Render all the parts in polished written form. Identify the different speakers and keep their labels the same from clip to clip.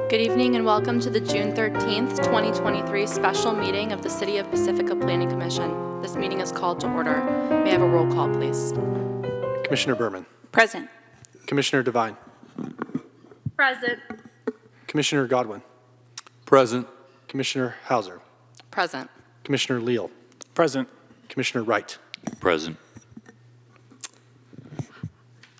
Speaker 1: Good evening and welcome to the June 13th, 2023 special meeting of the City of Pacifica Planning Commission. This meeting is called to order. May I have a roll call, please?
Speaker 2: Commissioner Berman.
Speaker 3: Present.
Speaker 2: Commissioner Devine.
Speaker 4: Present.
Speaker 2: Commissioner Godwin.
Speaker 5: Present.
Speaker 2: Commissioner Hauser.
Speaker 1: Present.
Speaker 2: Commissioner Leal.
Speaker 5: Present.
Speaker 2: Commissioner Wright.
Speaker 5: Present.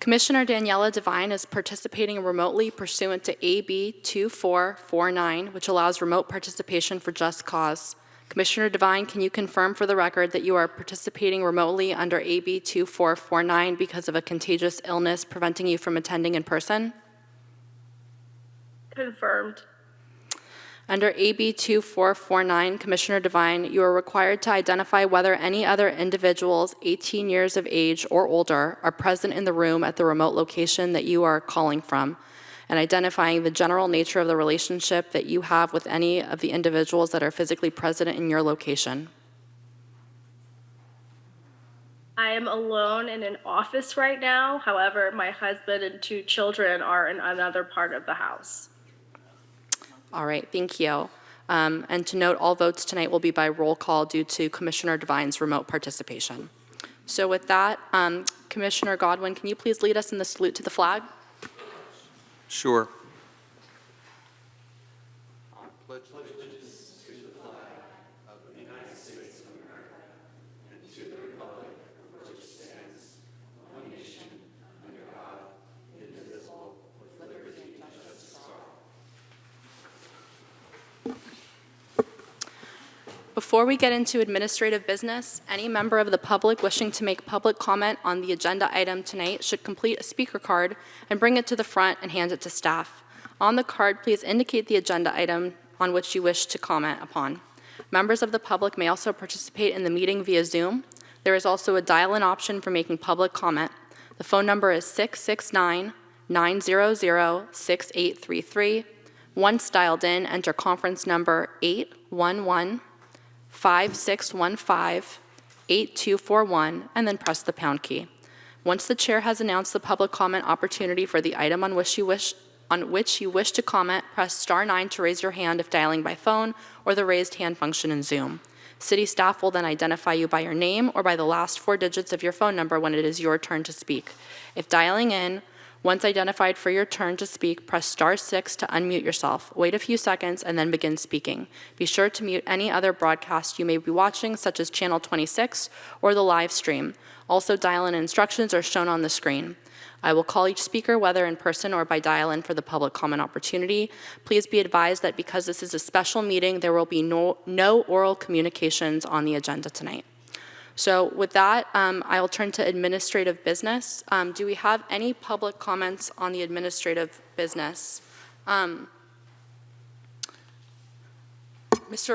Speaker 1: Commissioner Daniela Devine is participating remotely pursuant to AB 2449, which allows remote participation for just cause. Commissioner Devine, can you confirm for the record that you are participating remotely under AB 2449 because of a contagious illness preventing you from attending in person?
Speaker 4: Confirmed.
Speaker 1: Under AB 2449, Commissioner Devine, you are required to identify whether any other individuals 18 years of age or older are present in the room at the remote location that you are calling from, and identifying the general nature of the relationship that you have with any of the individuals that are physically present in your location.
Speaker 4: I am alone in an office right now. However, my husband and 2 children are in another part of the house.
Speaker 1: All right, thank you. And to note, all votes tonight will be by roll call due to Commissioner Devine's remote participation. So with that, Commissioner Godwin, can you please lead us in the salute to the flag?
Speaker 5: Sure.
Speaker 1: Before we get into administrative business, any member of the public wishing to make public comment on the agenda item tonight should complete a speaker card and bring it to the front and hand it to staff. On the card, please indicate the agenda item on which you wish to comment upon. Members of the public may also participate in the meeting via Zoom. There is also a dial-in option for making public comment. The phone number is 669-900-6833. Once dialed in, enter conference number 811-5615-8241, and then press the pound key. Once the chair has announced the public comment opportunity for the item on which you wish to comment, press star 9 to raise your hand if dialing by phone or the raised hand function in Zoom. City staff will then identify you by your name or by the last 4 digits of your phone number when it is your turn to speak. If dialing in, once identified for your turn to speak, press star 6 to unmute yourself. Wait a few seconds and then begin speaking. Be sure to mute any other broadcast you may be watching, such as Channel 26 or the live stream. Also, dial-in instructions are shown on the screen. I will call each speaker, whether in person or by dial-in, for the public comment opportunity. Please be advised that because this is a special meeting, there will be no oral communications on the agenda tonight. So with that, I'll turn to administrative business. Do we have any public comments on the administrative business? Mr.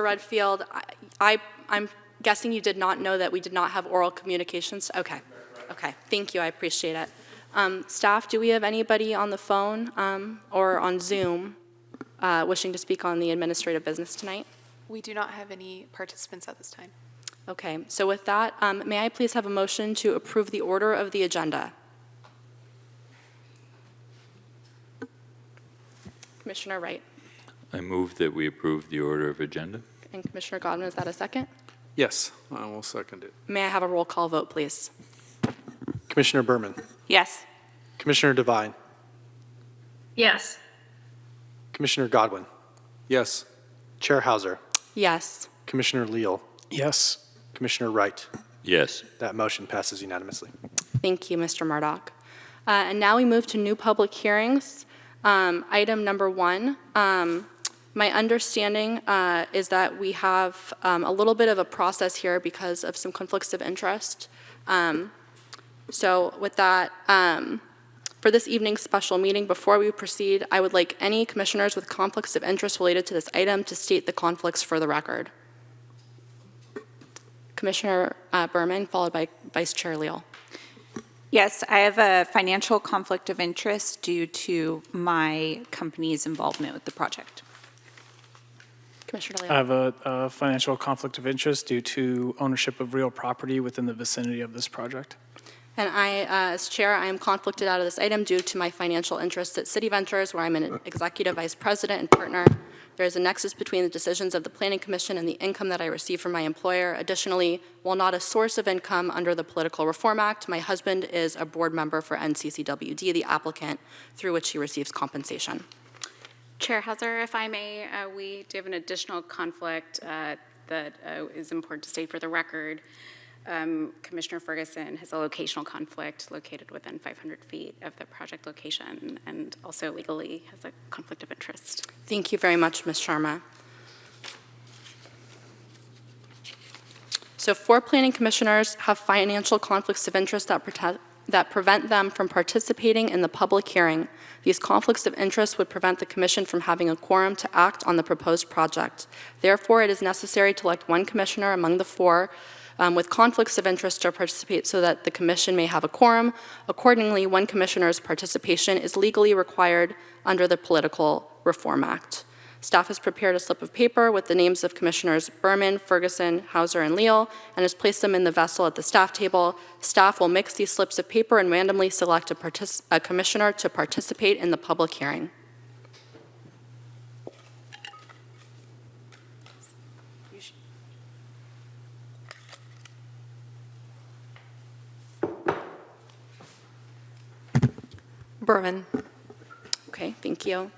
Speaker 1: Redfield, I'm guessing you did not know that we did not have oral communications? Okay, thank you, I appreciate it. Staff, do we have anybody on the phone or on Zoom wishing to speak on the administrative business tonight?
Speaker 3: We do not have any participants at this time.
Speaker 1: Okay, so with that, may I please have a motion to approve the order of the agenda? Commissioner Wright.
Speaker 5: I move that we approve the order of agenda.
Speaker 1: And Commissioner Godwin, is that a second?
Speaker 2: Yes, I will second it.
Speaker 1: May I have a roll call vote, please?
Speaker 2: Commissioner Berman.
Speaker 3: Yes.
Speaker 2: Commissioner Devine.
Speaker 4: Yes.
Speaker 2: Commissioner Godwin.
Speaker 5: Yes.
Speaker 2: Chair Hauser.
Speaker 1: Yes.
Speaker 2: Commissioner Leal.
Speaker 5: Yes.
Speaker 2: Commissioner Wright.
Speaker 5: Yes.
Speaker 2: That motion passes unanimously.
Speaker 1: Thank you, Mr. Murdoch. And now we move to new public hearings. Item number 1. My understanding is that we have a little bit of a process here because of some conflicts of interest. So with that, for this evening's special meeting, before we proceed, I would like any commissioners with conflicts of interest related to this item to state the conflicts for the record. Commissioner Berman, followed by Vice Chair Leal.
Speaker 3: Yes, I have a financial conflict of interest due to my company's involvement with the project.
Speaker 1: Commissioner
Speaker 6: I
Speaker 1: Leal.
Speaker 6: have a financial conflict of interest due to ownership of real property within the vicinity of this project.
Speaker 1: And as chair, I am conflicted out of this item due to my financial interests at City Ventures, where I'm an executive vice president and partner. There is a nexus between the decisions of the Planning Commission and the income that I receive from my employer. Additionally, while not a source of income under the Political Reform Act, my husband is a board member for NCCWD, the applicant, through which he receives compensation.
Speaker 6: Chair Hauser, if I may, we do have an additional conflict that is important to state for the record. Commissioner Ferguson has a locational conflict located within 500 feet of the project location and also legally has a conflict of interest.
Speaker 1: Thank you very much, Ms. Sharma. So 4 planning commissioners have financial conflicts of interest that prevent them from participating in the public hearing. These conflicts of interest would prevent the commission from having a quorum to act on the proposed project. Therefore, it is necessary to elect 1 commissioner among the 4 with conflicts of interest to participate so that the commission may have a quorum. Accordingly, 1 commissioner's participation is legally required under the Political Reform Act. Staff has prepared a slip of paper with the names of Commissioners Berman, Ferguson, Hauser, and Leal, and has placed them in the vessel at the staff table. Staff will mix these slips of paper and randomly select a commissioner to participate in the public hearing.
Speaker 7: Berman.
Speaker 1: Okay, thank you.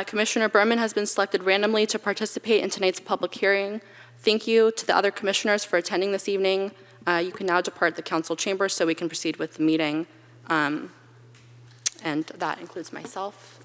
Speaker 1: Commissioner Berman has been selected randomly to participate in tonight's public hearing. Thank you to the other commissioners for attending this evening. You can now depart the council chamber so we can proceed with the meeting. And that includes myself.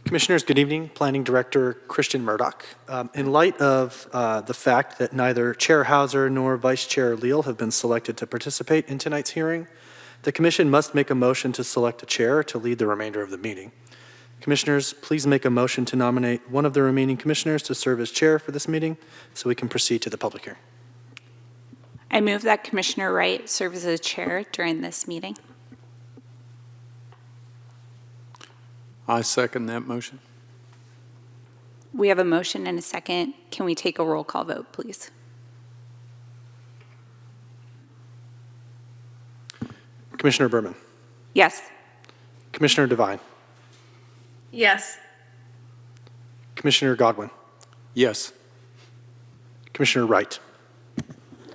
Speaker 2: Commissioners, good evening. Planning Director Christian Murdoch. In light of the fact that neither Chair Hauser nor Vice Chair Leal have been selected to participate in tonight's hearing, the Commission must make a motion to select a chair to lead the remainder of the meeting. Commissioners, please make a motion to nominate one of the remaining commissioners to serve as chair for this meeting so we can proceed to the public hearing.
Speaker 3: I move that Commissioner Wright serve as a chair during this meeting.
Speaker 5: I second that motion.
Speaker 3: We have a motion and a second. Can we take a roll call vote, please?
Speaker 2: Commissioner Berman.
Speaker 3: Yes.
Speaker 2: Commissioner Devine.
Speaker 4: Yes.
Speaker 2: Commissioner Godwin.
Speaker 5: Yes.
Speaker 2: Commissioner Wright.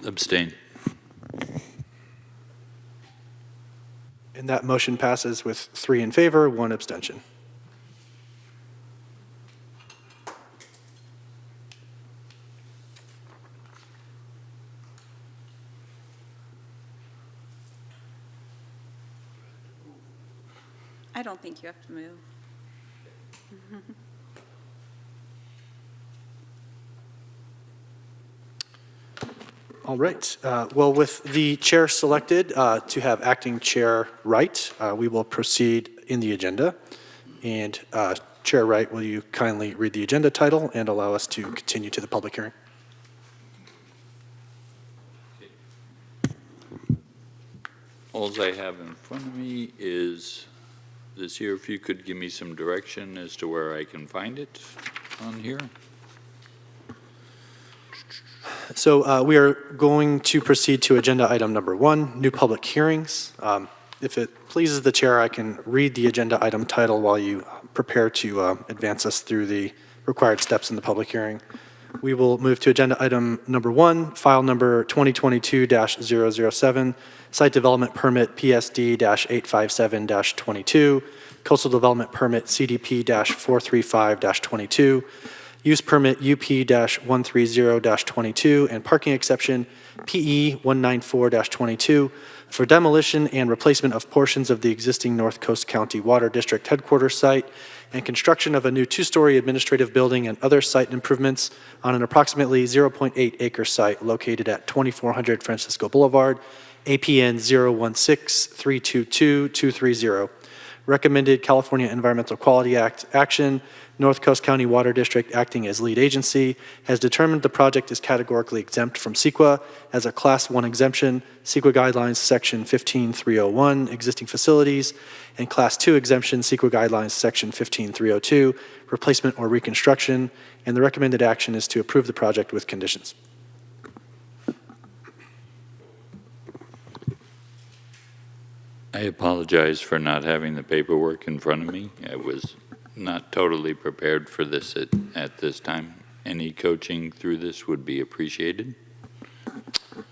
Speaker 5: Abstain.
Speaker 2: And that motion passes with 3 in favor, 1 abstention.
Speaker 3: I don't think you have to move.
Speaker 2: All right. Well, with the chair selected to have acting chair Wright, we will proceed in the agenda. And Chair Wright, will you kindly read the agenda title and allow us to continue to the public hearing?
Speaker 5: All I have in front of me is this here. If you could give me some direction as to where I can find it on here.
Speaker 2: So we are going to proceed to agenda item number 1, new public hearings. If it pleases the chair, I can read the agenda item title while you prepare to advance us through the required steps in the public hearing. We will move to agenda item number 1, file number 2022-007, site development permit PSD-857-22, coastal development permit CDP-435-22, use permit UP-130-22, and parking exception PE-194-22 for demolition and replacement of portions of the existing North Coast County Water District headquarters site and construction of a new 2-story administrative building and other site improvements on an approximately 0.8 acre site located at 2400 Francisco Boulevard, APN 016-322-230. Recommended California Environmental Quality Act action. North Coast County Water District, acting as lead agency, has determined the project is categorically exempt from CEQA as a Class 1 exemption, CEQA Guidelines Section 15301, existing facilities, and Class 2 exemption, CEQA Guidelines Section 15302, replacement or reconstruction, and the recommended action is to approve the project with conditions.
Speaker 5: I apologize for not having the paperwork in front of me. I was not totally prepared for this at this time. Any coaching through this would be appreciated.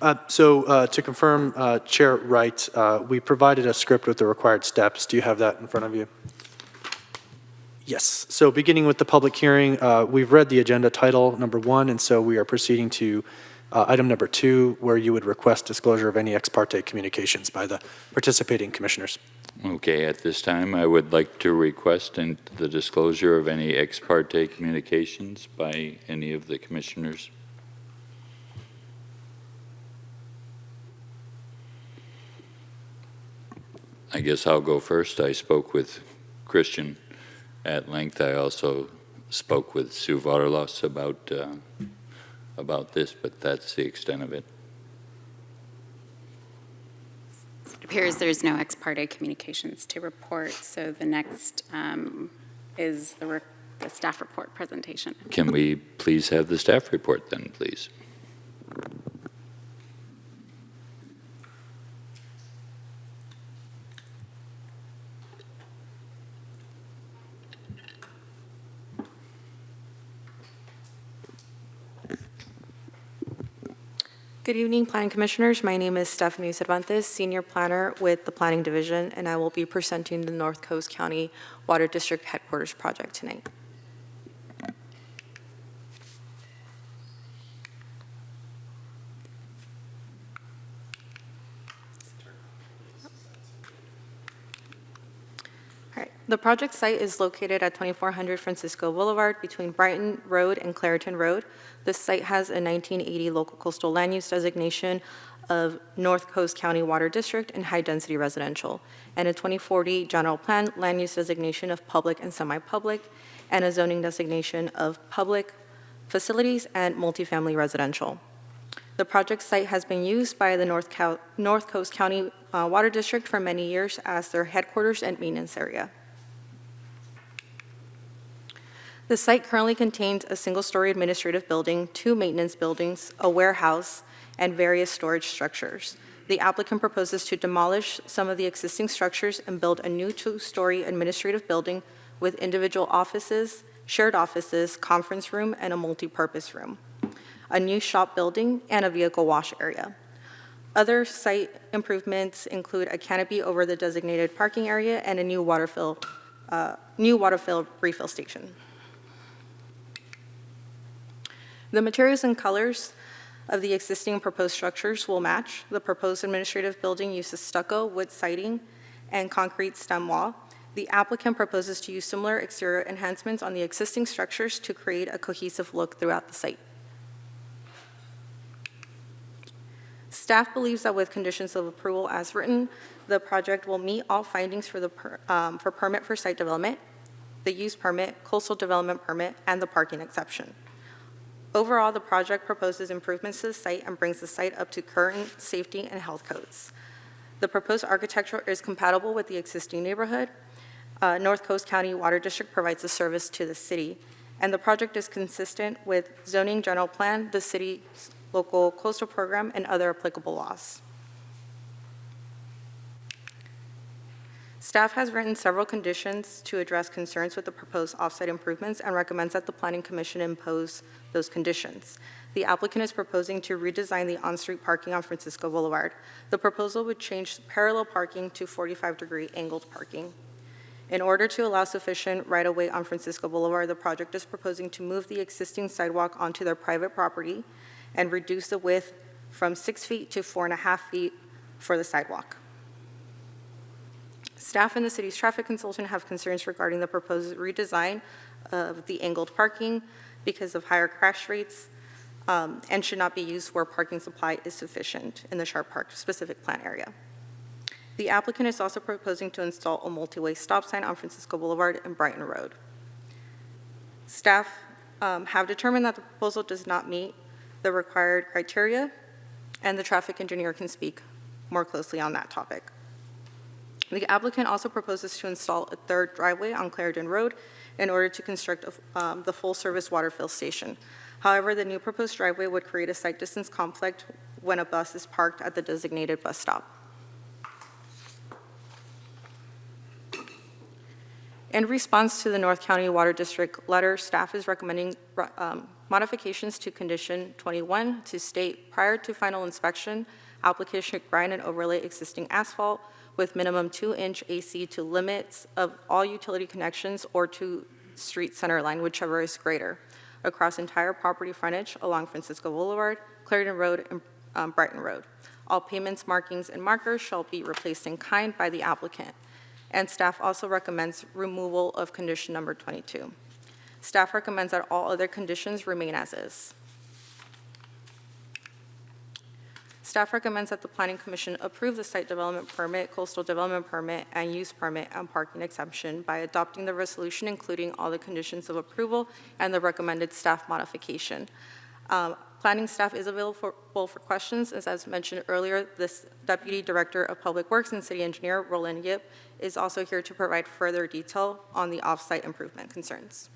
Speaker 2: To confirm, Chair Wright, we provided a script with the required steps. Do you have that in front of you? Yes. So beginning with the public hearing, we've read the agenda title, number 1, and so we are proceeding to item number 2, where you would request disclosure of any ex parte communications by the participating commissioners.
Speaker 5: Okay, at this time, I would like to request the disclosure of any ex parte communications by any of the commissioners. I guess I'll go first. I spoke with Christian at length. I also spoke with Sue Vaterlos about this, but that's the extent of it.
Speaker 6: It appears there's no ex parte communications to report, so the next is the staff report presentation.
Speaker 5: Can we please have the staff report then, please?
Speaker 7: Good evening, Planning Commissioners. My name is Stephanie Cervantes, Senior Planner with the Planning Division, and I will be presenting the North Coast County Water District Headquarters project tonight. All right. The project site is located at 2400 Francisco Boulevard between Brighton Road and Clareton Road. This site has a 1980 local coastal land use designation of North Coast County Water District and high-density residential, and a 2040 general plan land use designation of public and semi-public, and a zoning designation of public facilities and multifamily residential. The project site has been used by the North Coast County Water District for many years as their headquarters and maintenance area. The site currently contains a single-story administrative building, 2 maintenance buildings, a warehouse, and various storage structures. The applicant proposes to demolish some of the existing structures and build a new 2-story administrative building with individual offices, shared offices, conference room, and a multi-purpose room, a new shop building, and a vehicle wash area. Other site improvements include a canopy over the designated parking area and a new water fill refill station. The materials and colors of the existing and proposed structures will match. The proposed administrative building uses stucco, wood siding, and concrete stem wall. The applicant proposes to use similar exterior enhancements on the existing structures to create a cohesive look throughout the site. Staff believes that with conditions of approval as written, the project will meet all findings for permit for site development, the use permit, coastal development permit, and the parking exception. Overall, the project proposes improvements to the site and brings the site up to current safety and health codes. The proposed architecture is compatible with the existing neighborhood. North Coast County Water District provides a service to the city, and the project is consistent with zoning general plan, the city's local coastal program, and other applicable laws. Staff has written several conditions to address concerns with the proposed offsite improvements and recommends that the Planning Commission impose those conditions. The applicant is proposing to redesign the on-street parking on Francisco Boulevard. The proposal would change parallel parking to 45-degree angled parking. In order to allow sufficient right-of-way on Francisco Boulevard, the project is proposing to move the existing sidewalk onto their private property and reduce the width from 6 feet to 4.5 feet for the sidewalk. Staff and the city's traffic consultant have concerns regarding the proposed redesign of the angled parking because of higher crash rates and should not be used where parking supply is sufficient in the Sharp Park specific plan area. The applicant is also proposing to install a multi-way stop sign on Francisco Boulevard and Brighton Road. Staff have determined that the proposal does not meet the required criteria, and the traffic engineer can speak more closely on that topic. The applicant also proposes to install a third driveway on Clarendon Road in order to construct the full-service water fill station. However, the new proposed driveway would create a site distance conflict when a bus is parked at the designated bus stop. In response to the North County Water District letter, staff is recommending modifications to Condition 21 to state, prior to final inspection, application should grind and overlay existing asphalt with minimum 2-inch AC to limits of all utility connections or to street center line, whichever is greater, across entire property frontage along Francisco Boulevard, Clarendon Road, and Brighton Road. All payments, markings, and markers shall be replaced in kind by the applicant. And staff also recommends removal of condition number 22. Staff recommends that all other conditions remain as is. Staff recommends that the Planning Commission approve the site development permit, coastal development permit, and use permit and parking exemption by adopting the resolution, including all the conditions of approval and the recommended staff modification. Planning staff is available for questions. As mentioned earlier, this Deputy Director of Public Works and City Engineer, Roland Yip, is also here to provide further detail on the off-site improvement concerns.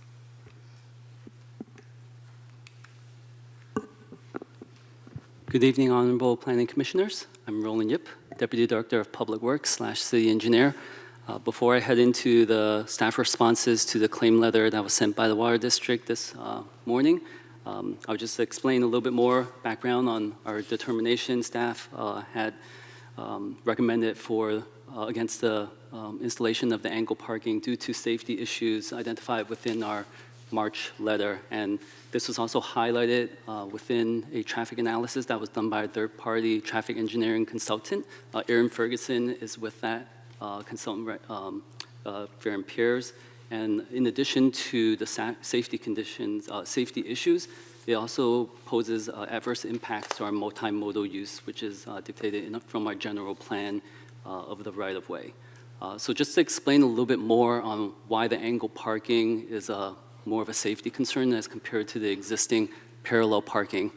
Speaker 8: Good evening, Honorable Planning Commissioners. I'm Roland Yip, Deputy Director of Public Works / City Engineer. Before I head into the staff responses to the claim letter that was sent by the Water District this morning, I'll just explain a little bit more background on our determination. Staff had recommended against the installation of the angle parking due to safety issues identified within our March letter, and this was also highlighted within a traffic analysis that was done by a third-party traffic engineering consultant. Aaron Ferguson is with that consultant, Fair and Peers. And in addition to the safety conditions, safety issues, it also poses adverse impacts to our multimodal use, which is dictated from our general plan of the right-of-way. So just to explain a little bit more on why the angle parking is more of a safety concern as compared to the existing parallel parking.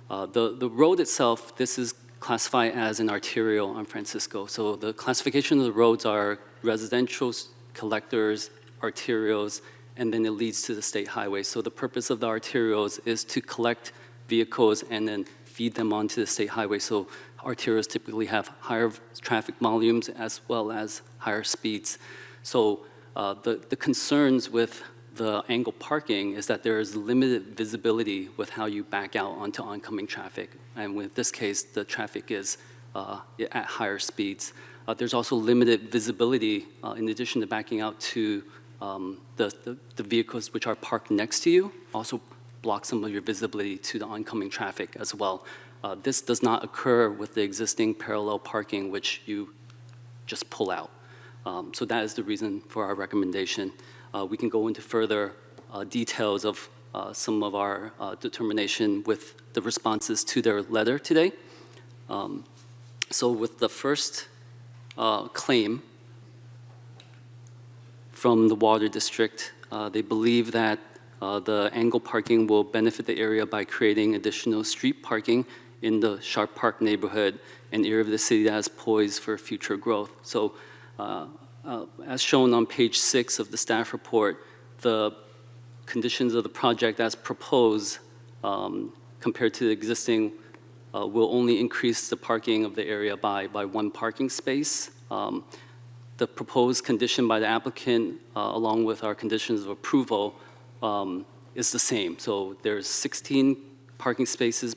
Speaker 8: The road itself, this is classified as an arterial on Francisco. So the classification of the roads are residential, collectors, arterials, and then it leads to the state highway. So the purpose of the arterials is to collect vehicles and then feed them onto the state highway. So arterials typically have higher traffic volumes as well as higher speeds. So the concerns with the angle parking is that there is limited visibility with how you back out onto oncoming traffic. And with this case, the traffic is at higher speeds. There's also limited visibility in addition to backing out to the vehicles which are parked next to you, also block some of your visibility to the oncoming traffic as well. This does not occur with the existing parallel parking, which you just pull out. So that is the reason for our recommendation. We can go into further details of some of our determination with the responses to their letter today. So with the first claim from the Water District, they believe that the angle parking will benefit the area by creating additional street parking in the Sharp Park neighborhood, an area of the city that is poised for future growth. So as shown on page 6 of the staff report, the conditions of the project as proposed compared to the existing will only increase the parking of the area by 1 parking space. the proposed condition by the applicant, along with our conditions of approval, is the same. So there's 16 parking spaces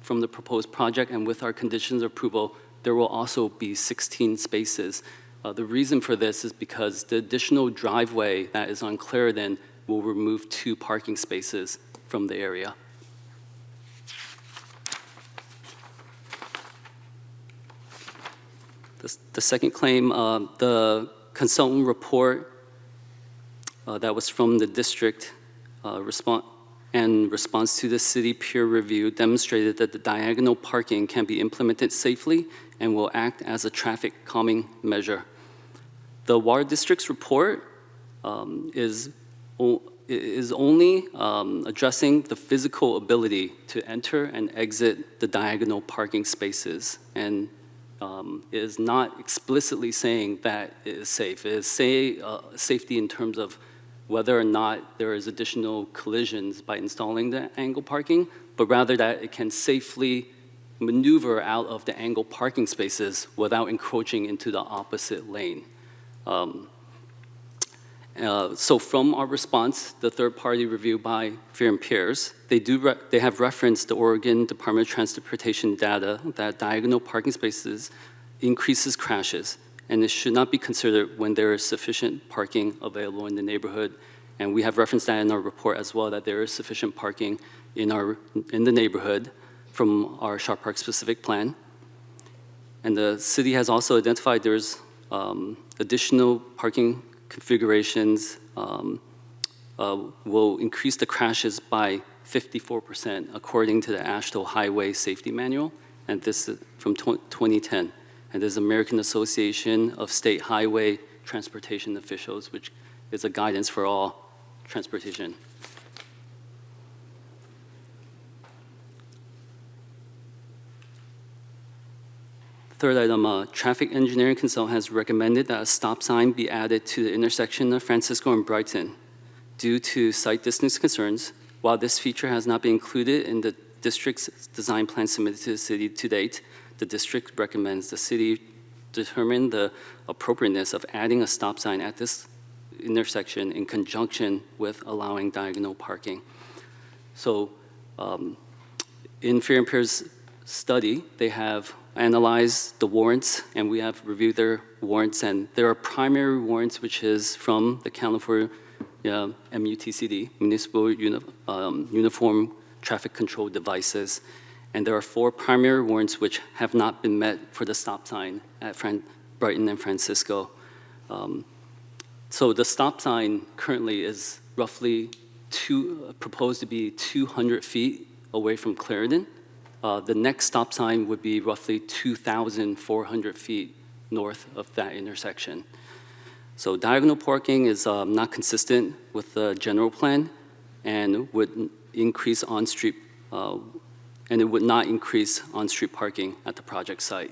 Speaker 8: from the proposed project, and with our conditions of approval, there will also be 16 spaces. The reason for this is because the additional driveway that is on Clarendon will remove 2 parking spaces from the area. The second claim, the consultant report that was from the district in response to the city peer review demonstrated that the diagonal parking can be implemented safely and will act as a traffic calming measure. The Water District's report is only addressing the physical ability to enter and exit the diagonal parking spaces, and is not explicitly saying that it is safe. It is safety in terms of whether or not there is additional collisions by installing the angle parking, but rather that it can safely maneuver out of the angle parking spaces without encroaching into the opposite lane. So from our response, the third-party review by Fear and Peers, they have referenced the Oregon Department of Transportation data that diagonal parking spaces increases crashes, and it should not be considered when there is sufficient parking available in the neighborhood. And we have referenced that in our report as well, that there is sufficient parking in the neighborhood from our Sharp Park specific plan. And the city has also identified there's additional parking configurations will increase the crashes by 54% according to the AASHTO Highway Safety Manual, and this is from 2010. And there's American Association of State Highway Transportation Officials, which is a guidance for all transportation. Third item, traffic engineering consultant has recommended that a stop sign be added to the intersection of Francisco and Brighton. Due to site distance concerns, while this feature has not been included in the district's design plan submitted to the city to date, the district recommends the city determine the appropriateness of adding a stop sign at this intersection in conjunction with allowing diagonal parking. So in Fear and Peer's study, they have analyzed the warrants, and we have reviewed their warrants, and there are primary warrants, which is from the California MUTCD, Municipal Uniform Traffic Control Devices, and there are 4 primary warrants which have not been met for the stop sign at Brighton and Francisco. So the stop sign currently is roughly proposed to be 200 feet away from Clarendon. The next stop sign would be roughly 2,400 feet north of that intersection. So diagonal parking is not consistent with the general plan and would increase on-street, and it would not increase on-street parking at the project site.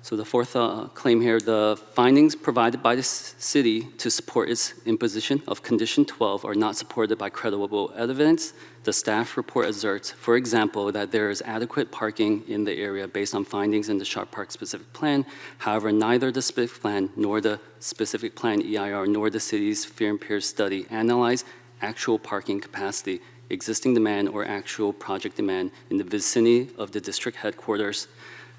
Speaker 8: So the fourth claim here, the findings provided by the city to support its imposition of Condition 12 are not supported by credible evidence. The staff report asserts, for example, that there is adequate parking in the area based on findings in the Sharp Park specific plan. However, neither the specific plan nor the specific plan EIR nor the city's Fear and Peer study analyze actual parking capacity, existing demand, or actual project demand in the vicinity of the district headquarters.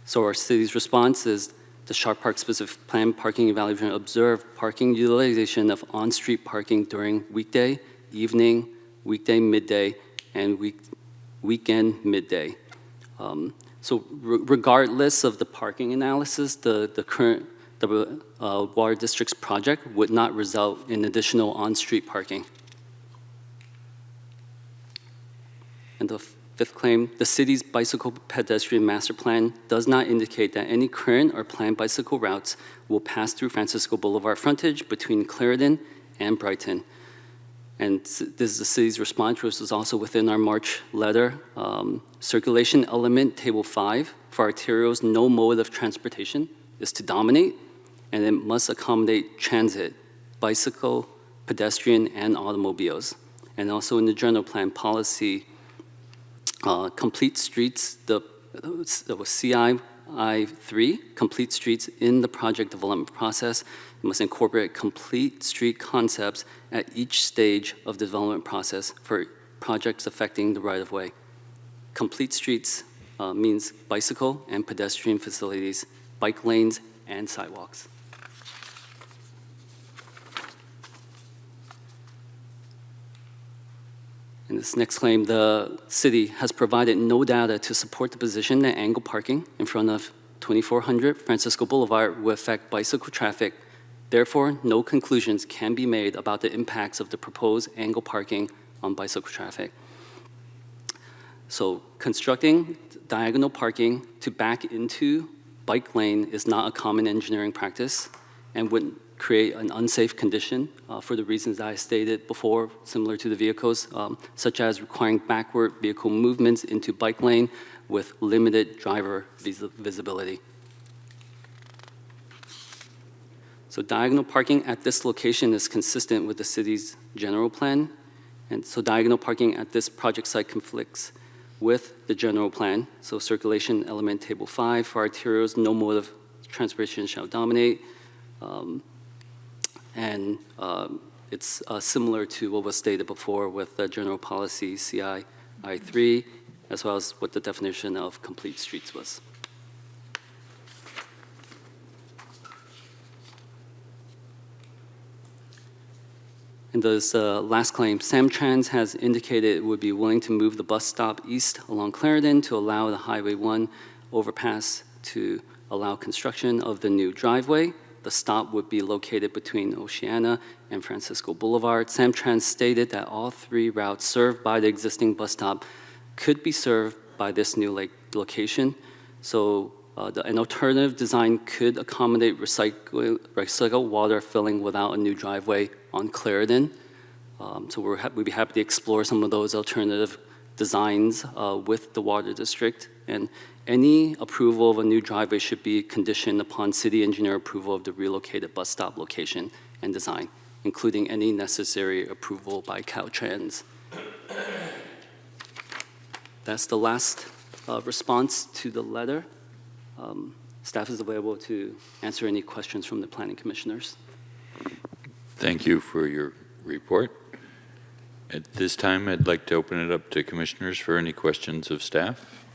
Speaker 8: So our city's response is the Sharp Park specific plan parking evaluation observed parking utilization of on-street parking during weekday, evening, weekday midday, and weekend midday. So regardless of the parking analysis, the current Water District's project would not result in additional on-street parking. And the fifth claim, the city's bicycle pedestrian master plan does not indicate that any current or planned bicycle routes will pass through Francisco Boulevard frontage between Clarendon and Brighton. And this is the city's response, which is also within our March letter. Circulation element table 5 for arterials, no mode of transportation is to dominate, and it must accommodate transit, bicycle, pedestrian, and automobiles. And also in the general plan policy complete streets, the CI3, complete streets in the project development process. It must incorporate complete street concepts at each stage of the development process for projects affecting the right-of-way. Complete streets means bicycle and pedestrian facilities, bike lanes, and sidewalks. In this next claim, the city has provided no data to support the position that angle parking in front of 2400 Francisco Boulevard will affect bicycle traffic. Therefore, no conclusions can be made about the impacts of the proposed angle parking on bicycle traffic. So constructing diagonal parking to back into bike lane is not a common engineering practice and would create an unsafe condition for the reasons that I stated before, similar to the vehicles, such as requiring backward vehicle movements into bike lane with limited driver visibility. So diagonal parking at this location is consistent with the city's general plan, and so diagonal parking at this project site conflicts with the general plan. So circulation element table 5 for arterials, no mode of transportation shall dominate. It's similar to what was stated before with the general policy CI I3, as well as what the definition of complete streets was. In this last claim, Samtrans has indicated it would be willing to move the bus stop east along Clarendon to allow the Highway 1 overpass to allow construction of the new driveway. The stop would be located between Oceana and Francisco Boulevard. Samtrans stated that all 3 routes served by the existing bus stop could be served by this new location. So an alternative design could accommodate recycled water filling without a new driveway on Clarendon. So we'd be happy to explore some of those alternative designs with the water district. And any approval of a new driveway should be conditioned upon city engineer approval of the relocated bus stop location and design, including any necessary approval by Caltrans. That's the last response to the letter. Staff is available to answer any questions from the planning commissioners.
Speaker 5: Thank you for your report. At this time, I'd like to open it up to commissioners for any questions of staff.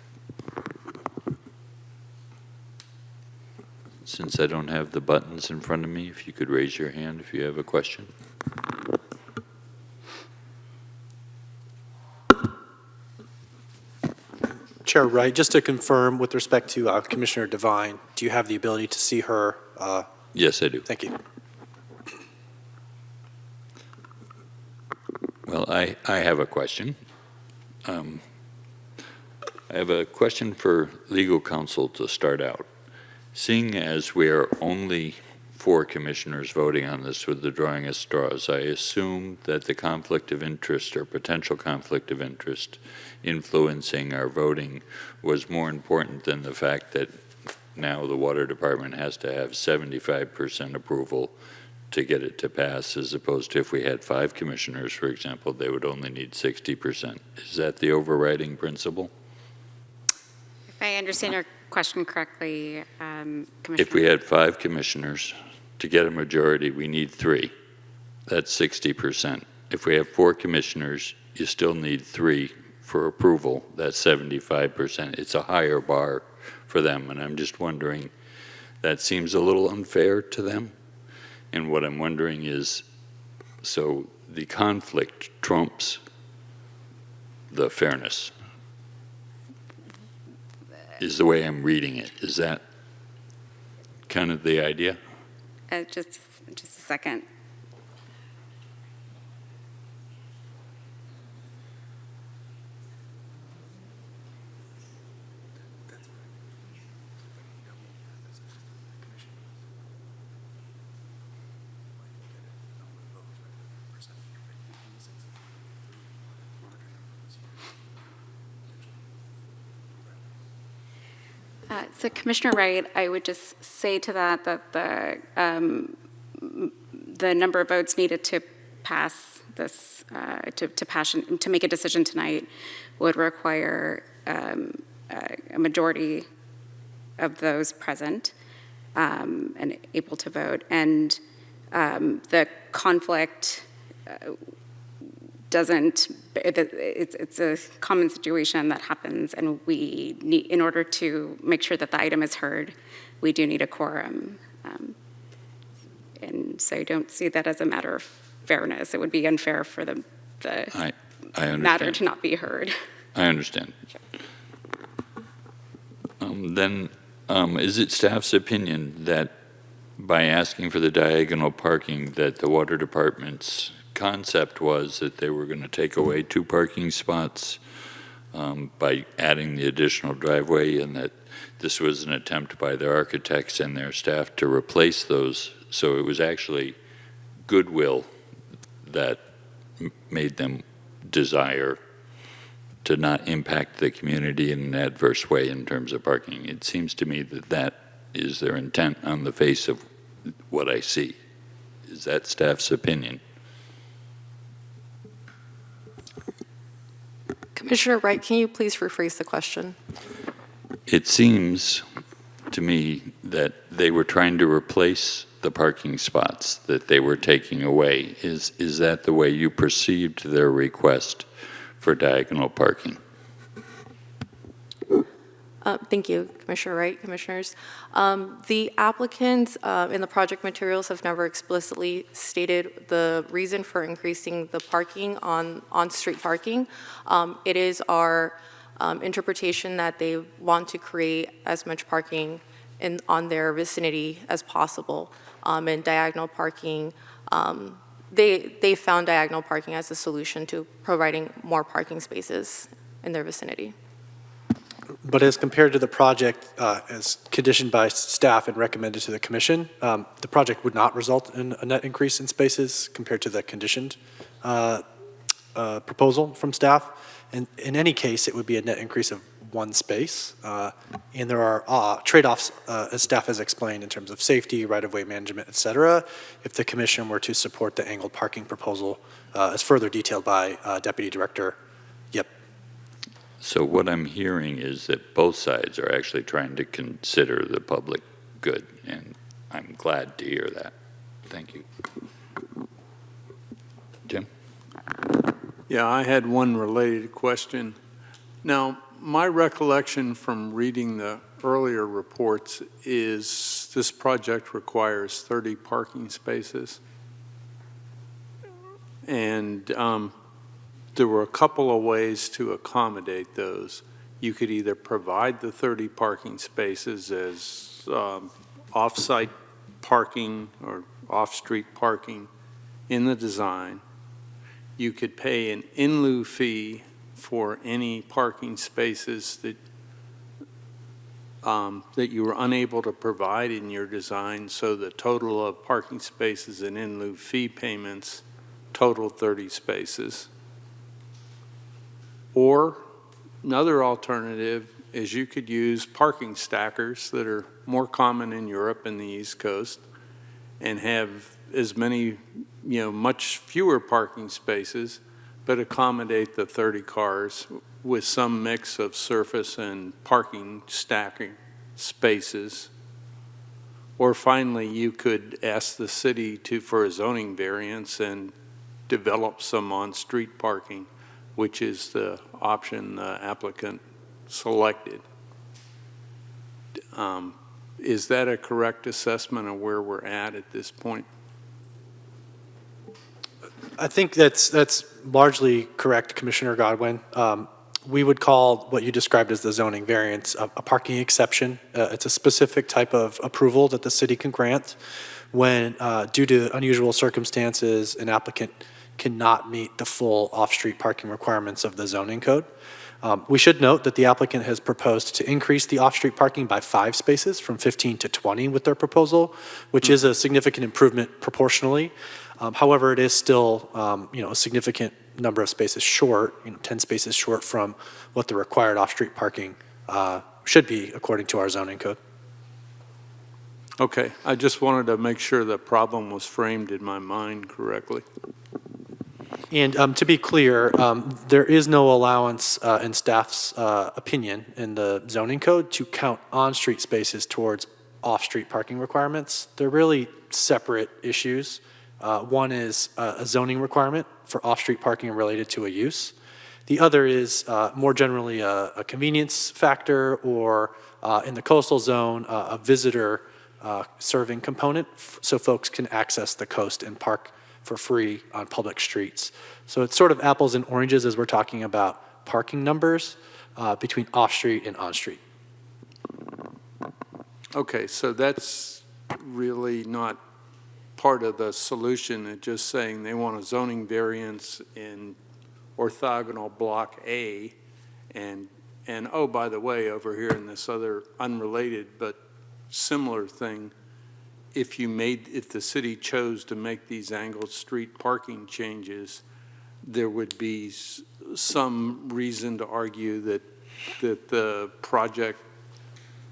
Speaker 5: Since I don't have the buttons in front of me, if you could raise your hand if you have a question.
Speaker 2: Chair Wright, just to confirm with respect to Commissioner Devine, do you have the ability to see her?
Speaker 5: Yes, I do.
Speaker 2: Thank you.
Speaker 5: Well, I have a question. I have a question for legal counsel to start out. Seeing as we are only 4 commissioners voting on this with the drawing of straws, I assume that the conflict of interest or potential conflict of interest influencing our voting was more important than the fact that now the water department has to have 75% approval to get it to pass, as opposed to if we had 5 commissioners, for example, they would only need 60%. Is that the overriding principle?
Speaker 6: If I understand your question correctly, Commissioner.
Speaker 5: If we had 5 commissioners, to get a majority, we need 3. That's 60%. If we have 4 commissioners, you still need 3 for approval. That's 75%. It's a higher bar for them, and I'm just wondering, that seems a little unfair to them. And what I'm wondering is, so the conflict trumps the fairness, is the way I'm reading it. Is that kind of the idea?
Speaker 6: Just a second. So Commissioner Wright, I would just say to that the number of votes needed to pass this, to make a decision tonight would require a majority of those present and able to vote. And the conflict doesn't, it's a common situation that happens, and we need, in order to make sure that the item is heard, we do need a quorum. And so I don't see that as a matter of fairness. It would be unfair for the
Speaker 5: I understand.
Speaker 6: matter to not be heard.
Speaker 5: I understand. Then, is it staff's opinion that by asking for the diagonal parking, that the water department's concept was that they were going to take away 2 parking spots by adding the additional driveway, and that this was an attempt by their architects and their staff to replace those? So it was actually goodwill that made them desire to not impact the community in an adverse way in terms of parking. It seems to me that that is their intent on the face of what I see. Is that staff's opinion?
Speaker 1: Commissioner Wright, can you please rephrase the question?
Speaker 5: It seems to me that they were trying to replace the parking spots that they were taking away. Is that the way you perceived their request for diagonal parking?
Speaker 1: Thank you, Commissioner Wright, Commissioners. The applicants in the project materials have never explicitly stated the reason for increasing the parking on street parking. It is our interpretation that they want to create as much parking on their vicinity as possible. And diagonal parking, they found diagonal parking as a solution to providing more parking spaces in their vicinity.
Speaker 2: But as compared to the project as conditioned by staff and recommended to the commission, the project would not result in a net increase in spaces compared to the conditioned proposal from staff. And in any case, it would be a net increase of 1 space. And there are trade-offs, as staff has explained, in terms of safety, right-of-way management, et cetera, if the commission were to support the angled parking proposal as further detailed by Deputy Director Yip.
Speaker 5: So what I'm hearing is that both sides are actually trying to consider the public good, and I'm glad to hear that. Thank you. Jim?
Speaker 9: Yeah, I had one related question. Now, my recollection from reading the earlier reports is this project requires 30 parking spaces. And there were a couple of ways to accommodate those. You could either provide the 30 parking spaces as off-site parking or off-street parking in the design. You could pay an in lieu fee for any parking spaces that that you were unable to provide in your design, so the total of parking spaces and in lieu fee payments total 30 spaces. Or another alternative is you could use parking stackers that are more common in Europe and the East Coast and have as many, much fewer parking spaces, but accommodate the 30 cars with some mix of surface and parking stacking spaces. Or finally, you could ask the city for a zoning variance and develop some on-street parking, which is the option the applicant selected. Is that a correct assessment of where we're at this point?
Speaker 2: I think that's largely correct, Commissioner Godwin. We would call what you described as the zoning variance a parking exception. It's a specific type of approval that the city can grant when, due to unusual circumstances, an applicant cannot meet the full off-street parking requirements of the zoning code. We should note that the applicant has proposed to increase the off-street parking by 5 spaces from 15 to 20 with their proposal, which is a significant improvement proportionally. However, it is still, a significant number of spaces short, 10 spaces short from what the required off-street parking should be according to our zoning code.
Speaker 9: Okay, I just wanted to make sure the problem was framed in my mind correctly.
Speaker 2: And to be clear, there is no allowance in staff's opinion in the zoning code to count on-street spaces towards off-street parking requirements. They're really separate issues. One is a zoning requirement for off-street parking related to a use. The other is more generally a convenience factor, or in the coastal zone, a visitor serving component, so folks can access the coast and park for free on public streets. So it's sort of apples and oranges as we're talking about parking numbers between off-street and on-street.
Speaker 9: Okay, so that's really not part of the solution. It's just saying they want a zoning variance in orthogonal block A, and oh, by the way, over here in this other unrelated but similar thing, if the city chose to make these angled street parking changes, there would be some reason to argue that the project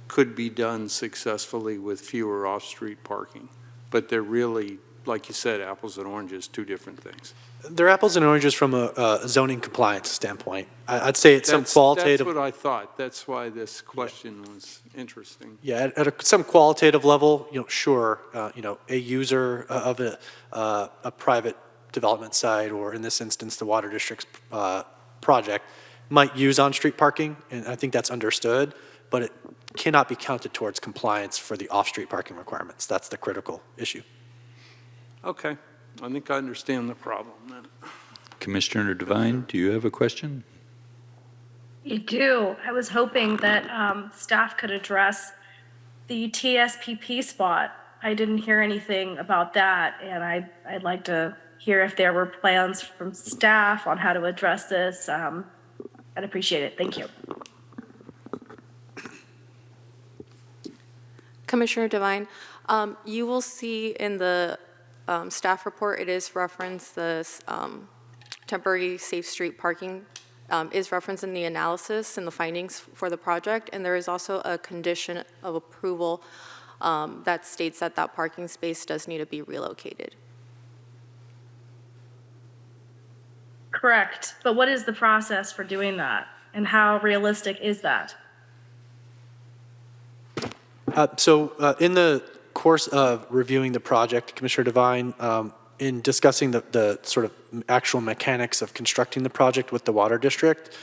Speaker 9: could be done successfully with fewer off-street parking. But they're really, like you said, apples and oranges, two different things.
Speaker 2: They're apples and oranges from a zoning compliance standpoint. I'd say it's some qualitative.
Speaker 9: That's what I thought. That's why this question was interesting.
Speaker 2: Yeah, at some qualitative level, sure, a user of a private development site, or in this instance, the water district's project, might use on-street parking, and I think that's understood, but it cannot be counted towards compliance for the off-street parking requirements. That's the critical issue.
Speaker 9: Okay, I think I understand the problem then.
Speaker 5: Commissioner Devine, do you have a question?
Speaker 4: You do. I was hoping that staff could address the TSPP spot. I didn't hear anything about that, and I'd like to hear if there were plans from staff on how to address this. I'd appreciate it. Thank you.
Speaker 7: Commissioner Devine, you will see in the staff report, it is referenced, the temporary safe street parking is referenced in the analysis and the findings for the project, and there is also a condition of approval that states that that parking space does need to be relocated.
Speaker 4: Correct. But what is the process for doing that? And how realistic is that?
Speaker 2: In the course of reviewing the project, Commissioner Devine, in discussing the sort of actual mechanics of constructing the project with the water district,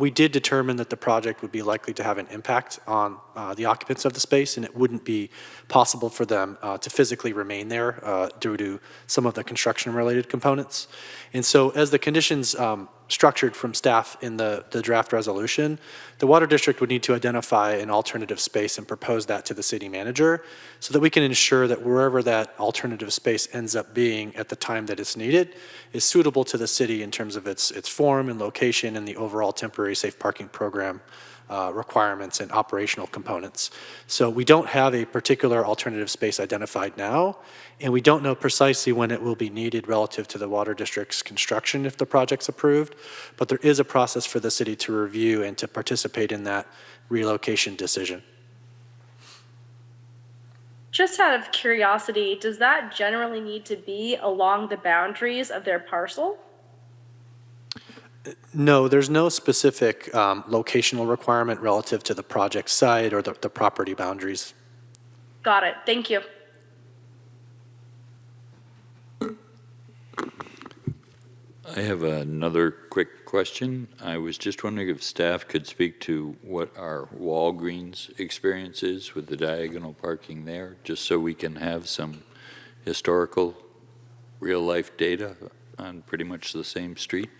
Speaker 2: we did determine that the project would be likely to have an impact on the occupants of the space, and it wouldn't be possible for them to physically remain there due to some of the construction-related components. And so as the conditions structured from staff in the draft resolution, the water district would need to identify an alternative space and propose that to the city manager so that we can ensure that wherever that alternative space ends up being at the time that it's needed is suitable to the city in terms of its form and location and the overall temporary safe parking program requirements and operational components. So we don't have a particular alternative space identified now, and we don't know precisely when it will be needed relative to the water district's construction if the project's approved, but there is a process for the city to review and to participate in that relocation decision.
Speaker 4: Just out of curiosity, does that generally need to be along the boundaries of their parcel?
Speaker 2: No, there's no specific locational requirement relative to the project site or the property boundaries.
Speaker 4: Got it. Thank you.
Speaker 5: I have another quick question. I was just wondering if staff could speak to what our Walgreens experience is with the diagonal parking there, just so we can have some historical real-life data on pretty much the same street.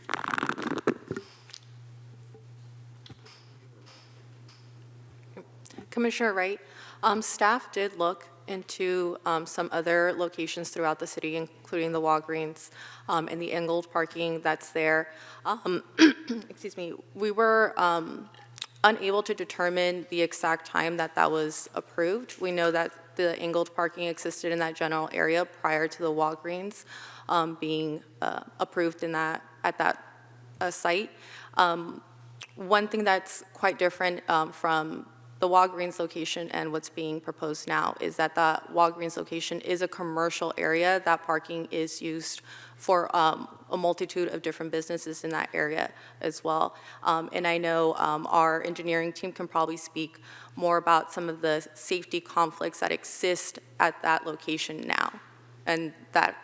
Speaker 7: Commissioner Wright, staff did look into some other locations throughout the city, including the Walgreens and the angled parking that's there. Excuse me, we were unable to determine the exact time that that was approved. We know that the angled parking existed in that general area prior to the Walgreens being approved in at that site. One thing that's quite different from the Walgreens location and what's being proposed now is that the Walgreens location is a commercial area. That parking is used for a multitude of different businesses in that area as well. And I know our engineering team can probably speak more about some of the safety conflicts that exist at that location now. And that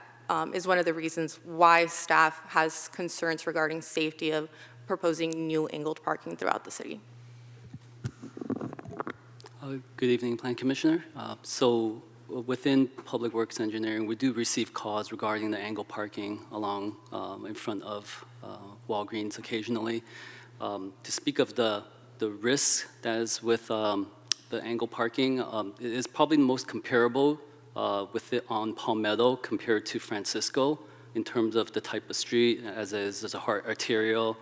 Speaker 7: is one of the reasons why staff has concerns regarding safety of proposing new angled parking throughout the city.
Speaker 8: Good evening, Plan Commissioner. So within Public Works Engineering, we do receive calls regarding the angle parking along in front of Walgreens occasionally. To speak of the risk that is with the angle parking, it is probably most comparable with it on Palmetto compared to Francisco in terms of the type of street, as a arterial.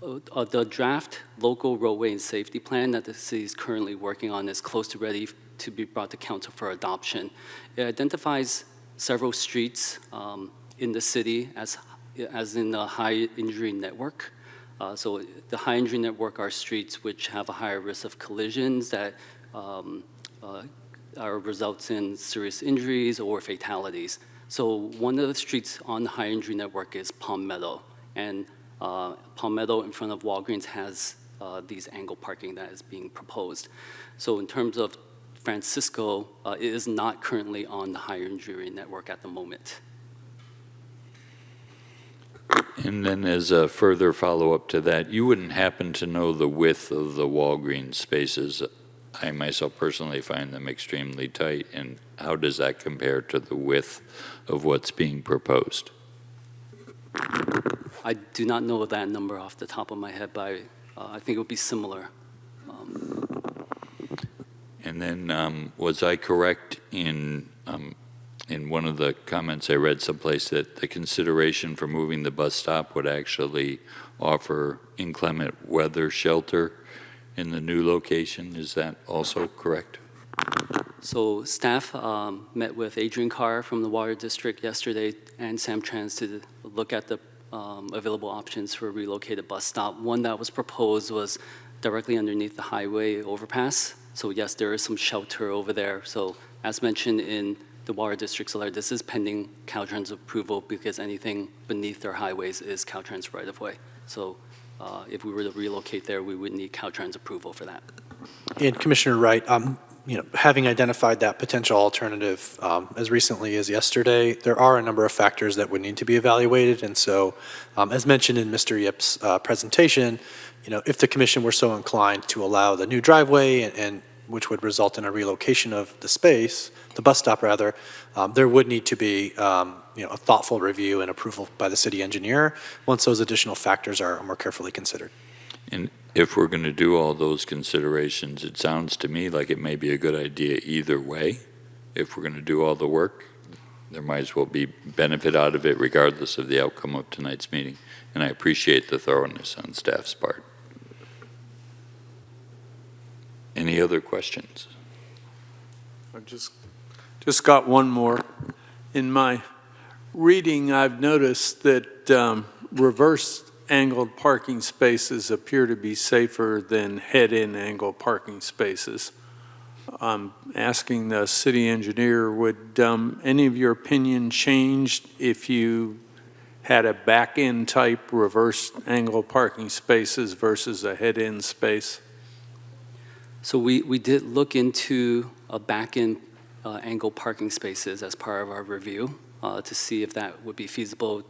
Speaker 8: The draft local roadway and safety plan that the city is currently working on is close to ready to be brought to council for adoption. It identifies several streets in the city as in the high injury network. So the high injury network are streets which have a higher risk of collisions that results in serious injuries or fatalities. So one of the streets on the high injury network is Palmetto, and Palmetto in front of Walgreens has these angle parking that is being proposed. So in terms of Francisco, it is not currently on the high injury network at the moment.
Speaker 5: And then as a further follow-up to that, you wouldn't happen to know the width of the Walgreens spaces. I myself personally find them extremely tight, and how does that compare to the width of what's being proposed?
Speaker 8: I do not know that number off the top of my head, but I think it would be similar.
Speaker 5: And then was I correct in one of the comments I read someplace that the consideration for moving the bus stop would actually offer inclement weather shelter in the new location? Is that also correct?
Speaker 8: So staff met with Adrian Carr from the Water District yesterday and Samtrans to look at the available options for a relocated bus stop. One that was proposed was directly underneath the highway overpass. So yes, there is some shelter over there. So as mentioned in the Water District's letter, this is pending Caltrans approval because anything beneath their highways is Caltrans right-of-way. So if we were to relocate there, we would need Caltrans approval for that.
Speaker 2: And Commissioner Wright, having identified that potential alternative as recently as yesterday, there are a number of factors that would need to be evaluated. And so, as mentioned in Mr. Yip's presentation, if the commission were so inclined to allow the new driveway and which would result in a relocation of the space, the bus stop rather, there would need to be a thoughtful review and approval by the city engineer once those additional factors are more carefully considered.
Speaker 5: And if we're going to do all those considerations, it sounds to me like it may be a good idea either way. If we're going to do all the work, there might as well be benefit out of it regardless of the outcome of tonight's meeting. And I appreciate the thoroughness on staff's part. Any other questions?
Speaker 9: I've just got one more. In my reading, I've noticed that reverse angled parking spaces appear to be safer than head-in angled parking spaces. I'm asking the city engineer, would any of your opinion change if you had a back-end type reverse angled parking spaces versus a head-in space?
Speaker 8: So we did look into a back-end angle parking spaces as part of our review to see if that would be feasible.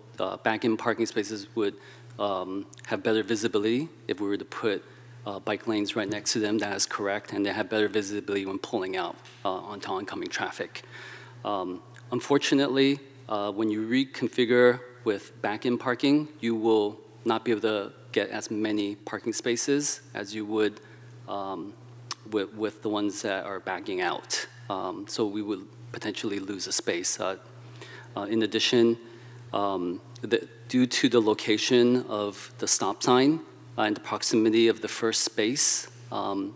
Speaker 8: Back-end parking spaces would have better visibility if we were to put bike lanes right next to them. That is correct, and they have better visibility when pulling out onto oncoming traffic. Unfortunately, when you reconfigure with back-end parking, you will not be able to get as many parking spaces as you would with the ones that are backing out. So we would potentially lose a space. In addition, due to the location of the stop sign and the proximity of the first space,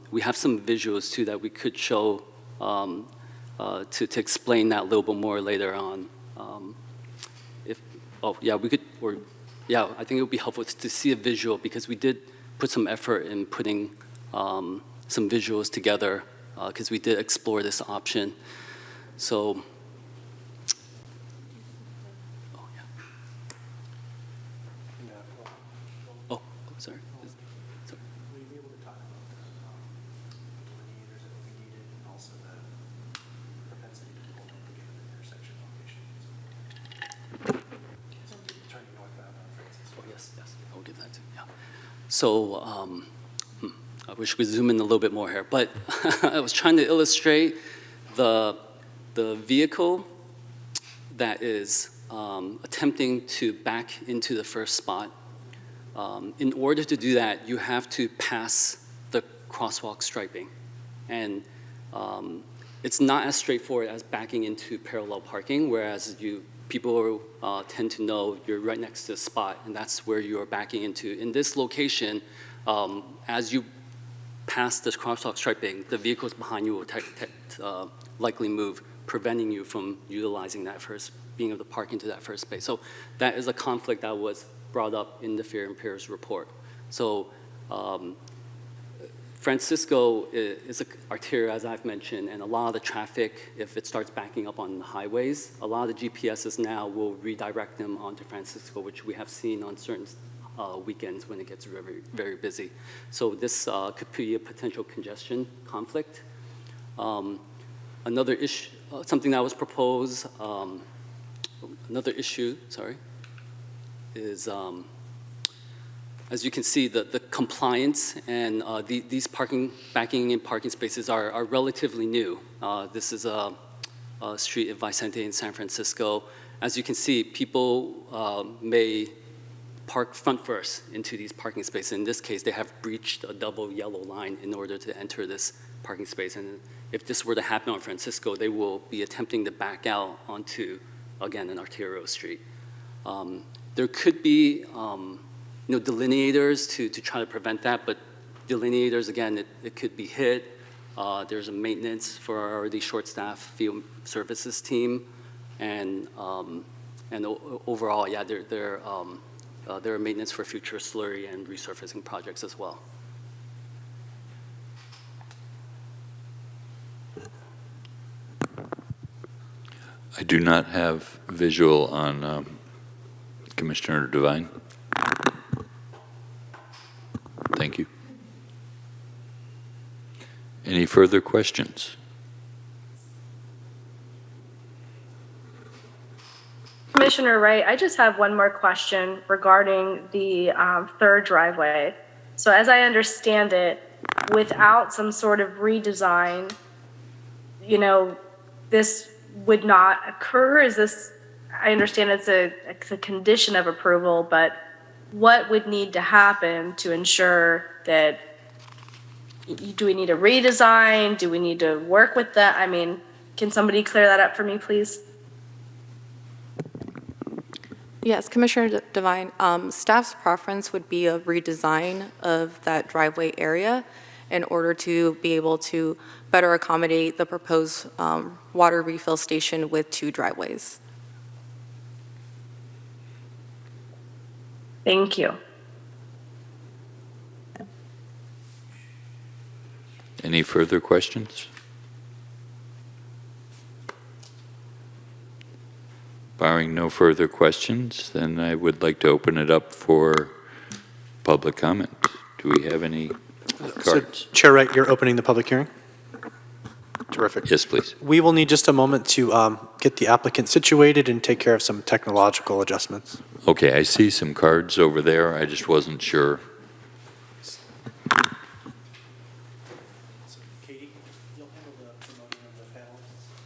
Speaker 8: we have some visuals too that we could show to explain that a little bit more later on. I think it would be helpful to see a visual because we did put some effort in putting some visuals together because we did explore this option. So, oh, yeah. Oh, sorry. Sorry.
Speaker 2: Will you be able to talk about the delineators that will be needed and also the propensity to pull in given the intersection location? Turning northbound on Francis.
Speaker 8: Oh, yes, yes, I'll give that too, yeah. So, I wish we could zoom in a little bit more here, but I was trying to illustrate the vehicle that is attempting to back into the first spot. In order to do that, you have to pass the crosswalk striping. And it's not as straightforward as backing into parallel parking, whereas people tend to know you're right next to the spot, and that's where you're backing into. In this location, as you pass this crosswalk striping, the vehicles behind you will likely move, preventing you from utilizing that being able to park into that first space. So that is a conflict that was brought up in the Fear and Peers report. So Francisco is an arterial, as I've mentioned, and a lot of the traffic, if it starts backing up on the highways, a lot of the GPSs now will redirect them onto Francisco, which we have seen on certain weekends when it gets very, very busy. So this could be a potential congestion conflict. Another issue, something that was proposed, another issue, sorry, is as you can see, the compliance and these backing in parking spaces are relatively new. This is a street in Vicente in San Francisco. As you can see, people may park front first into these parking spaces. In this case, they have breached a double yellow line in order to enter this parking space. And if this were to happen on Francisco, they will be attempting to back out onto, again, an arterial street. There could be delineators to try to prevent that, but delineators, again, it could be hit. There's a maintenance for our already short-staffed field services team, and overall, yeah, there are maintenance for future slurry and resurfacing projects as well.
Speaker 5: I do not have visual on Commissioner Devine. Thank you. Any further questions?
Speaker 4: Commissioner Wright, I just have one more question regarding the third driveway. So as I understand it, without some sort of redesign, this would not occur? Is this, I understand it's a condition of approval, but what would need to happen to ensure that, do we need a redesign? Do we need to work with that? I mean, can somebody clear that up for me, please?
Speaker 7: Yes, Commissioner Devine, staff's preference would be a redesign of that driveway area in order to be able to better accommodate the proposed water refill station with 2 driveways.
Speaker 4: Thank you.
Speaker 5: Any further questions? Barring no further questions, then I would like to open it up for public comment. Do we have any cards?
Speaker 2: So, Chair Wright, you're opening the public hearing? Terrific.
Speaker 5: Yes, please.
Speaker 2: We will need just a moment to get the applicant situated and take care of some technological adjustments.
Speaker 5: Okay, I see some cards over there. I just wasn't sure.
Speaker 2: Katie, you'll handle the promoting of the panelists.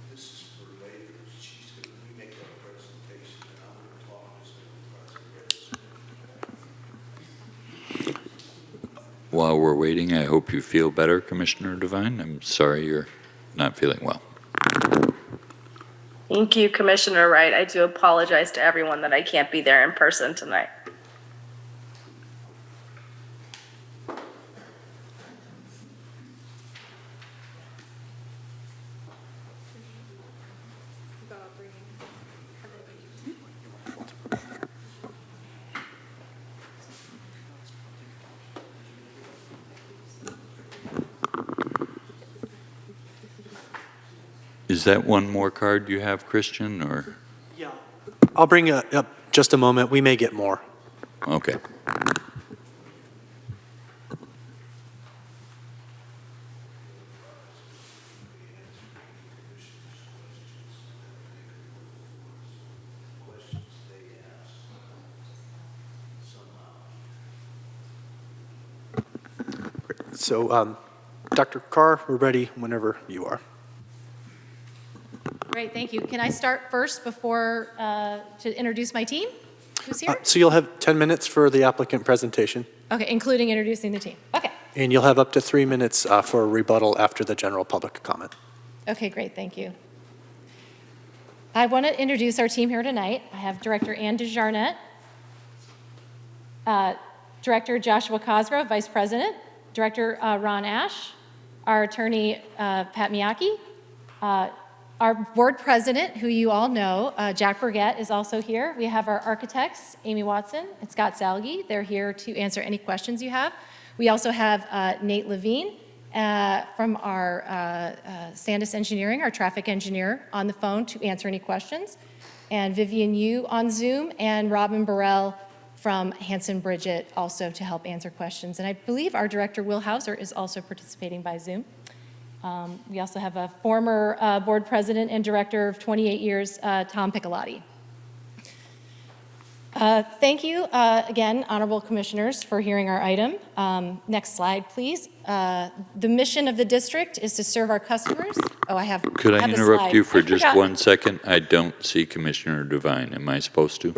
Speaker 10: This is for later. She's going to make that presentation, and I'm going to talk as a
Speaker 5: While we're waiting, I hope you feel better, Commissioner Devine. I'm sorry you're not feeling well.
Speaker 4: Thank you, Commissioner Wright. I do apologize to everyone that I can't be there in person tonight.
Speaker 5: Is that one more card you have, Christian, or?
Speaker 2: Yeah. I'll bring it up just a moment. We may get more.
Speaker 5: Okay.
Speaker 2: So, Dr. Carr, we're ready whenever you are.
Speaker 11: Great, thank you. Can I start first before, to introduce my team? Who's here?
Speaker 2: So you'll have 10 minutes for the applicant presentation,
Speaker 11: Okay, including introducing the team. Okay,
Speaker 2: and you'll have up to 3 minutes for a rebuttal after the general public comment.
Speaker 11: okay, great, thank you. I want to introduce our team here tonight. I have Director Ann DeJarnette, Director Joshua Cosgrove, Vice President, Director Ron Ash, our attorney Pat Miyake, our board president, who you all know, Jack Burgett, is also here. We have our architects, Amy Watson and Scott Salge. They're here to answer any questions you have. We also have Nate Levine from our Sandus Engineering, our traffic engineer, on the phone to answer any questions, and Vivian Yu on Zoom, and Robin Burrell from Hanson Bridget also to help answer questions. And I believe our director, Will Hauser, is also participating by Zoom. We also have a former board president and director of 28 years, Tom Piccolotti. Thank you again, honorable commissioners, for hearing our item. Next slide, please. The mission of the district is to serve our customers. Oh, I have.
Speaker 5: Could I
Speaker 11: have the
Speaker 5: interrupt
Speaker 11: slide.
Speaker 5: you for
Speaker 11: I
Speaker 5: just
Speaker 11: forgot.
Speaker 5: 1 second? I don't see Commissioner Devine. Am I supposed to?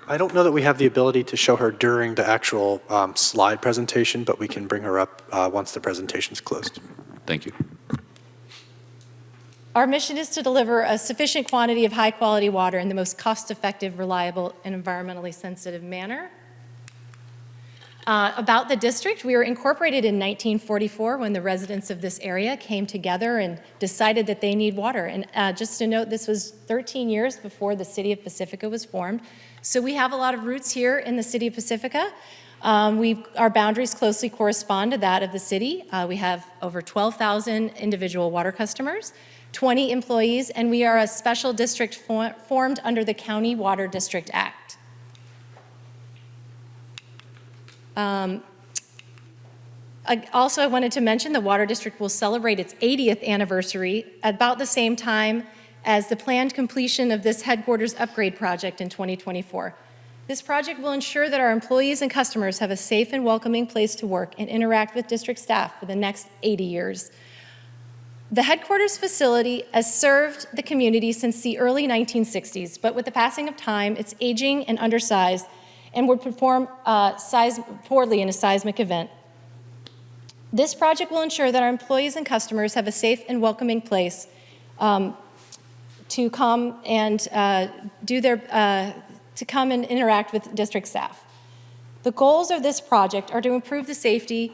Speaker 2: I don't know that we have the ability to show her during the actual slide presentation, but we can bring her up once the presentation's closed.
Speaker 5: Thank you.
Speaker 11: Our mission is to deliver a sufficient quantity of high-quality water in the most cost-effective, reliable, and environmentally sensitive manner. About the district, we were incorporated in 1944 when the residents of this area came together and decided that they need water. And just to note, this was 13 years before the city of Pacifica was formed. So we have a lot of roots here in the city of Pacifica. Our boundaries closely correspond to that of the city. We have over 12,000 individual water customers, 20 employees, and we are a special district formed under the County Water District Act. I wanted to mention the Water District will celebrate its 80th anniversary about the same time as the planned completion of this headquarters upgrade project in 2024. This project will ensure that our employees and customers have a safe and welcoming place to work and interact with district staff for the next 80 years. The headquarters facility has served the community since the early 1960s, but with the passing of time, it's aging and undersized and would perform poorly in a seismic event. This project will ensure that our employees and customers have a safe and welcoming place to come and to come and interact with district staff. The goals of this project are to improve the safety,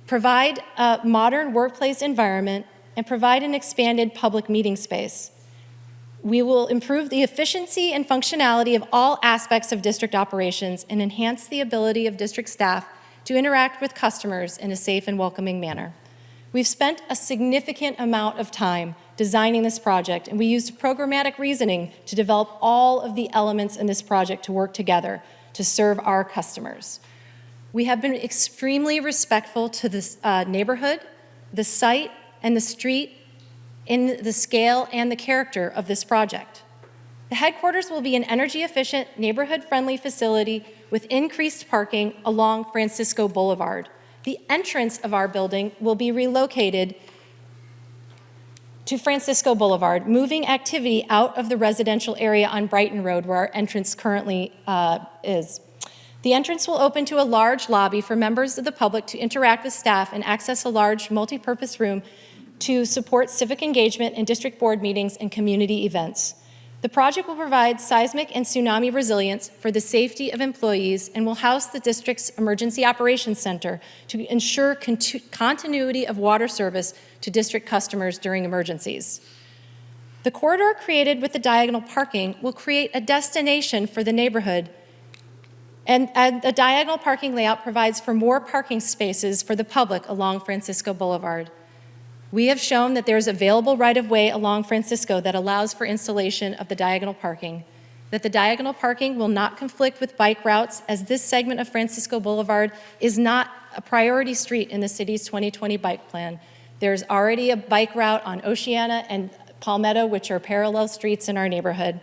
Speaker 11: provide a modern workplace environment, and provide an expanded public meeting space. We will improve the efficiency and functionality of all aspects of district operations and enhance the ability of district staff to interact with customers in a safe and welcoming manner. We've spent a significant amount of time designing this project, and we used programmatic reasoning to develop all of the elements in this project to work together to serve our customers. We have been extremely respectful to this neighborhood, the site, and the street in the scale and the character of this project. The headquarters will be an energy-efficient, neighborhood-friendly facility with increased parking along Francisco Boulevard. The entrance of our building will be relocated to Francisco Boulevard, moving activity out of the residential area on Brighton Road where our entrance currently is. The entrance will open to a large lobby for members of the public to interact with staff and access a large multi-purpose room to support civic engagement in district board meetings and community events. The project will provide seismic and tsunami resilience for the safety of employees and will house the district's Emergency Operations Center to ensure continuity of water service to district customers during emergencies. The corridor created with the diagonal parking will create a destination for the neighborhood, and the diagonal parking layout provides for more parking spaces for the public along Francisco Boulevard. We have shown that there's available right-of-way along Francisco that allows for installation of the diagonal parking, that the diagonal parking will not conflict with bike routes, as this segment of Francisco Boulevard is not a priority street in the city's 2020 bike plan. There's already a bike route on Oceana and Palmetto, which are parallel streets in our neighborhood.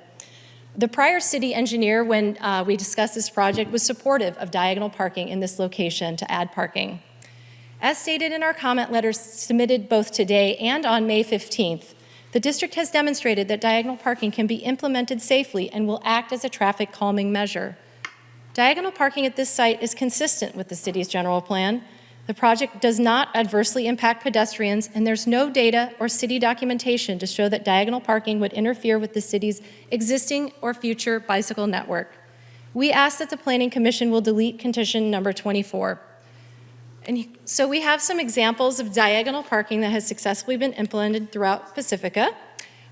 Speaker 11: The prior city engineer, when we discussed this project, was supportive of diagonal parking in this location to add parking. As stated in our comment letters submitted both today and on May 15th, the district has demonstrated that diagonal parking can be implemented safely and will act as a traffic calming measure. Diagonal parking at this site is consistent with the city's general plan. The project does not adversely impact pedestrians, and there's no data or city documentation to show that diagonal parking would interfere with the city's existing or future bicycle network. We ask that the Planning Commission will delete condition number 24. And so we have some examples of diagonal parking that has successfully been implemented throughout Pacifica.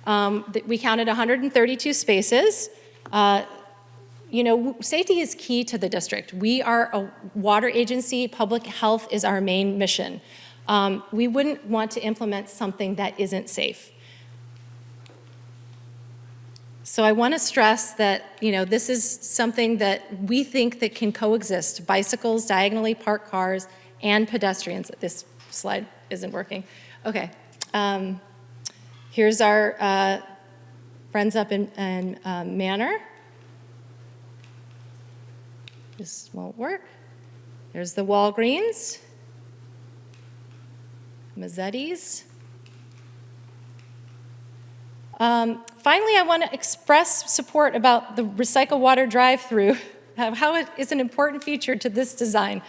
Speaker 11: We counted 132 spaces. Safety is key to the district. We are a water agency. Public health is our main mission. We wouldn't want to implement something that isn't safe. So I want to stress that, this is something that we think that can coexist: bicycles, diagonally parked cars, and pedestrians. This slide isn't working. Okay. Here's our friends up in Manor. This won't work. There's the Walgreens, Mazzetti's. Finally, I want to express support about the recycle water drive-through, how it is an important feature to this design.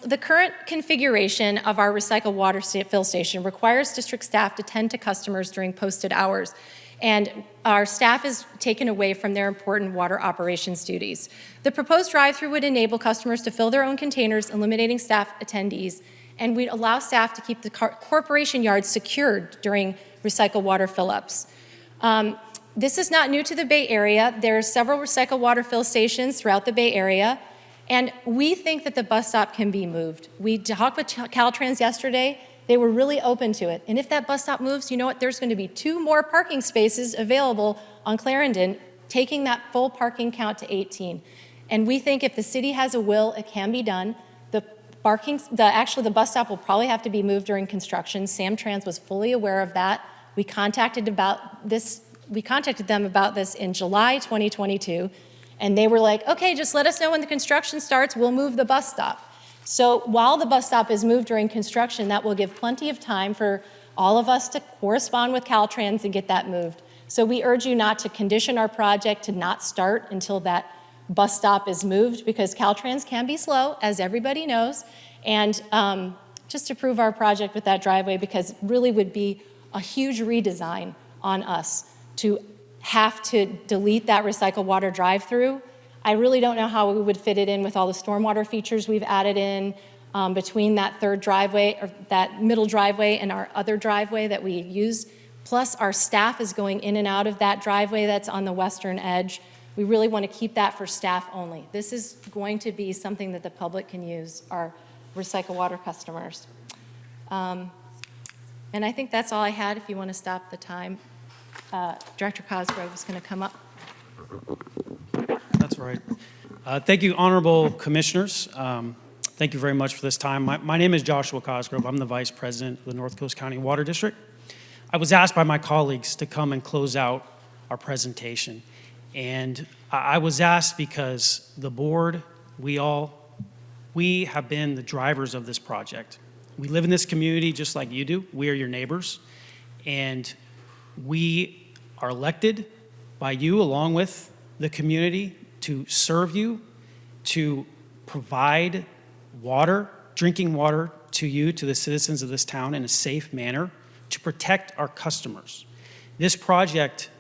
Speaker 11: The current configuration of our recycle water fill station requires district staff to tend to customers during posted hours, and our staff is taken away from their important water operations duties. The proposed drive-through would enable customers to fill their own containers, eliminating staff attendees, and we'd allow staff to keep the corporation yards secured during recycle water fill-ups. This is not new to the Bay Area. There are several recycle water fill stations throughout the Bay Area, and we think that the bus stop can be moved. We talked with Caltrans yesterday. They were really open to it. And if that bus stop moves, you know what? There's going to be 2 more parking spaces available on Clarendon, taking that full parking count to 18. And we think if the city has a will, it can be done. Actually, the bus stop will probably have to be moved during construction. Samtrans was fully aware of that. We contacted them about this in July 2022, and they were like, okay, just let us know when the construction starts, we'll move the bus stop. So while the bus stop is moved during construction, that will give plenty of time for all of us to correspond with Caltrans and get that moved. So we urge you not to condition our project to not start until that bus stop is moved, because Caltrans can be slow, as everybody knows, and just to prove our project with that driveway, because it really would be a huge redesign on us to have to delete that recycle water drive-through. I really don't know how we would fit it in with all the stormwater features we've added in between that third driveway, or that middle driveway, and our other driveway that we use. Plus, our staff is going in and out of that driveway that's on the western edge. We really want to keep that for staff only. This is going to be something that the public can use, our recycle water customers. And I think that's all I had. If you want to stop the time, Director Cosgrove is going to come up.
Speaker 12: That's right. Thank you, honorable commissioners. Thank you very much for this time. My name is Joshua Cosgrove. I'm the Vice President of the North Coast County Water District. I was asked by my colleagues to come and close out our presentation. And I was asked because the board, we have been the drivers of this project. We live in this community just like you do. We are your neighbors. And we are elected by you, along with the community, to serve you, to provide water, drinking water to you, to the citizens of this town in a safe manner, to protect our customers. This project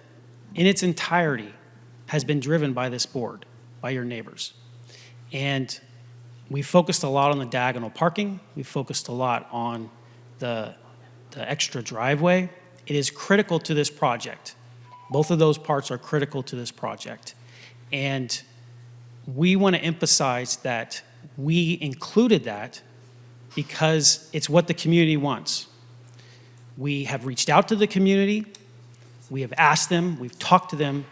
Speaker 12: in its entirety has been driven by this board, by your neighbors. And we focused a lot on the diagonal parking. We focused a lot on the extra driveway. It is critical to this project. Both of those parts are critical to this project. And we want to emphasize that we included that because it's what the community wants. We have reached out to the community. We have asked them. We've talked to them.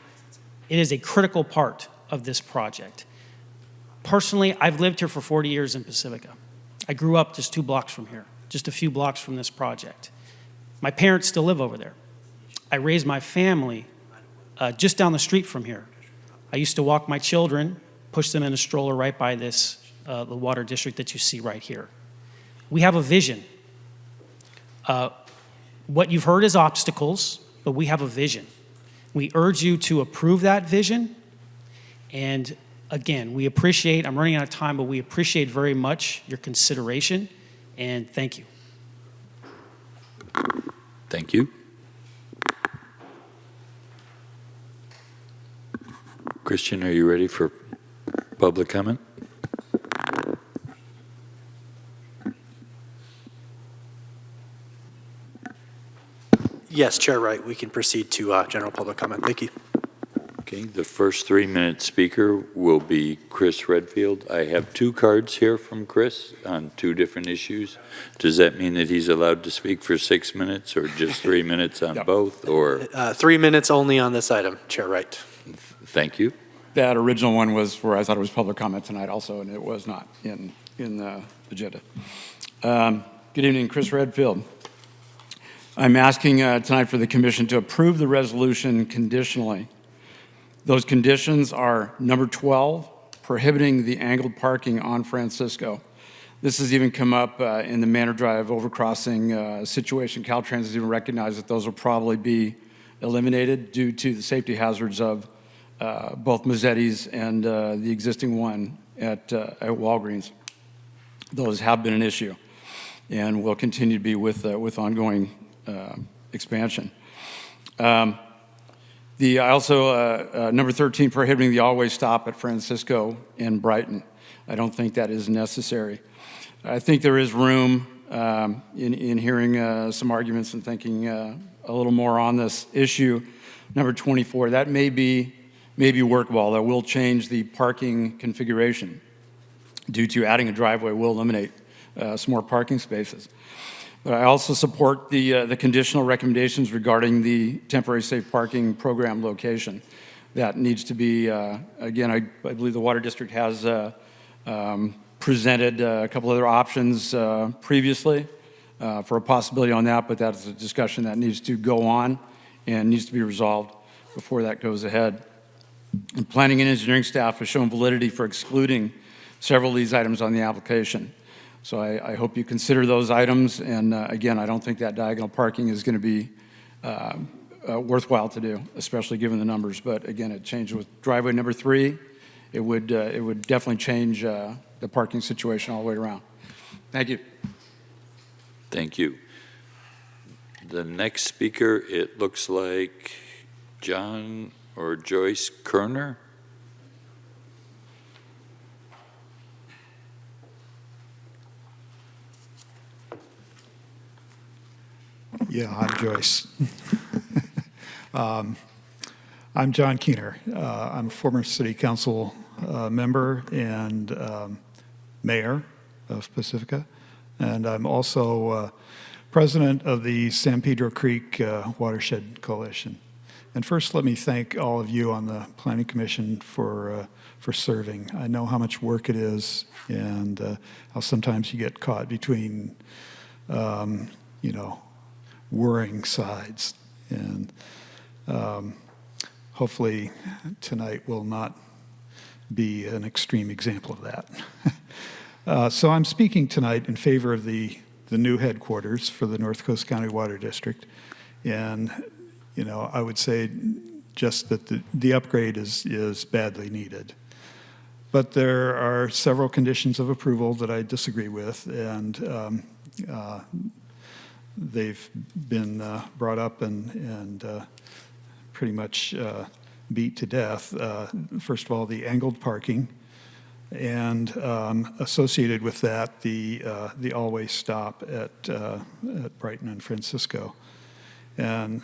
Speaker 12: It is a critical part of this project. Personally, I've lived here for 40 years in Pacifica. I grew up just 2 blocks from here, just a few blocks from this project. My parents still live over there. I raised my family just down the street from here. I used to walk my children, push them in a stroller right by this, the water district that you see right here. We have a vision. What you've heard is obstacles, but we have a vision. We urge you to approve that vision. And again, we appreciate, I'm running out of time, but we appreciate very much your consideration, and thank you.
Speaker 5: Thank you. Christian, are you ready for public comment?
Speaker 2: Yes, Chair Wright, we can proceed to general public comment. Thank you.
Speaker 5: Okay, the first 3-minute speaker will be Chris Redfield. I have 2 cards here from Chris on 2 different issues. Does that mean that he's allowed to speak for 6 minutes or just 3 minutes on both? Or
Speaker 2: 3 minutes only on this item, Chair Wright.
Speaker 5: Thank you.
Speaker 13: That original one was where I thought it was public comment tonight also, and it was not in the agenda. Good evening, Chris Redfield. I'm asking tonight for the commission to approve the resolution conditionally. Those conditions are number 12, prohibiting the angled parking on Francisco. This has even come up in the Manor Drive overcrossing situation. Caltrans has even recognized that those will probably be eliminated due to the safety hazards of both Mazzetti's and the existing one at Walgreens. Those have been an issue and will continue to be with ongoing expansion. I also, number 13, prohibiting the all-way stop at Francisco and Brighton. I don't think that is necessary. I think there is room in hearing some arguments and thinking a little more on this issue. Number 24, that may be workable. That will change the parking configuration due to adding a driveway will eliminate some more parking spaces. But I also support the conditional recommendations regarding the temporary safe parking program location. That needs to be, again, I believe the Water District has presented a couple other options previously for a possibility on that, but that's a discussion that needs to go on and needs to be resolved before that goes ahead. And planning and engineering staff has shown validity for excluding several of these items on the application. So I hope you consider those items. And again, I don't think that diagonal parking is going to be worthwhile to do, especially given the numbers. But again, it changed with driveway number 3. It would definitely change the parking situation all the way around. Thank you.
Speaker 5: Thank you. The next speaker, it looks like John or Joyce Kerner.
Speaker 14: Yeah, I'm Joyce. I'm John Keener. I'm a former city council member and mayor of Pacifica. And I'm also president of the San Pedro Creek Watershed Coalition. And first, let me thank all of you on the Planning Commission for serving. I know how much work it is and how sometimes you get caught between, warring sides. And hopefully tonight will not be an extreme example of that. So I'm speaking tonight in favor of the new headquarters for the North Coast County Water District. And, I would say just that the upgrade is badly needed. But there are several conditions of approval that I disagree with, and they've been brought up and pretty much beat to death. First of all, the angled parking, and associated with that, the always stop at Brighton and Francisco. And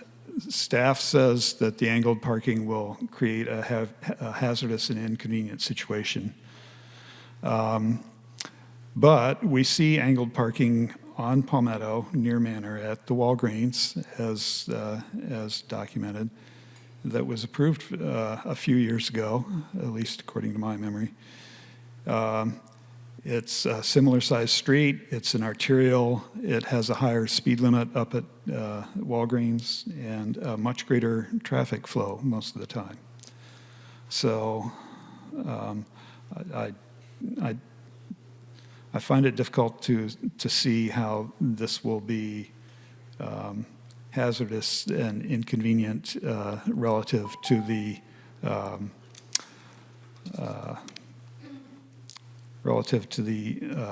Speaker 14: staff says that the angled parking will create a hazardous and inconvenient situation. But we see angled parking on Palmetto near Manor at the Walgreens, as documented, that was approved a few years ago, at least according to my memory. It's a similar sized street. It's an arterial. It has a higher speed limit up at Walgreens and a much greater traffic flow most of the time. So I find it difficult to see how this will be hazardous and inconvenient relative to the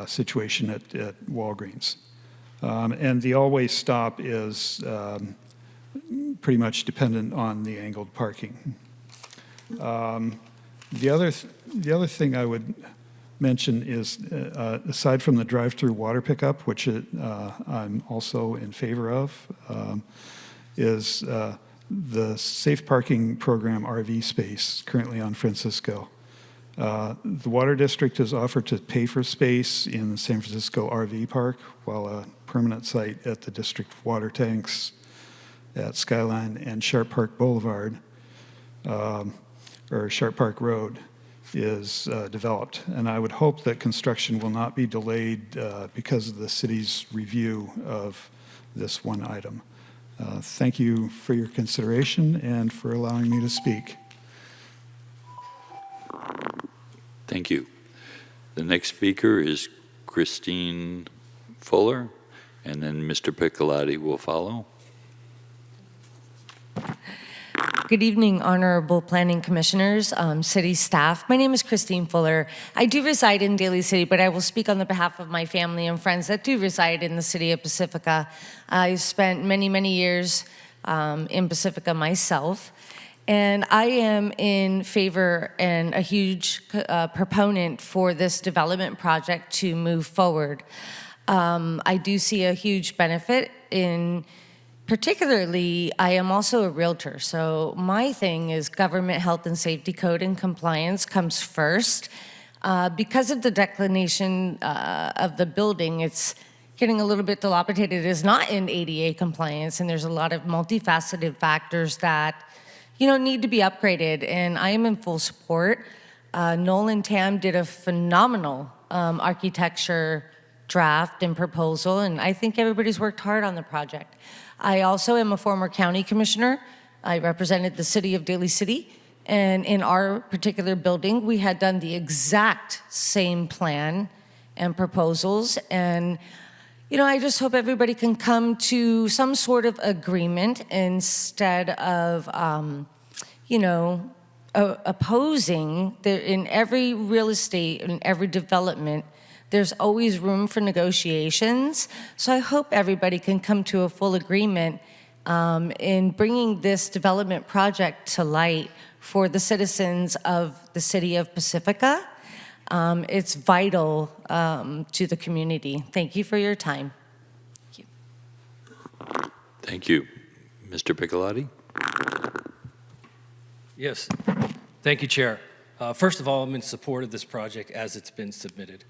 Speaker 14: situation at Walgreens. And the always stop is pretty much dependent on the angled parking. The other thing I would mention is, aside from the drive-through water pickup, which I'm also in favor of, is the safe parking program RV space currently on Francisco. The Water District has offered to pay for space in the San Francisco RV Park, while a permanent site at the district water tanks at Skyline and Sharp Park Boulevard, or Sharp Park Road, is developed. And I would hope that construction will not be delayed because of the city's review of this one item. Thank you for your consideration and for allowing me to speak.
Speaker 5: Thank you. The next speaker is Christine Fuller, and then Mr. Piccolotti will follow.
Speaker 15: Good evening, Honorable Planning Commissioners, City staff. My name is Christine Fuller. I do reside in Daly City, but I will speak on the behalf of my family and friends that do reside in the city of Pacifica. I spent many, many years in Pacifica myself, and I am in favor and a huge proponent for this development project to move forward. I do see a huge benefit in particularly, I am also a realtor, so my thing is government health and safety code and compliance comes first. Because of the declination of the building, it's getting a little bit dilapidated. It is not in ADA compliance, and there's a lot of multifaceted factors that need to be upgraded, and I am in full support. Noel and Tam did a phenomenal architecture draft and proposal, and I think everybody's worked hard on the project. I also am a former county commissioner. I represented the city of Daly City, and in our particular building, we had done the exact same plan and proposals, and I just hope everybody can come to some sort of agreement instead of, opposing. In every real estate, in every development, there's always room for negotiations. So I hope everybody can come to a full agreement in bringing this development project to light for the citizens of the city of Pacifica. It's vital to the community. Thank you for your time. Thank you.
Speaker 5: Thank you. Mr. Piccolotti?
Speaker 16: Yes. Thank you, Chair. First of all, I'm in support of this project as it's been submitted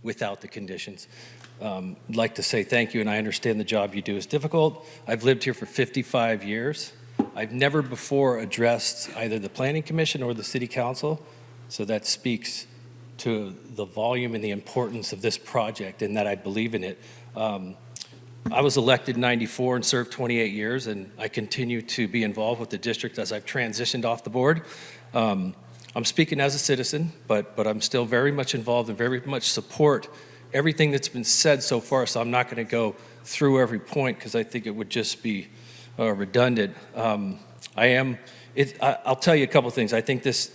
Speaker 16: without the conditions. I'd like to say thank you, and I understand the job you do is difficult. I've lived here for 55 years. I've never before addressed either the Planning Commission or the City Council, so that speaks to the volume and the importance of this project and that I believe in it. I was elected in '94 and served 28 years, and I continue to be involved with the district as I've transitioned off the board. I'm speaking as a citizen, but I'm still very much involved and very much support everything that's been said so far, so I'm not going to go through every point because I think it would just be redundant. I'll tell you a couple things. I think this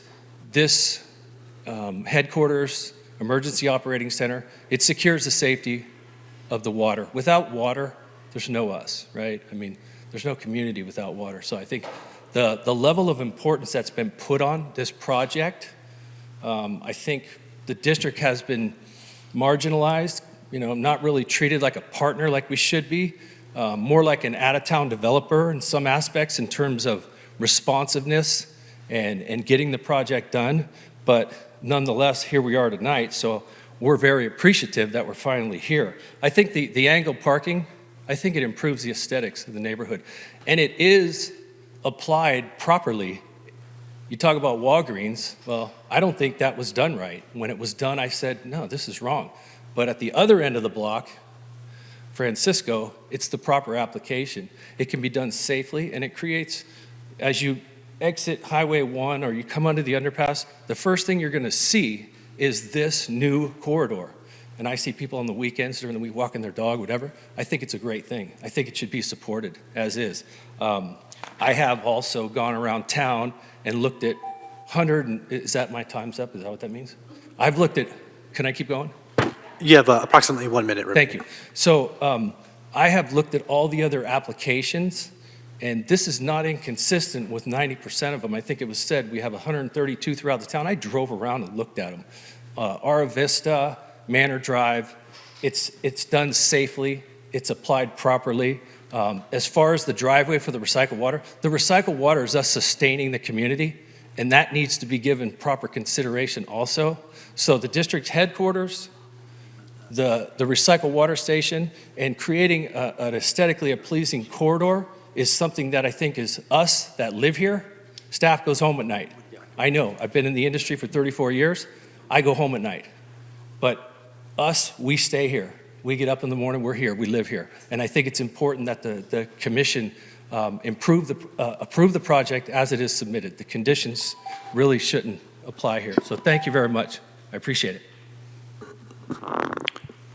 Speaker 16: headquarters, emergency operating center, it secures the safety of the water. Without water, there's no us, right? I mean, there's no community without water. So I think the level of importance that's been put on this project, I think the district has been marginalized, not really treated like a partner like we should be, more like an out-of-town developer in some aspects in terms of responsiveness and getting the project done. But nonetheless, here we are tonight, so we're very appreciative that we're finally here. I think the angled parking, I think it improves the aesthetics of the neighborhood. And it is applied properly. You talk about Walgreens, well, I don't think that was done right. When it was done, I said, no, this is wrong. But at the other end of the block, Francisco, it's the proper application. It can be done safely, and it creates, as you exit Highway 1 or you come under the underpass, the first thing you're going to see is this new corridor. And I see people on the weekends during the week walking their dog, whatever. I think it's a great thing. I think it should be supported as is. I have also gone around town and looked at is that my time's up? Is that what that means? I've looked at, can I keep going?
Speaker 2: You have approximately 1 minute remaining.
Speaker 16: Thank you. So I have looked at all the other applications, and this is not inconsistent with 90% of them. I think it was said we have 132 throughout the town. I drove around and looked at them. Ara Vista, Manor Drive, it's done safely, it's applied properly. As far as the driveway for the recycled water is us sustaining the community, and that needs to be given proper consideration also. So the district headquarters, the recycled water station, and creating an aesthetically pleasing corridor is something that I think is us that live here. Staff goes home at night. I know, I've been in the industry for 34 years. I go home at night. But us, we stay here. We get up in the morning, we're here, we live here. And I think it's important that the commission approve the project as it is submitted. The conditions really shouldn't apply here. So thank you very much. I appreciate it.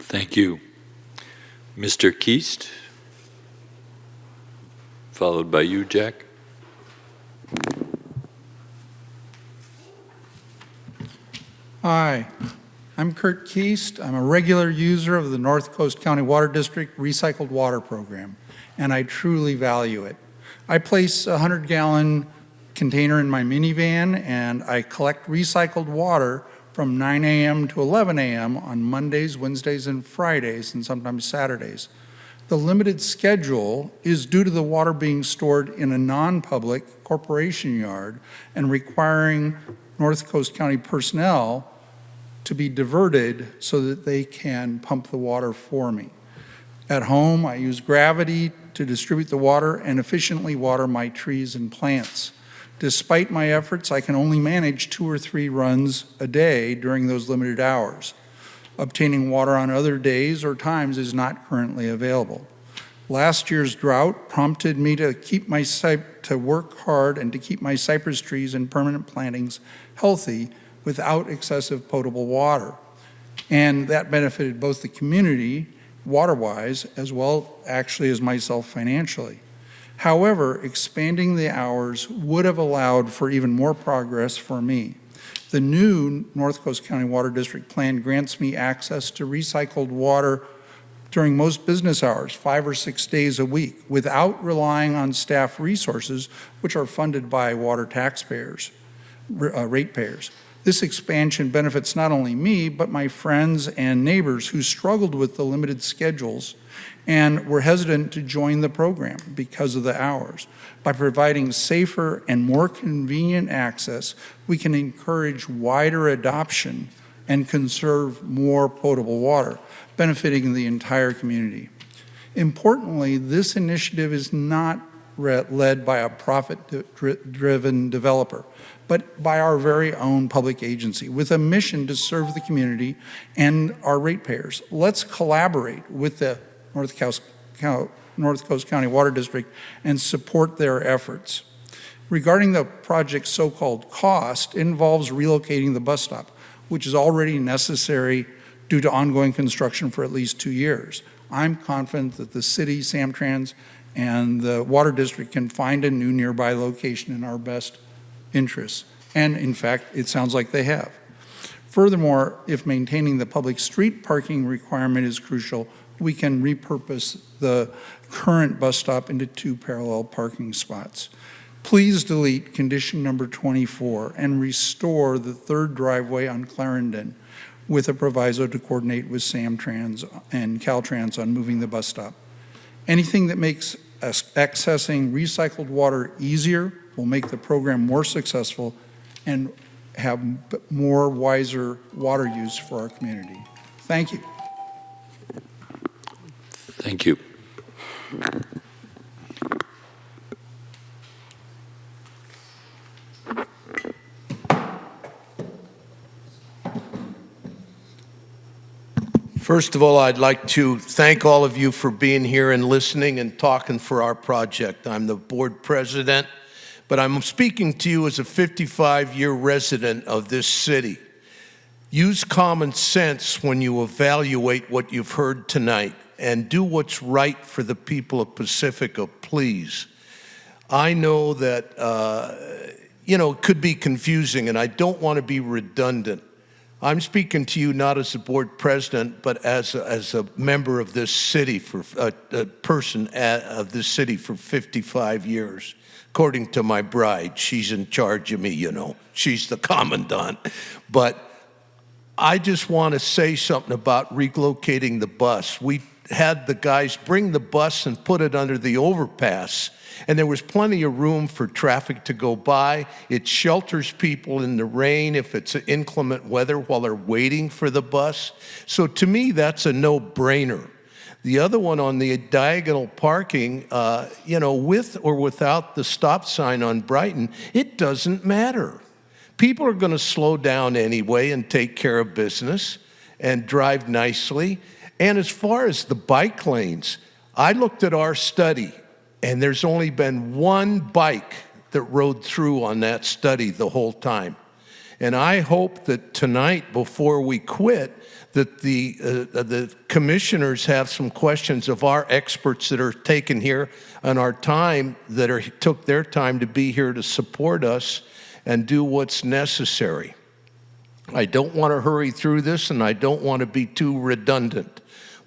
Speaker 5: Thank you. Mr. Keast, followed by you, Jack.
Speaker 17: Hi, I'm Kurt Keast. I'm a regular user of the North Coast County Water District Recycled Water Program, and I truly value it. I place a 100-gallon container in my minivan, and I collect recycled water from 9 a.m. to 11 a.m. on Mondays, Wednesdays, and Fridays, and sometimes Saturdays. The limited schedule is due to the water being stored in a non-public corporation yard and requiring North Coast County personnel to be diverted so that they can pump the water for me. At home, I use gravity to distribute the water and efficiently water my trees and plants. Despite my efforts, I can only manage 2 or 3 runs a day during those limited hours. Obtaining water on other days or times is not currently available. Last year's drought prompted me to work hard and to keep my cypress trees and permanent plantings healthy without excessive potable water. And that benefited both the community, water-wise, as well actually as myself financially. However, expanding the hours would have allowed for even more progress for me. The new North Coast County Water District plan grants me access to recycled water during most business hours, 5 or 6 days a week, without relying on staff resources, which are funded by water taxpayers, ratepayers. This expansion benefits not only me, but my friends and neighbors who struggled with the limited schedules and were hesitant to join the program because of the hours. By providing safer and more convenient access, we can encourage wider adoption and conserve more potable water, benefiting the entire community. Importantly, this initiative is not led by a profit-driven developer, but by our very own public agency with a mission to serve the community and our ratepayers. Let's collaborate with the North Coast County Water District and support their efforts. Regarding the project's so-called cost, it involves relocating the bus stop, which is already necessary due to ongoing construction for at least 2 years. I'm confident that the city, Samtrans, and the Water District can find a new nearby location in our best interests. And in fact, it sounds like they have. Furthermore, if maintaining the public street parking requirement is crucial, we can repurpose the current bus stop into 2 parallel parking spots. Please delete condition number 24 and restore the third driveway on Clarendon with a proviso to coordinate with Samtrans and Caltrans on moving the bus stop. Anything that makes accessing recycled water easier will make the program more successful and have more wiser water use for our community. Thank you.
Speaker 5: Thank you.
Speaker 10: First of all, I'd like to thank all of you for being here and listening and talking for our project. I'm the board president, but I'm speaking to you as a 55-year resident of this city. Use common sense when you evaluate what you've heard tonight and do what's right for the people of Pacifica, please. I know that, it could be confusing, and I don't want to be redundant. I'm speaking to you not as a board president, but as a member of this city, for a person of this city for 55 years. According to my bride, she's in charge of me, She's the commandant. But I just want to say something about relocating the bus. We had the guys bring the bus and put it under the overpass, and there was plenty of room for traffic to go by. It shelters people in the rain if it's inclement weather while they're waiting for the bus. So to me, that's a no-brainer. The other one on the diagonal parking, with or without the stop sign on Brighton, it doesn't matter. People are going to slow down anyway and take care of business and drive nicely. And as far as the bike lanes, I looked at our study, and there's only been one bike that rode through on that study the whole time. And I hope that tonight, before we quit, that the commissioners have some questions of our experts that are taken here on our time, took their time to be here to support us and do what's necessary. I don't want to hurry through this, and I don't want to be too redundant.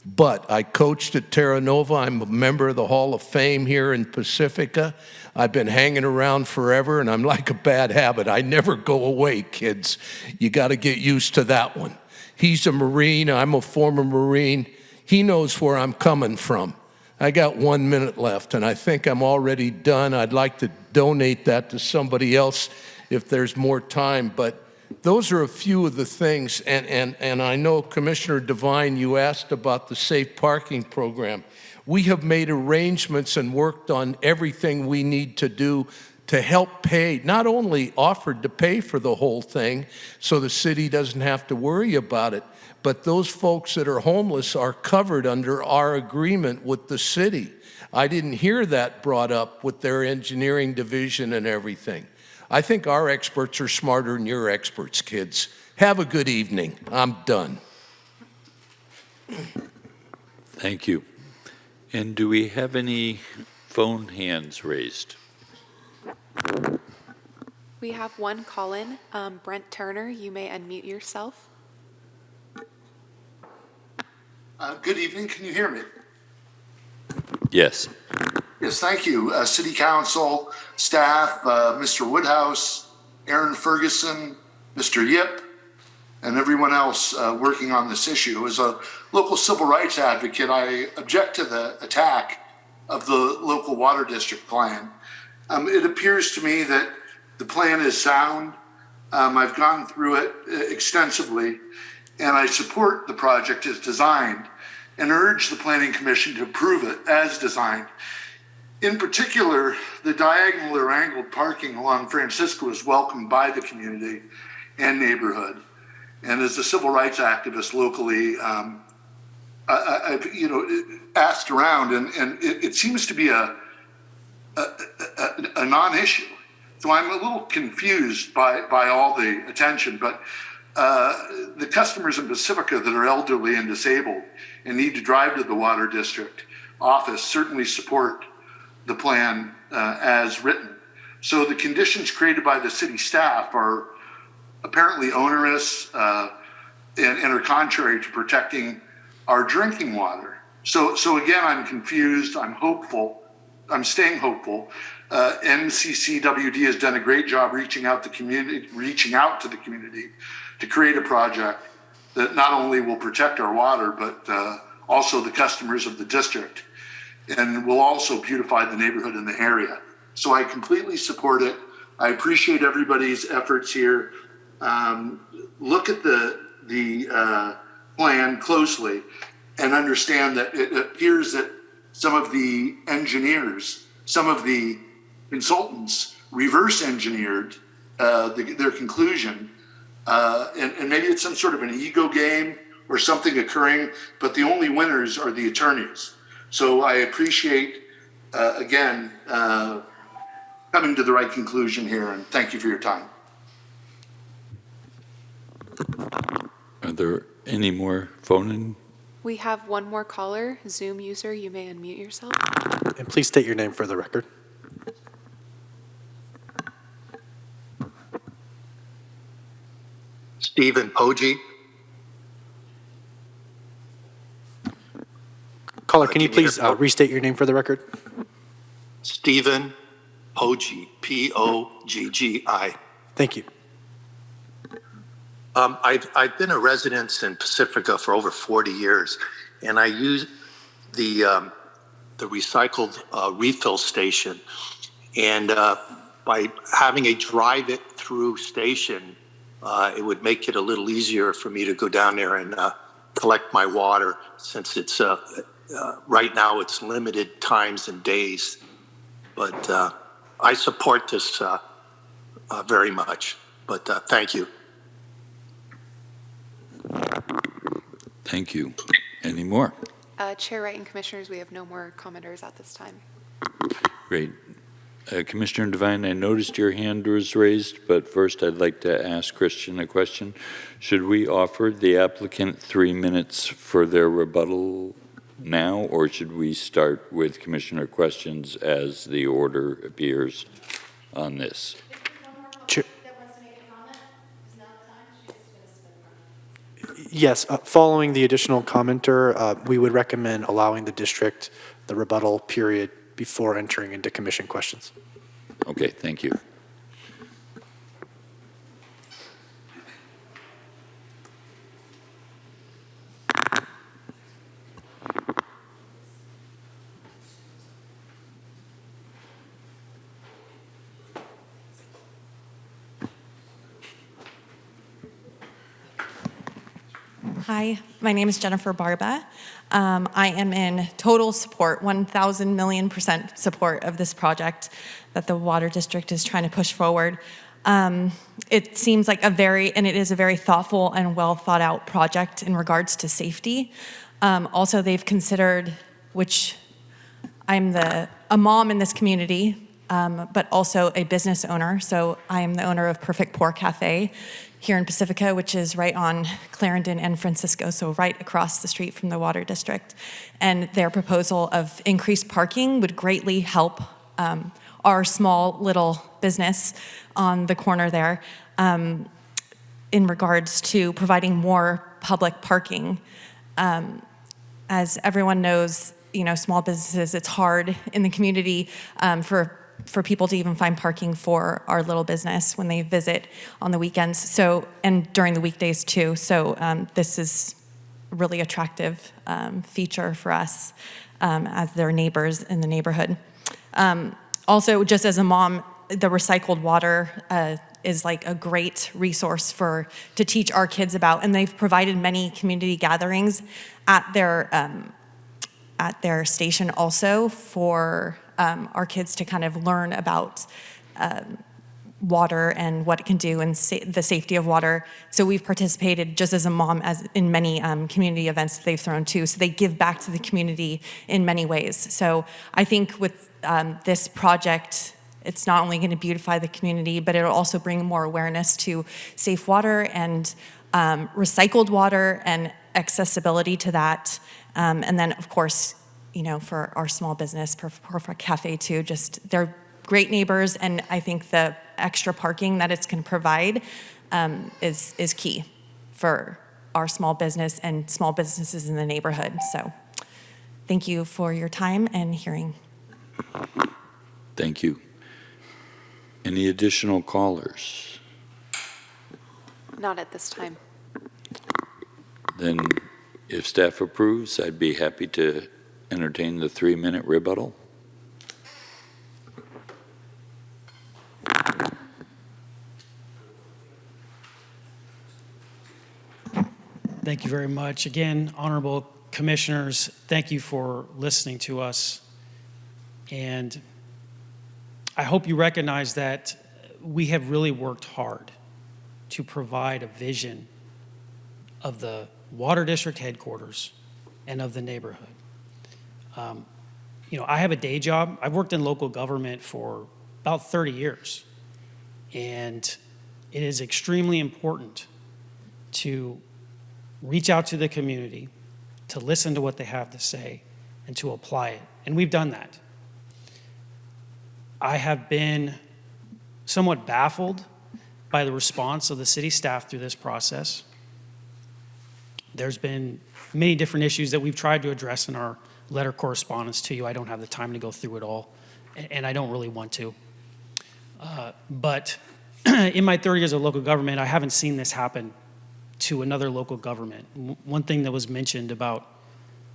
Speaker 10: But I coached at Terra Nova. I'm a member of the Hall of Fame here in Pacifica. I've been hanging around forever, and I'm like a bad habit. I never go away, kids. You got to get used to that one. He's a Marine. I'm a former Marine. He knows where I'm coming from. I got 1 minute left, and I think I'm already done. I'd like to donate that to somebody else if there's more time, but those are a few of the things, and I know, Commissioner Devine, you asked about the safe parking program. We have made arrangements and worked on everything we need to do to help pay, not only offered to pay for the whole thing so the city doesn't have to worry about it, but those folks that are homeless are covered under our agreement with the city. I didn't hear that brought up with their engineering division and everything. I think our experts are smarter than your experts, kids. Have a good evening. I'm done.
Speaker 5: Thank you. And do we have any phone hands raised?
Speaker 18: We have one call-in. Brent Turner, you may unmute yourself.
Speaker 10: Good evening. Can you hear me?
Speaker 5: Yes.
Speaker 10: Yes, thank you. City Council, staff, Mr. Woodhouse, Aaron Ferguson, Mr. Yip, and everyone else working on this issue. As a local civil rights advocate, I object to the attack of the local water district plan. It appears to me that the plan is sound. I've gone through it extensively, and I support the project as designed and urge the Planning Commission to approve it as designed. In particular, the diagonal or angled parking along Francisco is welcomed by the community and neighborhood. And as a civil rights activist locally, I've asked around, and it seems to be a non-issue. So I'm a little confused by all the attention, but the customers in Pacifica that are elderly and disabled and need to drive to the water district office certainly support the plan as written. So the conditions created by the city staff are apparently onerous and are contrary to protecting our drinking water. So again, I'm confused. I'm hopeful. I'm staying hopeful.
Speaker 19: NCCWD has done a great job reaching out to the community to create a project that not only will protect our water, but also the customers of the district, and will also beautify the neighborhood in the area. So I completely support it. I appreciate everybody's efforts here. Look at the plan closely and understand that it appears that some of the engineers, some of the consultants reverse engineered their conclusion. And maybe it's some sort of an ego game or something occurring, but the only winners are the attorneys. So I appreciate, again, coming to the right conclusion here, and thank you for your time.
Speaker 5: Are there any more phone-in?
Speaker 18: We have one more caller, Zoom user. You may unmute yourself.
Speaker 2: And please state your name for the record.
Speaker 20: Stephen Poggi.
Speaker 2: Caller, can you please restate your name for the record?
Speaker 20: Stephen Poggi, P-O-G-G-I.
Speaker 2: Thank you.
Speaker 20: I've been a resident in Pacifica for over 40 years, and I use the recycled refill station. And by having a drive-it-through station, it would make it a little easier for me to go down there and collect my water, since it's right now it's limited times and days. But I support this very much. But thank you.
Speaker 5: Thank you. Any more?
Speaker 18: Chair Wright and Commissioners, we have no more commenters at this time.
Speaker 5: Great. Commissioner Devine, I noticed your hand was raised, but first I'd like to ask Christian a question. Should we offer the applicant 3 minutes for their rebuttal now, or should we start with Commissioner questions as the order appears on this?
Speaker 2: Yes, following the additional commenter, we would recommend allowing the district the rebuttal period before entering into commission questions.
Speaker 5: Okay, thank you.
Speaker 21: Hi, my name is Jennifer Barba. I am in total support, 1,000 million % support of this project that the Water District is trying to push forward. It seems like and it is a very thoughtful and well thought out project in regards to safety. Also, they've considered, which I'm a mom in this community, but also a business owner. So I am the owner of Perfect Pour Cafe here in Pacifica, which is right on Clarendon and Francisco, so right across the street from the Water District. And their proposal of increased parking would greatly help our small little business on the corner there in regards to providing more public parking. As everyone knows, small businesses, it's hard in the community for people to even find parking for our little business when they visit on the weekends. So, and during the weekdays too. So this is a really attractive feature for us as their neighbors in the neighborhood. Also, just as a mom, the recycled water is like a great resource to teach our kids about, and they've provided many community gatherings at their station also for our kids to kind of learn about water and what it can do and the safety of water. So we've participated just as a mom in many community events that they've thrown too. So they give back to the community in many ways. So I think with this project, it's not only going to beautify the community, but it'll also bring more awareness to safe water and recycled water and accessibility to that. And then, of course, for our small business, Perfect Cafe too, they're great neighbors, and I think the extra parking that it's going to provide is key for our small business and small businesses in the neighborhood. So thank you for your time and hearing.
Speaker 5: Thank you. Any additional callers?
Speaker 18: Not at this time.
Speaker 5: Then, if staff approves, I'd be happy to entertain the 3-minute rebuttal.
Speaker 12: Thank you very much. Again, honorable commissioners, thank you for listening to us. And I hope you recognize that we have really worked hard to provide a vision of the Water District headquarters and of the neighborhood. I have a day job. I've worked in local government for about 30 years. And it is extremely important to reach out to the community, to listen to what they have to say, and to apply it. And we've done that. I have been somewhat baffled by the response of the city staff through this process. There's been many different issues that we've tried to address in our letter correspondence to you. I don't have the time to go through it all, and I don't really want to. But in my 30 years of local government, I haven't seen this happen to another local government. One thing that was mentioned about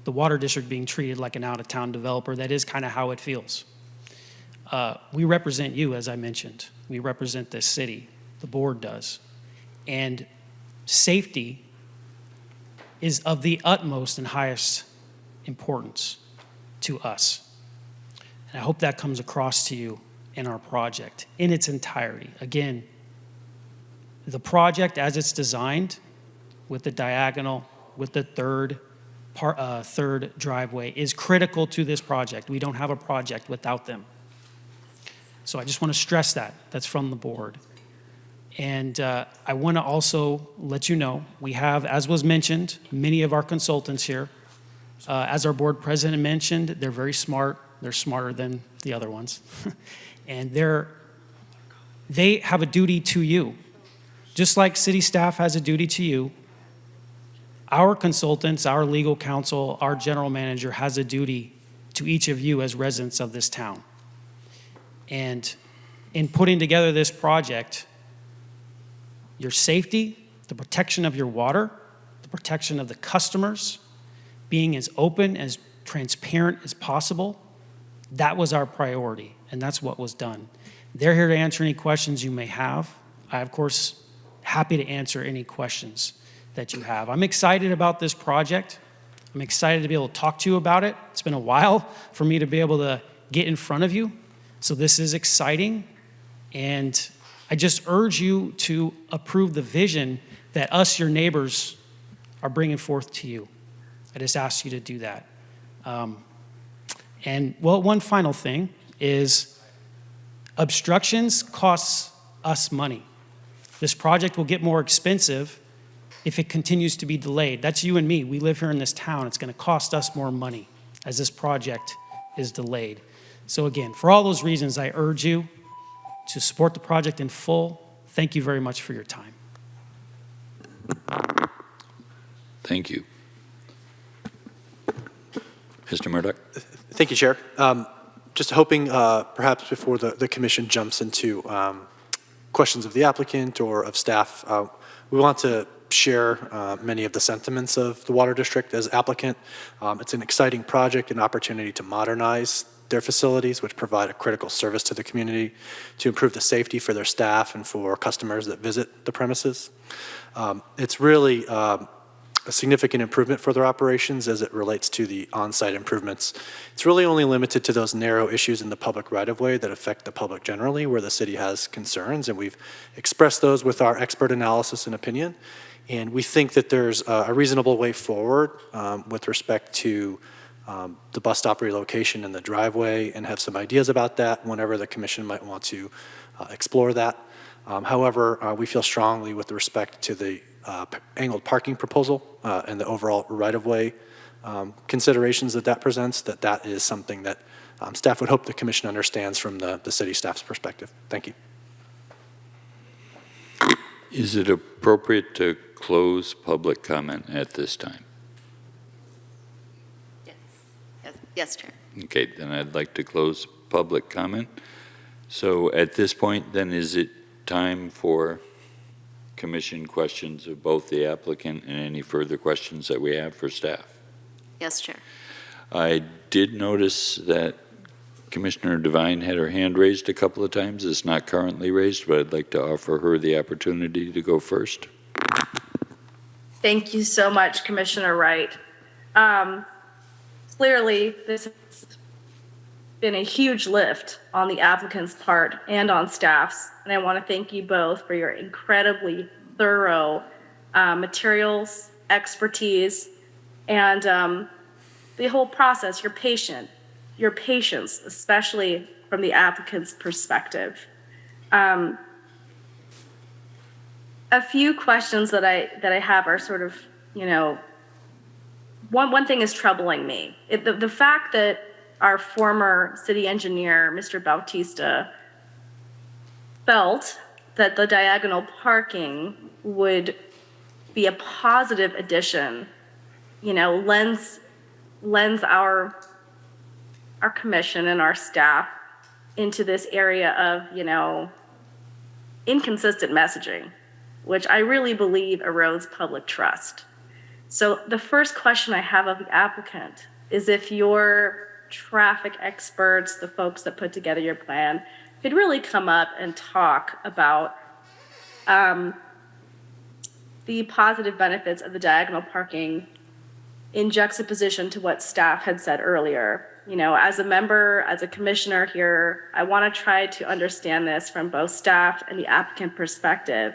Speaker 12: the Water District being treated like an out-of-town developer, that is kind of how it feels. We represent you, as I mentioned. We represent this city. The board does. And safety is of the utmost and highest importance to us. And I hope that comes across to you in our project in its entirety. Again, the project as it's designed, with the diagonal, with the third driveway, is critical to this project. We don't have a project without them. So I just want to stress that. That's from the board. And I want to also let you know, we have, as was mentioned, many of our consultants here. As our board president mentioned, they're very smart. They're smarter than the other ones. And they have a duty to you. Just like city staff has a duty to you, our consultants, our legal counsel, our general manager has a duty to each of you as residents of this town. And in putting together this project, your safety, the protection of your water, the protection of the customers, being as open, as transparent as possible, that was our priority, and that's what was done. They're here to answer any questions you may have. I, of course, happy to answer any questions that you have. I'm excited about this project. I'm excited to be able to talk to you about it. It's been a while for me to be able to get in front of you, so this is exciting, and I just urge you to approve the vision that us, your neighbors, are bringing forth to you. I just ask you to do that. And one final thing is obstructions costs us money. This project will get more expensive if it continues to be delayed. That's you and me. We live here in this town. It's going to cost us more money as this project is delayed. So again, for all those reasons, I urge you to support the project in full. Thank you very much for your time.
Speaker 5: Thank you. Mr. Murdoch.
Speaker 2: Thank you, Chair. Just hoping perhaps before the commission jumps into questions of the applicant or of staff, we want to share many of the sentiments of the Water District as applicant. It's an exciting project, an opportunity to modernize their facilities, which provide a critical service to the community, to improve the safety for their staff and for customers that visit the premises. It's really a significant improvement for their operations as it relates to the on-site improvements. It's really only limited to those narrow issues in the public right-of-way that affect the public generally, where the city has concerns, and we've expressed those with our expert analysis and opinion. And we think that there's a reasonable way forward with respect to the bus stop relocation and the driveway, and have some ideas about that whenever the commission might want to explore that. However, we feel strongly with respect to the angled parking proposal and the overall right-of-way considerations that presents, that is something that staff would hope the commission understands from the city staff's perspective. Thank you.
Speaker 5: Is it appropriate to close public comment at this time?
Speaker 3: Yes, Chair.
Speaker 5: Okay, then I'd like to close public comment. So at this point, then, is it time for commission questions of both the applicant and any further questions that we have for staff?
Speaker 1: Yes, Chair.
Speaker 5: I did notice that Commissioner Devine had her hand raised a couple of times. It's not currently raised, but I'd like to offer her the opportunity to go first.
Speaker 4: Thank you so much, Commissioner Wright. Clearly, this has been a huge lift on the applicant's part and on staff's, and I want to thank you both for your incredibly thorough materials, expertise, and the whole process, your patience, especially from the applicant's perspective. A few questions that I have are sort of, one thing is troubling me. The fact that our former city engineer, Mr. Bautista, felt that the diagonal parking would be a positive addition, lends our commission and our staff into this area of, inconsistent messaging, which I really believe erodes public trust. So the first question I have of the applicant is if your traffic experts, the folks that put together your plan, could really come up and talk about the positive benefits of the diagonal parking in juxtaposition to what staff had said earlier. As a member, as a commissioner here, I want to try to understand this from both staff and the applicant perspective.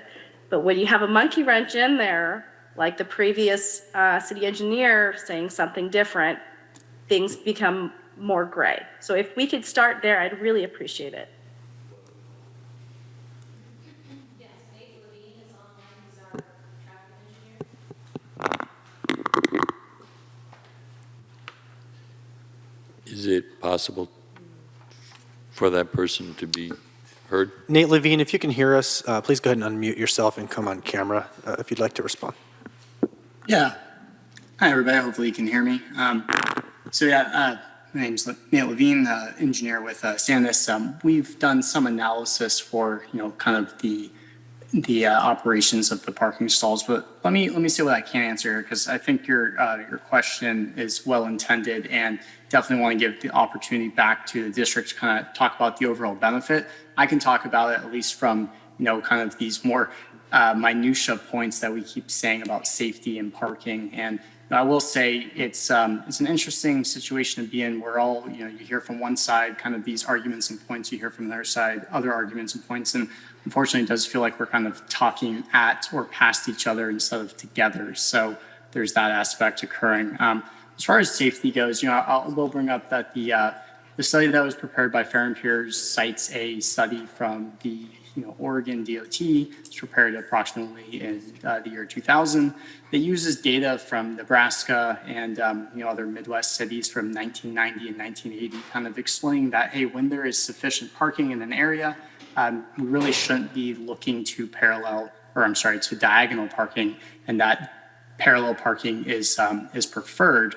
Speaker 4: But when you have a monkey wrench in there, like the previous city engineer saying something different, things become more gray. So if we could start there, I'd really appreciate it.
Speaker 5: Is it possible for that person to be heard?
Speaker 2: Nate Levine, if you can hear us, please go ahead and unmute yourself and come on camera if you'd like to respond.
Speaker 3: Yeah. Hi, everybody. Hopefully you can hear me. My name's Nate Levine, engineer with Sandus. We've done some analysis for, kind of the operations of the parking stalls, but let me see what I can answer, because I think your question is well intended, and definitely want to give the opportunity back to the district to kind of talk about the overall benefit. I can talk about it at least from kind of these more minutia points that we keep saying about safety and parking. And I will say it's an interesting situation to be in, where all you hear from one side kind of these arguments and points, you hear from the other side other arguments and points, and unfortunately it does feel like we're kind of talking at or past each other instead of together. So there's that aspect occurring. As far as safety goes, I will bring up that the study that was prepared by Fair and Peers cites a study from the Oregon DOT. It's prepared approximately in the year 2000. That uses data from Nebraska and other Midwest cities from 1990 and 1980, kind of explaining that, hey, when there is sufficient parking in an area, we really shouldn't be looking to to diagonal parking, and that parallel parking is preferred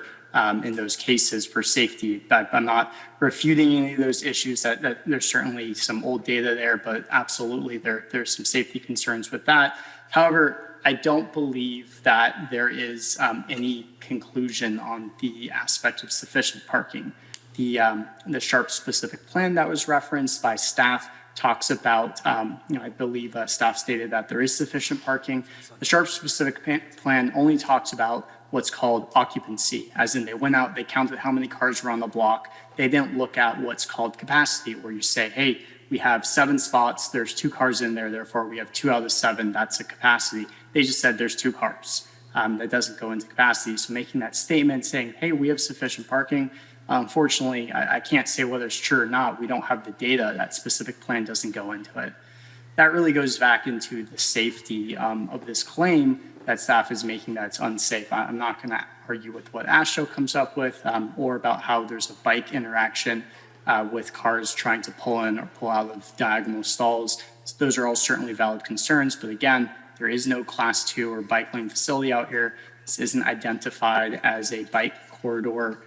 Speaker 3: in those cases for safety. But I'm not refuting any of those issues. That there's certainly some old data there, but absolutely there's some safety concerns with that. However, I don't believe that there is any conclusion on the aspect of sufficient parking. The Sharp specific plan that was referenced by staff talks about, I believe staff stated that there is sufficient parking. The Sharp specific plan only talks about what's called occupancy, as in they went out, they counted how many cars were on the block. They didn't look at what's called capacity, where you say, hey, we have 7 spots, there's 2 cars in there, therefore we have 2 out of 7, that's a capacity. They just said there's 2 cars. That doesn't go into capacity. So making that statement saying, hey, we have sufficient parking, unfortunately, I can't say whether it's true or not. We don't have the data. That specific plan doesn't go into it. That really goes back into the safety of this claim that staff is making that it's unsafe. I'm not going to argue with what ASHTO comes up with or about how there's a bike interaction with cars trying to pull in or pull out of diagonal stalls. So those are all certainly valid concerns, but again, there is no class 2 or bike lane facility out here. This isn't identified as a bike corridor.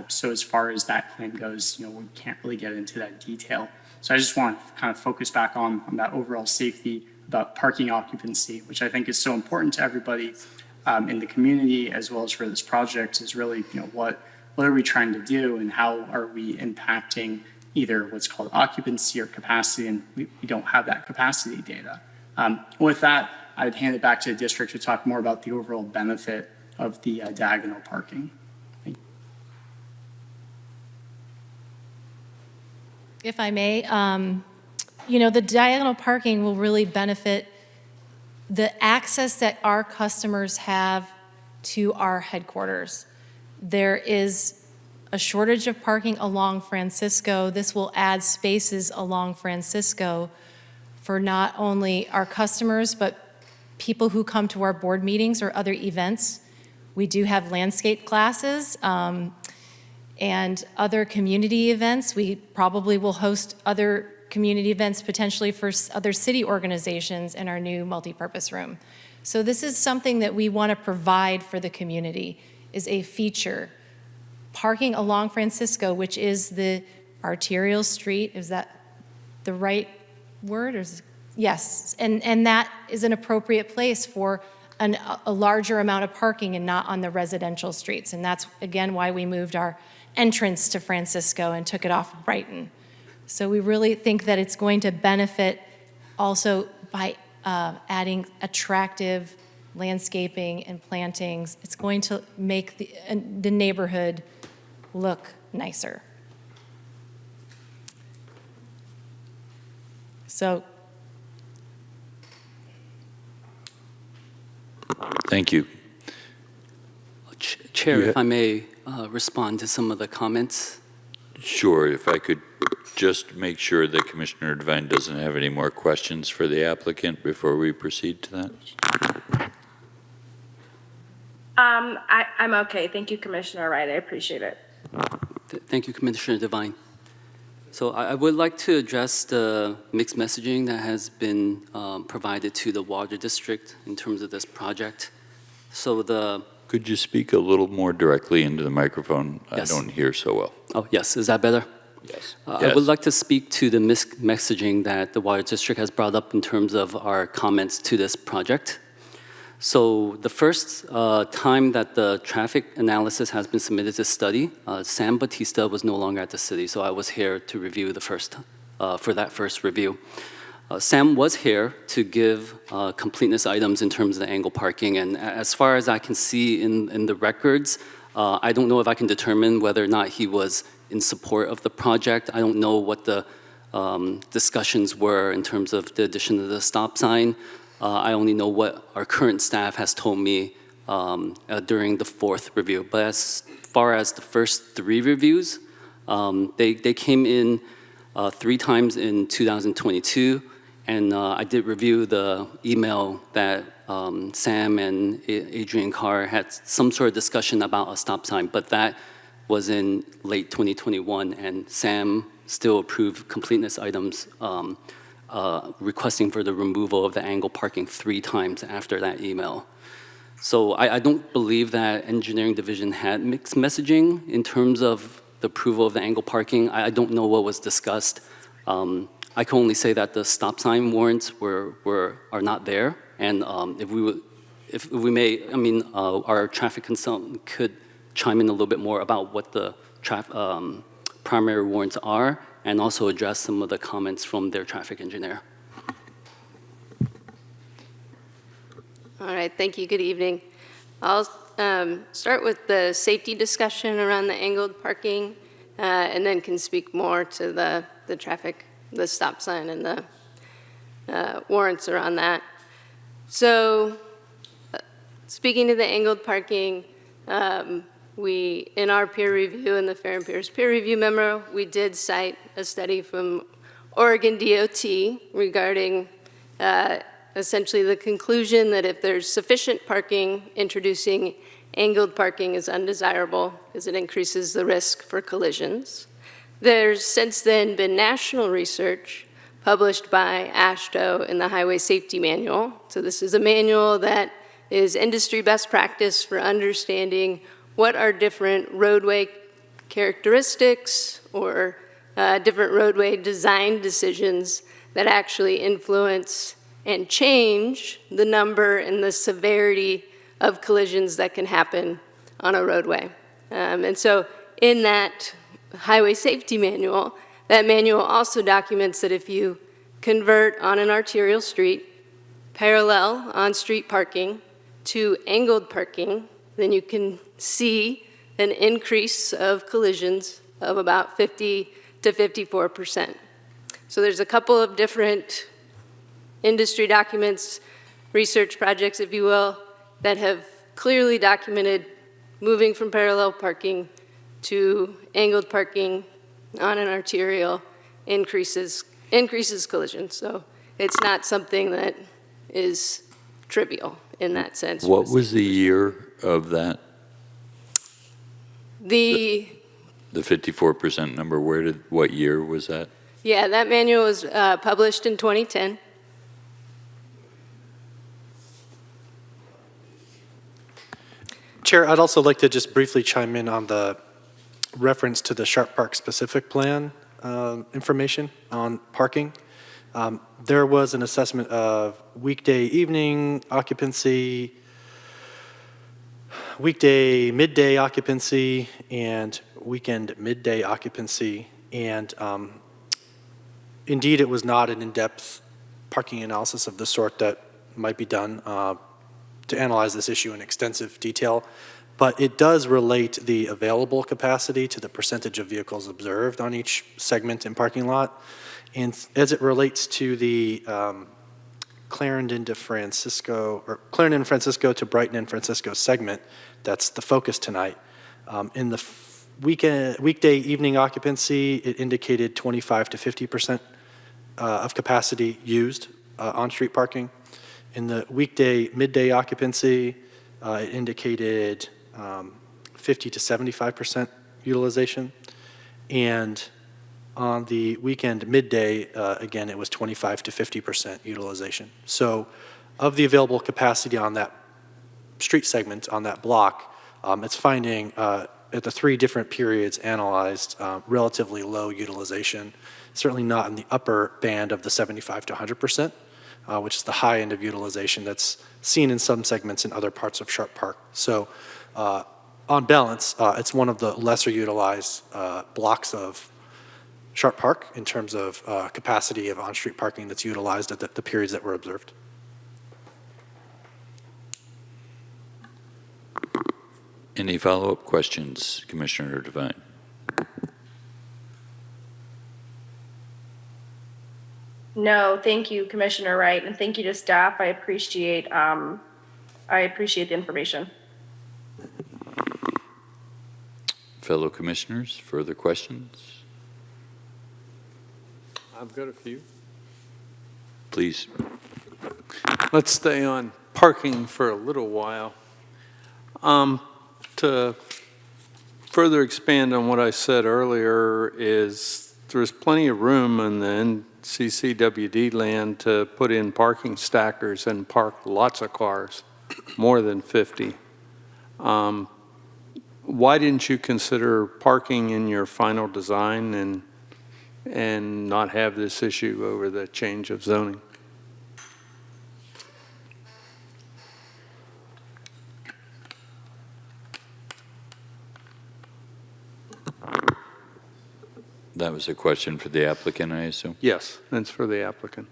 Speaker 3: So as far as that claim goes, we can't really get into that detail. So I just want to kind of focus back on that overall safety about parking occupancy, which I think is so important to everybody in the community as well as for this project. Is really, what are we trying to do and how are we impacting either what's called occupancy or capacity, and we don't have that capacity data. With that, I'd hand it back to the district to talk more about the overall benefit of the diagonal parking.
Speaker 11: If I may, the diagonal parking will really benefit the access that our customers have to our headquarters. There is a shortage of parking along Francisco. This will add spaces along Francisco for not only our customers, but people who come to our board meetings or other events. We do have landscape classes and other community events. We probably will host other community events potentially for other city organizations in our new multipurpose room. So this is something that we want to provide for the community, is a feature. Parking along Francisco, which is the arterial street, is that the right word? Yes, and that is an appropriate place for a larger amount of parking and not on the residential streets. And that's, again, why we moved our entrance to Francisco and took it off of Brighton. So we really think that it's going to benefit also by adding attractive landscaping and plantings. It's going to make the neighborhood look nicer. So
Speaker 5: thank you.
Speaker 8: Chair, if I may respond to some of the comments.
Speaker 5: Sure, if I could just make sure that Commissioner Devine doesn't have any more questions for the applicant before we proceed to that.
Speaker 4: I'm okay. Thank you, Commissioner Wright. I appreciate it.
Speaker 8: Thank you, Commissioner Devine. So I would like to address the mixed messaging that has been provided to the Water District in terms of this project. So
Speaker 5: Could you speak a little more directly into the microphone?
Speaker 8: Yes.
Speaker 5: I don't hear so well.
Speaker 8: Oh, yes. Is that better?
Speaker 5: Yes.
Speaker 8: I would like to speak to the mixed messaging that the Water District has brought up in terms of our comments to this project. So the first time that the traffic analysis has been submitted to study, Sam Batista was no longer at the city, so I was here to review for that first review. Sam was here to give completeness items in terms of the angle parking, and as far as I can see in the records, I don't know if I can determine whether or not he was in support of the project. I don't know what the discussions were in terms of the addition of the stop sign. I only know what our current staff has told me during the fourth review. But as far as the first three reviews, they came in 3 times in 2022, and I did review the email that Sam and Adrian Carr had some sort of discussion about a stop sign, but that was in late 2021, and Sam still approved completeness items requesting for the removal of the angle parking 3 times after that email. So I don't believe that engineering division had mixed messaging in terms of the approval of the angle parking. I don't know what was discussed. I can only say that the stop sign warrants are not there, and if we may, our traffic consultant could chime in a little bit more about what the primary warrants are, and also address some of the comments from their traffic engineer.
Speaker 6: All right, thank you. Good evening. I'll start with the safety discussion around the angled parking, and then can speak more to the traffic, the stop sign, and the warrants around that. So, speaking to the angled parking, we, in our peer review, in the Fair and Pierce peer review memo, we did cite a study from Oregon DOT regarding essentially the conclusion that if there's sufficient parking, introducing angled parking is undesirable because it increases the risk for collisions. There's since then been national research published by AASHTO in the Highway Safety Manual. So this is a manual that is industry best practice for understanding what are different roadway characteristics or different roadway design decisions that actually influence and change the number and the severity of collisions that can happen on a roadway. And so in that highway safety manual, that manual also documents that if you convert on an arterial street, parallel on-street parking to angled parking, then you can see an increase of collisions of about 50 to 54%. So there's a couple of different industry documents, research projects, if you will, that have clearly documented moving from parallel parking to angled parking on an arterial increases collisions. So it's not something that is trivial in that sense.
Speaker 5: What was the year of that?
Speaker 6: The
Speaker 5: 54% number, what year was that?
Speaker 6: Yeah, that manual was published in 2010.
Speaker 2: Chair, I'd also like to just briefly chime in on the reference to the Sharp Park specific plan information on parking. There was an assessment of weekday evening occupancy, weekday midday occupancy, and weekend midday occupancy. And indeed, it was not an in-depth parking analysis of the sort that might be done to analyze this issue in extensive detail, but it does relate the available capacity to the percentage of vehicles observed on each segment and parking lot. And as it relates to the Clarendon to Francisco, or Clarendon and Francisco to Brighton and Francisco segment, that's the focus tonight. In the weekday evening occupancy, it indicated 25 to 50% of capacity used on-street parking. In the weekday midday occupancy, it indicated 50 to 75% utilization. And on the weekend midday, again, it was 25 to 50% utilization. So of the available capacity on that street segment, on that block, it's finding at the 3 different periods analyzed relatively low utilization, certainly not in the upper band of the 75 to 100%. Which is the high end of utilization that's seen in some segments in other parts of Sharp Park. So on balance, it's one of the lesser utilized blocks of Sharp Park in terms of capacity of on-street parking that's utilized at the periods that were observed.
Speaker 5: Any follow-up questions, Commissioner Devine?
Speaker 4: No, thank you, Commissioner Wright, and thank you to staff. I appreciate the information.
Speaker 5: Fellow commissioners, further questions?
Speaker 9: I've got a few.
Speaker 5: Please.
Speaker 9: Let's stay on parking for a little while. To further expand on what I said earlier is there's plenty of room in the NCCWD land to put in parking stackers and park lots of cars, more than 50. Why didn't you consider parking in your final design and not have this issue over the change of zoning?
Speaker 5: That was a question for the applicant, I assume?
Speaker 9: Yes, that's for the applicant.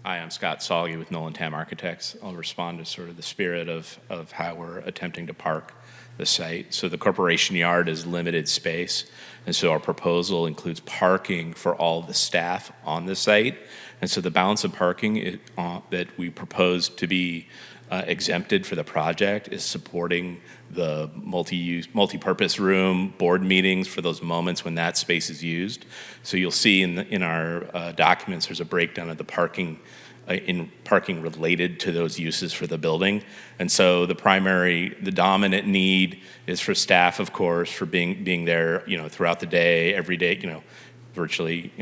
Speaker 22: Hi, I'm Scott Salge with Nolan Tam Architects. I'll respond to sort of the spirit of how we're attempting to park the site. So the corporation yard is limited space, and so our proposal includes parking for all the staff on the site. And so the balance of parking that we propose to be exempted for the project is supporting the multi-purpose room, board meetings for those moments when that space is used. So you'll see in our documents, there's a breakdown of the parking in parking related to those uses for the building. And so the dominant need is for staff, of course, for being there, throughout the day, every day, virtually,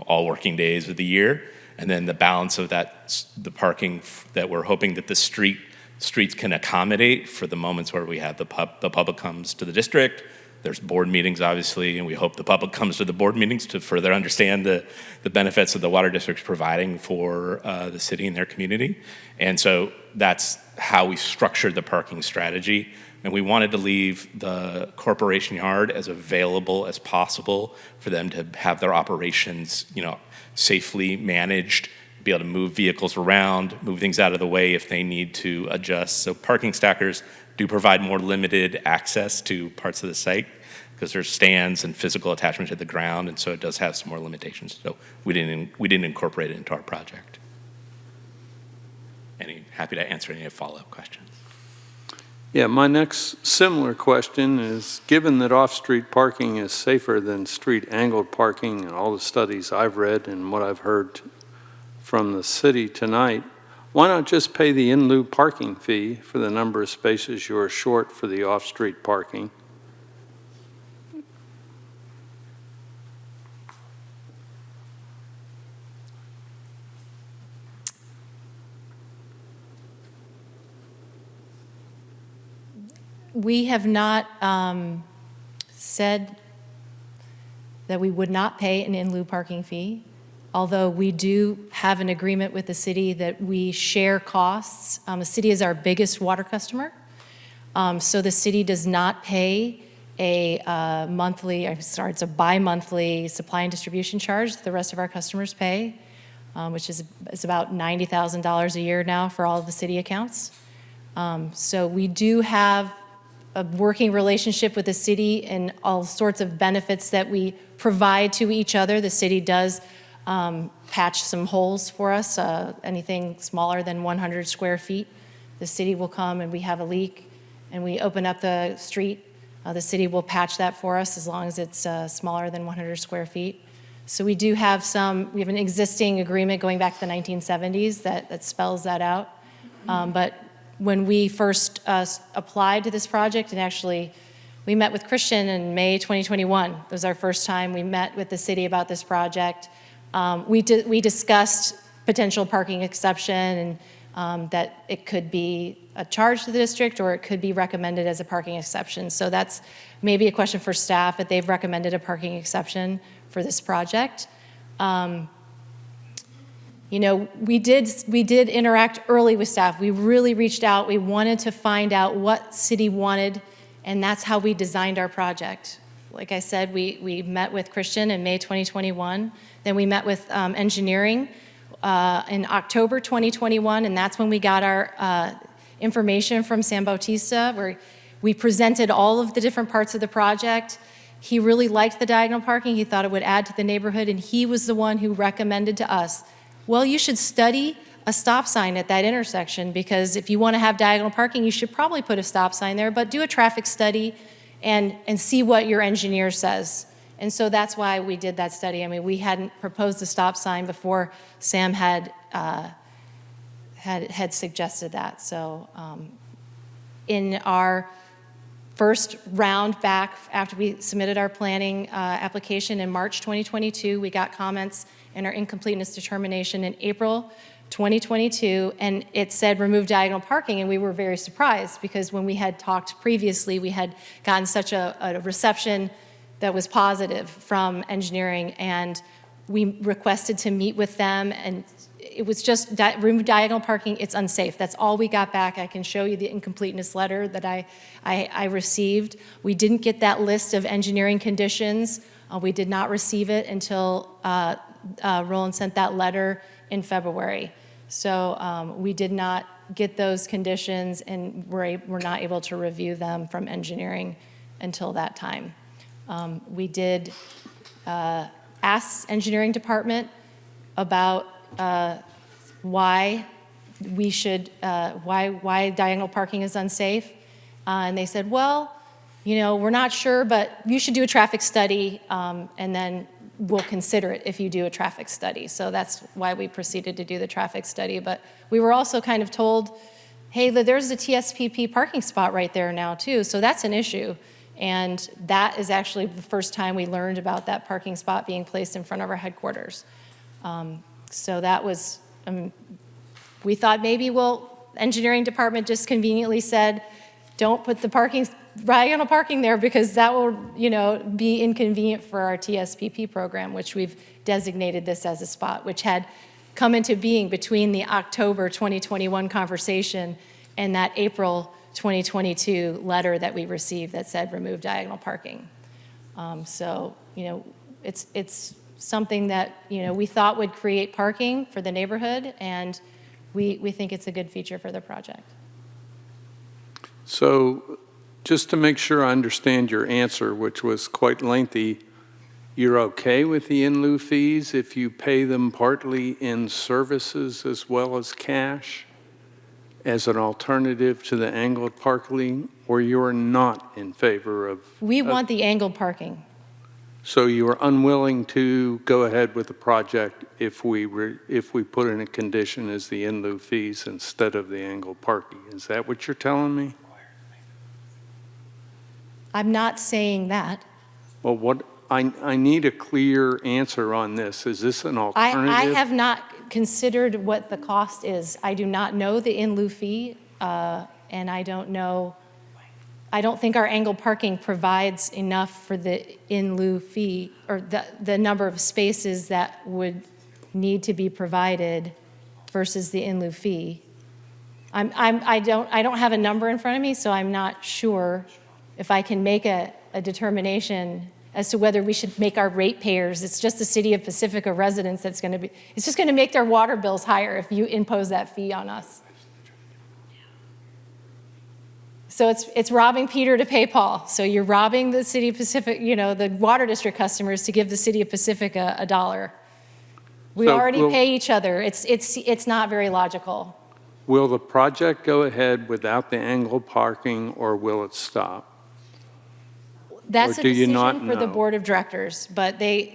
Speaker 22: all working days of the year. And then the balance of that, the parking that we're hoping that the streets can accommodate for the moments where we have the public comes to the district. There's board meetings, obviously, and we hope the public comes to the board meetings to further understand the benefits of the water district's providing for the city and their community. And so that's how we structured the parking strategy. And we wanted to leave the corporation yard as available as possible for them to have their operations, safely managed, be able to move vehicles around, move things out of the way if they need to adjust. So parking stackers do provide more limited access to parts of the site because there's stands and physical attachment to the ground, and so it does have some more limitations. So we didn't incorporate it into our project. Happy to answer any follow-up questions.
Speaker 9: Yeah, my next similar question is, given that off-street parking is safer than street angled parking and all the studies I've read and what I've heard from the city tonight, why not just pay the in lieu parking fee for the number of spaces you are short for the off-street parking?
Speaker 11: We have not said that we would not pay an in lieu parking fee, although we do have an agreement with the city that we share costs. The city is our biggest water customer, so the city does not pay a it's a bi-monthly supply and distribution charge that the rest of our customers pay, which is about $90,000 a year now for all of the city accounts. So we do have a working relationship with the city and all sorts of benefits that we provide to each other. The city does patch some holes for us, anything smaller than 100 square feet. The city will come and we have a leak and we open up the street. The city will patch that for us as long as it's smaller than 100 square feet. So we do have we have an existing agreement going back to the 1970s that spells that out. But when we first applied to this project, and actually we met with Christian in May 2021. It was our first time we met with the city about this project. We discussed potential parking exception and that it could be a charge to the district or it could be recommended as a parking exception. So that's maybe a question for staff, but they've recommended a parking exception for this project. We did interact early with staff. We really reached out. We wanted to find out what city wanted, and that's how we designed our project. Like I said, we met with Christian in May 2021. Then we met with engineering in October 2021, and that's when we got our information from San Bautista, where we presented all of the different parts of the project. He really liked the diagonal parking. He thought it would add to the neighborhood, and he was the one who recommended to us, well, you should study a stop sign at that intersection, because if you want to have diagonal parking, you should probably put a stop sign there, but do a traffic study and see what your engineer says. And so that's why we did that study. I mean, we hadn't proposed a stop sign before Sam had suggested that. So in our first round back after we submitted our planning application in March 2022, we got comments in our incompleteness determination in April 2022, and it said remove diagonal parking, and we were very surprised because when we had talked previously, we had gotten such a reception that was positive from engineering, and we requested to meet with them, and it was just remove diagonal parking, it's unsafe. That's all we got back. I can show you the incompleteness letter that I received. We didn't get that list of engineering conditions. We did not receive it until Roland sent that letter in February. So we did not get those conditions, and we're not able to review them from engineering until that time. We did ask engineering department about why diagonal parking is unsafe, and they said, well, we're not sure, but you should do a traffic study, and then we'll consider it if you do a traffic study. So that's why we proceeded to do the traffic study. But we were also kind of told, hey, there's a TSPP parking spot right there now too, so that's an issue. And that is actually the first time we learned about that parking spot being placed in front of our headquarters. So that was, we thought maybe, engineering department just conveniently said, don't put the diagonal parking there because that will, be inconvenient for our TSPP program, which we've designated this as a spot, which had come into being between the October 2021 conversation and that April 2022 letter that we received that said remove diagonal parking. So, it's something that, we thought would create parking for the neighborhood, and we think it's a good feature for the project.
Speaker 9: So just to make sure I understand your answer, which was quite lengthy, you're okay with the in lieu fees if you pay them partly in services as well as cash as an alternative to the angled parking, or you're not in favor of?
Speaker 11: We want the angled parking.
Speaker 9: So you are unwilling to go ahead with the project if we put in a condition as the in lieu fees instead of the angled parking? Is that what you're telling me?
Speaker 11: I'm not saying that.
Speaker 9: Well, I need a clear answer on this. Is this an alternative?
Speaker 11: I have not considered what the cost is. I do not know the in lieu fee, and I don't know. I don't think our angled parking provides enough for the in lieu fee or the number of spaces that would need to be provided versus the in lieu fee. I don't have a number in front of me, so I'm not sure if I can make a determination as to whether we should make our ratepayers. It's just the city of Pacifica residents it's just going to make their water bills higher if you impose that fee on us. So it's robbing Peter to pay Paul. So you're robbing the city of Pacifica, the water district customers to give the city of Pacifica $1. We already pay each other. It's not very logical.
Speaker 9: Will the project go ahead without the angled parking, or will it stop?
Speaker 11: That's
Speaker 9: Or
Speaker 11: a
Speaker 9: do you
Speaker 11: decision
Speaker 9: not
Speaker 11: for the
Speaker 9: know?
Speaker 11: board of directors, but they're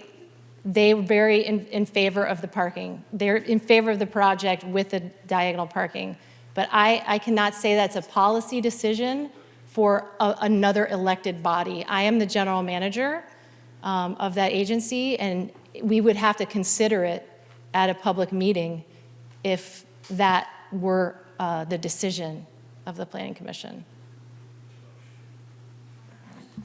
Speaker 11: very in favor of the parking. They're in favor of the project with the diagonal parking. But I cannot say that's a policy decision for another elected body. I am the general manager of that agency, and we would have to consider it at a public meeting if that were the decision of the Planning Commission.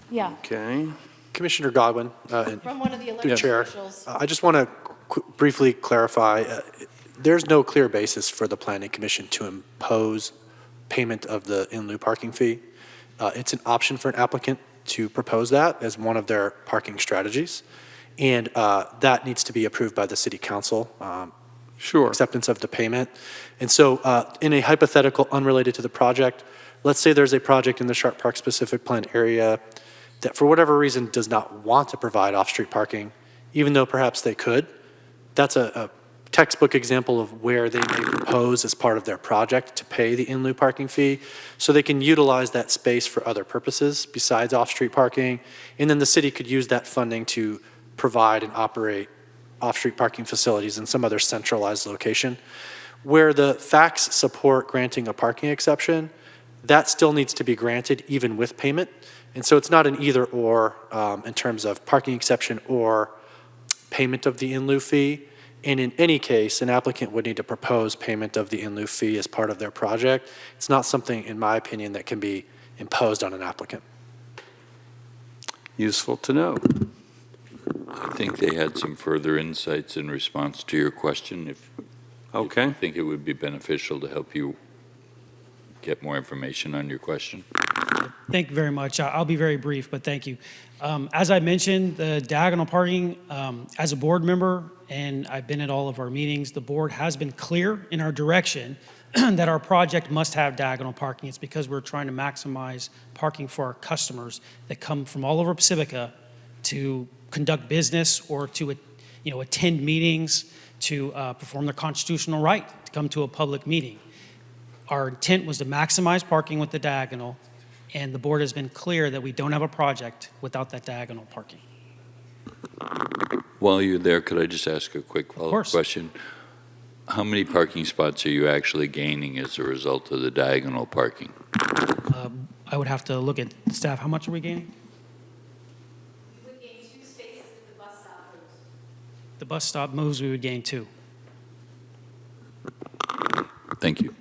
Speaker 11: Yeah.
Speaker 9: Okay.
Speaker 2: Commissioner Godwin,
Speaker 11: From one of the elected
Speaker 2: Chair,
Speaker 11: officials.
Speaker 2: I just want to briefly clarify, there's no clear basis for the Planning Commission to impose payment of the in lieu parking fee. It's an option for an applicant to propose that as one of their parking strategies, and that needs to be approved by the City Council.
Speaker 9: Sure.
Speaker 2: Acceptance of the payment. And so in a hypothetical unrelated to the project, let's say there's a project in the Sharp Park specific plan area that for whatever reason does not want to provide off-street parking, even though perhaps they could. That's a textbook example of where they may propose as part of their project to pay the in lieu parking fee, so they can utilize that space for other purposes besides off-street parking, and then the city could use that funding to provide and operate off-street parking facilities in some other centralized location. Where the facts support granting a parking exception, that still needs to be granted even with payment. And so it's not an either or in terms of parking exception or payment of the in lieu fee. And in any case, an applicant would need to propose payment of the in lieu fee as part of their project. It's not something, in my opinion, that can be imposed on an applicant.
Speaker 9: Useful to know.
Speaker 5: I think they had some further insights in response to your question. If you think it would be beneficial to help you get more information on your question.
Speaker 12: Thank you very much. I'll be very brief, but thank you. As I mentioned, the diagonal parking, as a board member, and I've been at all of our meetings, the board has been clear in our direction that our project must have diagonal parking. It's because we're trying to maximize parking for our customers that come from all over Pacifica to conduct business or to attend meetings, to perform their constitutional right to come to a public meeting. Our intent was to maximize parking with the diagonal, and the board has been clear that we don't have a project without that diagonal parking.
Speaker 5: While you're there, could I just ask a quick follow-up question? How many parking spots are you actually gaining as a result of the diagonal parking?
Speaker 12: I would have to look at staff. How much are we gaining? the bus stop moves, we would gain 2.
Speaker 5: Thank you.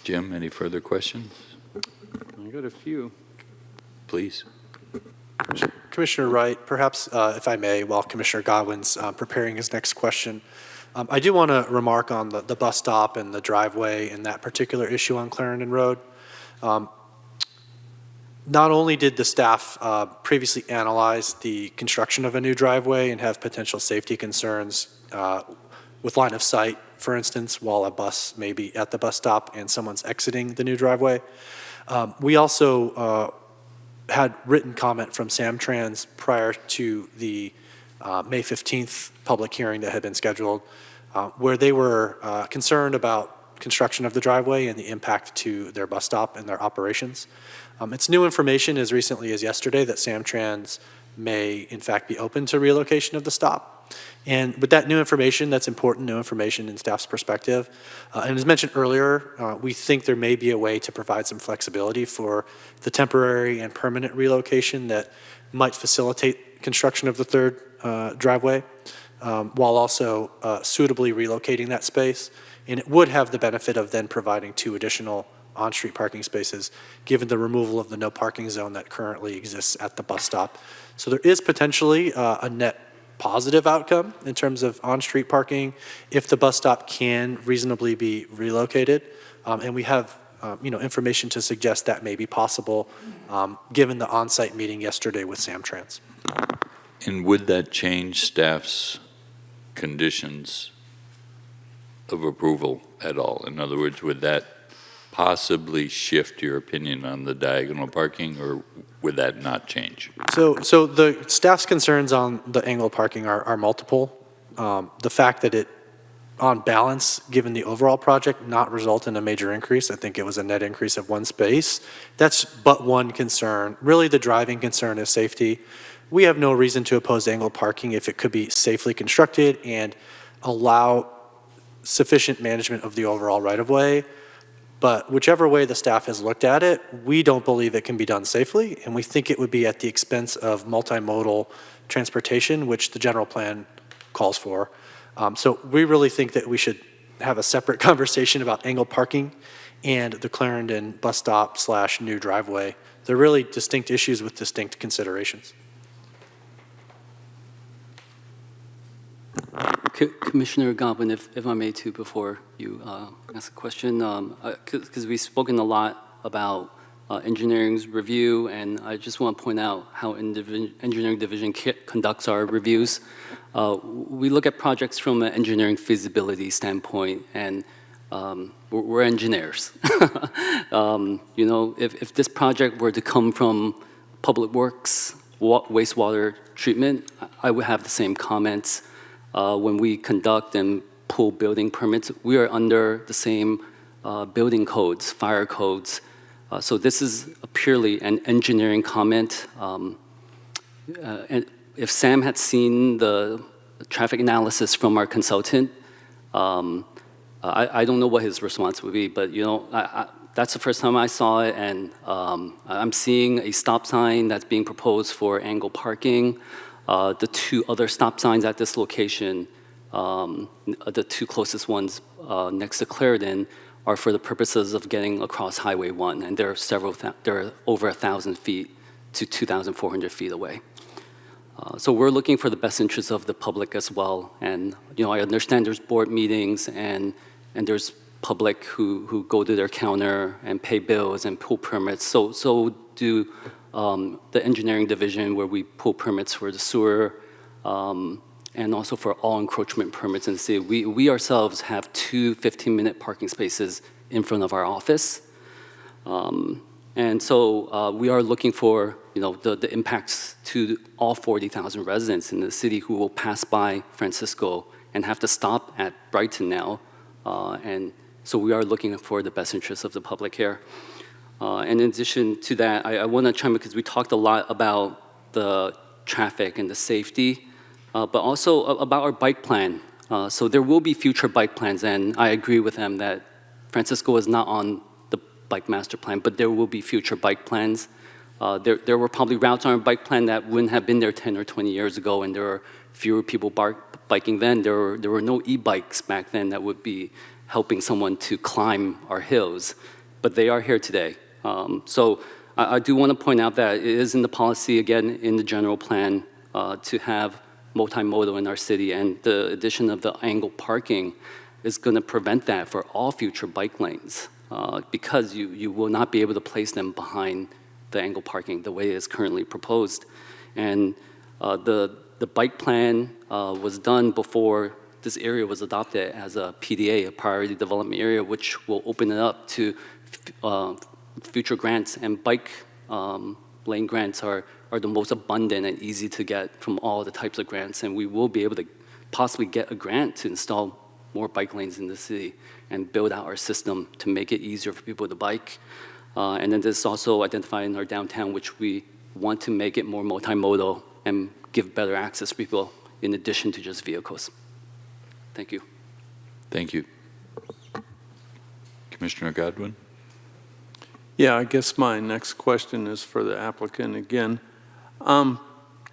Speaker 5: Jim, any further questions?
Speaker 9: I got a few.
Speaker 5: Please.
Speaker 2: Commissioner Wright, perhaps if I may, while Commissioner Godwin's preparing his next question, I do want to remark on the bus stop and the driveway and that particular issue on Clarendon Road. Not only did the staff previously analyze the construction of a new driveway and have potential safety concerns with line of sight, for instance, while a bus may be at the bus stop and someone's exiting the new driveway, we also had written comment from Samtrans prior to the May 15th public hearing that had been scheduled, where they were concerned about construction of the driveway and the impact to their bus stop and their operations. It's new information as recently as yesterday that Samtrans may in fact be open to relocation of the stop. And with that new information, that's important new information in staff's perspective. And as mentioned earlier, we think there may be a way to provide some flexibility for the temporary and permanent relocation that might facilitate construction of the third driveway, while also suitably relocating that space. And it would have the benefit of then providing 2 additional on-street parking spaces, given the removal of the no parking zone that currently exists at the bus stop. So there is potentially a net positive outcome in terms of on-street parking if the bus stop can reasonably be relocated. And we have information to suggest that may be possible given the on-site meeting yesterday with Samtrans.
Speaker 5: And would that change staff's conditions of approval at all? In other words, would that possibly shift your opinion on the diagonal parking, or would that not change?
Speaker 2: So the staff's concerns on the angle parking are multiple. The fact that it, on balance, given the overall project, not result in a major increase. I think it was a net increase of 1 space. That's but one concern. Really, the driving concern is safety. We have no reason to oppose angle parking if it could be safely constructed and allow sufficient management of the overall right-of-way. But whichever way the staff has looked at it, we don't believe it can be done safely, and we think it would be at the expense of multimodal transportation, which the general plan calls for. So we really think that we should have a separate conversation about angle parking and the Clarendon bus stop / new driveway. They're really distinct issues with distinct considerations.
Speaker 8: Commissioner Godwin, if I may too, before you ask a question, because we've spoken a lot about engineering's review, and I just want to point out how engineering division conducts our reviews. We look at projects from an engineering feasibility standpoint, and we're engineers. If this project were to come from Public Works, wastewater treatment, I would have the same comments. When we conduct and pull building permits, we are under the same building codes, fire codes. So this is purely an engineering comment. And if Sam had seen the traffic analysis from our consultant, I don't know what his response would be, but that's the first time I saw it, and I'm seeing a stop sign that's being proposed for angle parking. The 2 other stop signs at this location, the 2 closest ones next to Clarendon, are for the purposes of getting across Highway 1, and they're over 1,000 feet to 2,400 feet away. So we're looking for the best interests of the public as well, and I understand there's board meetings and there's public who go to their counter and pay bills and pull permits. So do the engineering division, where we pull permits for the sewer and also for all encroachment permits in the city. We ourselves have 2 15-minute parking spaces in front of our office. And so we are looking for the impacts to all 40,000 residents in the city who will pass by Francisco and have to stop at Brighton now. And so we are looking for the best interests of the public here. And in addition to that, I want to chime in because we talked a lot about the traffic and the safety, but also about our bike plan. So there will be future bike plans, and I agree with them that Francisco is not on the bike master plan, but there will be future bike plans. There were probably routes on our bike plan that wouldn't have been there 10 or 20 years ago, and there were fewer people biking then. There were no e-bikes back then that would be helping someone to climb our hills, but they are here today. So I do want to point out that it is in the policy, again, in the general plan, to have multimodal in our city, and the addition of the angled parking is going to prevent that for all future bike lanes, because you will not be able to place them behind the angled parking the way it is currently proposed. And the bike plan was done before this area was adopted as a PDA, a priority development area, which will open it up to future grants. And bike lane grants are the most abundant and easy to get from all the types of grants. And we will be able to possibly get a grant to install more bike lanes in the city and build out our system to make it easier for people to bike. And then there's also identified in our downtown, which we want to make it more multimodal and give better access to people in addition to just vehicles. Thank you.
Speaker 5: Thank you. Commissioner Godwin?
Speaker 9: Yeah, I guess my next question is for the applicant again.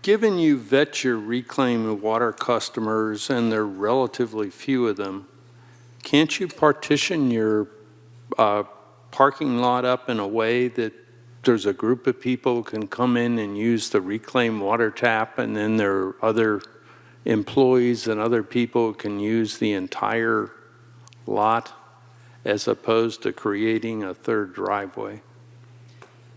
Speaker 9: Given you vet your reclaimed water customers and there are relatively few of them, can't you partition your parking lot up in a way that there's a group of people who can come in and use the reclaimed water tap, and then there are other employees and other people who can use the entire lot, as opposed to creating a third driveway?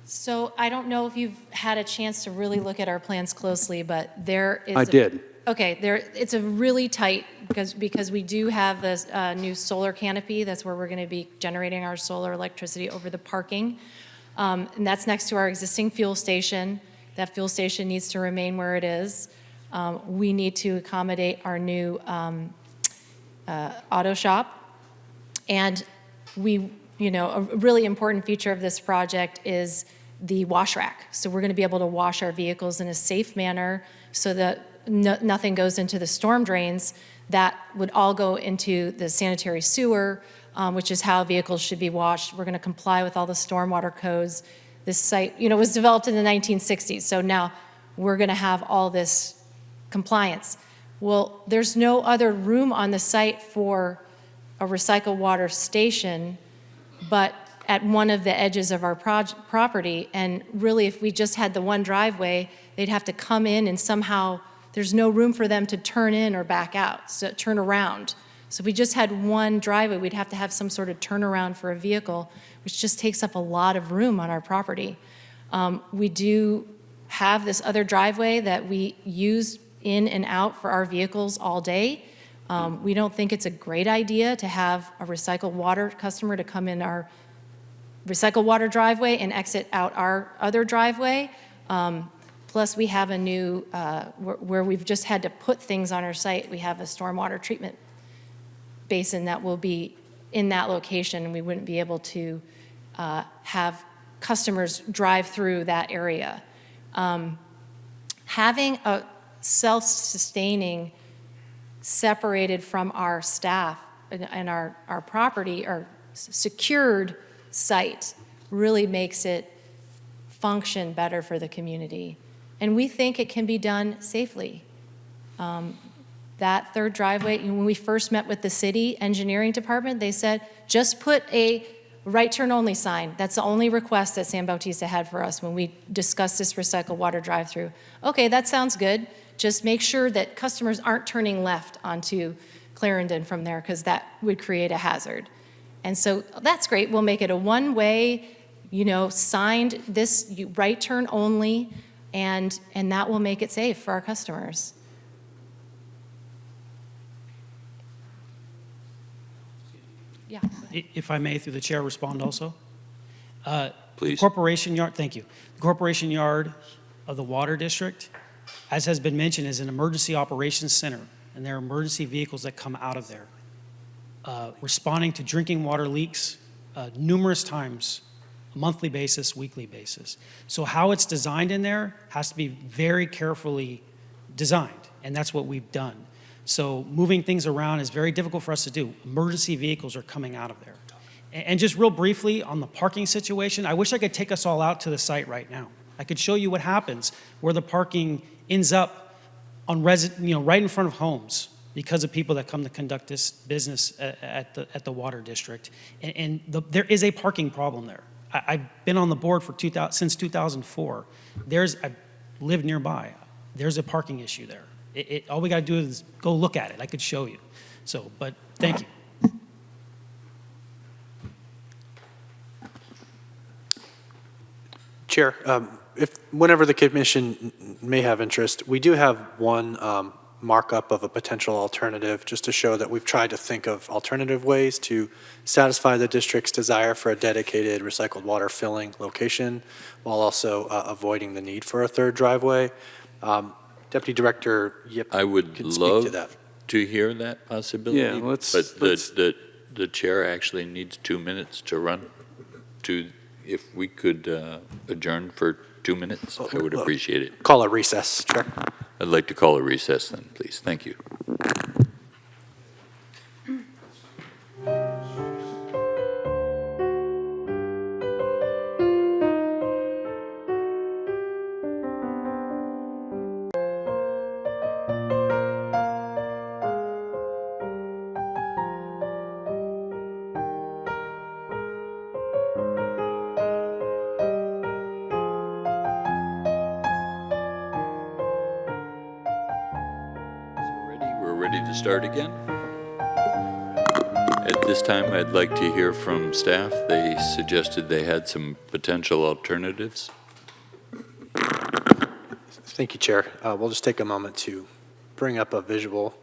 Speaker 11: So I don't know if you've had a chance to really look at our plans closely, but there is.
Speaker 9: I did.
Speaker 11: Okay, it's a really tight, because we do have this new solar canopy. That's where we're going to be generating our solar electricity over the parking. And that's next to our existing fuel station. That fuel station needs to remain where it is. We need to accommodate our new auto shop. And a really important feature of this project is the wash rack. So we're going to be able to wash our vehicles in a safe manner so that nothing goes into the storm drains. That would all go into the sanitary sewer, which is how vehicles should be washed. We're going to comply with all the stormwater codes. This site, was developed in the 1960s, so now we're going to have all this compliance. Well, there's no other room on the site for a recycled water station, but at one of the edges of our property. And really, if we just had the one driveway, they'd have to come in and somehow, there's no room for them to turn in or back out, so turn around. So if we just had one driveway, we'd have to have some sort of turnaround for a vehicle, which just takes up a lot of room on our property. We do have this other driveway that we use in and out for our vehicles all day. We don't think it's a great idea to have a recycled water customer to come in our recycled water driveway and exit out our other driveway. Plus, we have a new, where we've just had to put things on our site, we have a stormwater treatment basin that will be in that location, and we wouldn't be able to have customers drive through that area. Having a self-sustaining, separated from our staff and our property, or secured site, really makes it function better for the community. And we think it can be done safely. That third driveway, when we first met with the city engineering department, they said, just put a right turn only sign. That's the only request that San Bautista had for us when we discussed this recycled water drive-through. Okay, that sounds good. Just make sure that customers aren't turning left onto Clarendon from there, because that would create a hazard. And so that's great. We'll make it a one-way, signed this right turn only, and that will make it safe for our customers. Yeah.
Speaker 12: If I may, through the chair, respond also.
Speaker 5: Please.
Speaker 12: Corporation Yard, thank you. The Corporation Yard of the Water District, as has been mentioned, is an emergency operations center, and there are emergency vehicles that come out of there, responding to drinking water leaks numerous times, a monthly basis, weekly basis. So how it's designed in there has to be very carefully designed, and that's what we've done. So moving things around is very difficult for us to do. Emergency vehicles are coming out of there. And just real briefly on the parking situation, I wish I could take us all out to the site right now. I could show you what happens where the parking ends up on right in front of homes because of people that come to conduct this business at the water district. And there is a parking problem there. I've been on the board for since 2004. I live nearby. There's a parking issue there. All we got to do is go look at it. I could show you. So, but thank you.
Speaker 2: Chair, whenever the commission may have interest, we do have one markup of a potential alternative just to show that we've tried to think of alternative ways to satisfy the district's desire for a dedicated recycled water filling location while also avoiding the need for a third driveway. Deputy Director Yip
Speaker 5: I would
Speaker 2: can speak
Speaker 5: love
Speaker 2: to that.
Speaker 5: to hear that possibility.
Speaker 9: Yeah, let's-
Speaker 5: The chair actually needs 2 minutes to run. If we could adjourn for 2 minutes, I would appreciate it.
Speaker 2: Call a recess, Chair.
Speaker 5: I'd like to call a recess then, please. Thank you. We're ready to start again. At this time, I'd like to hear from staff. They suggested they had some potential alternatives.
Speaker 2: Thank you, Chair. We'll just take a moment to bring up a visual.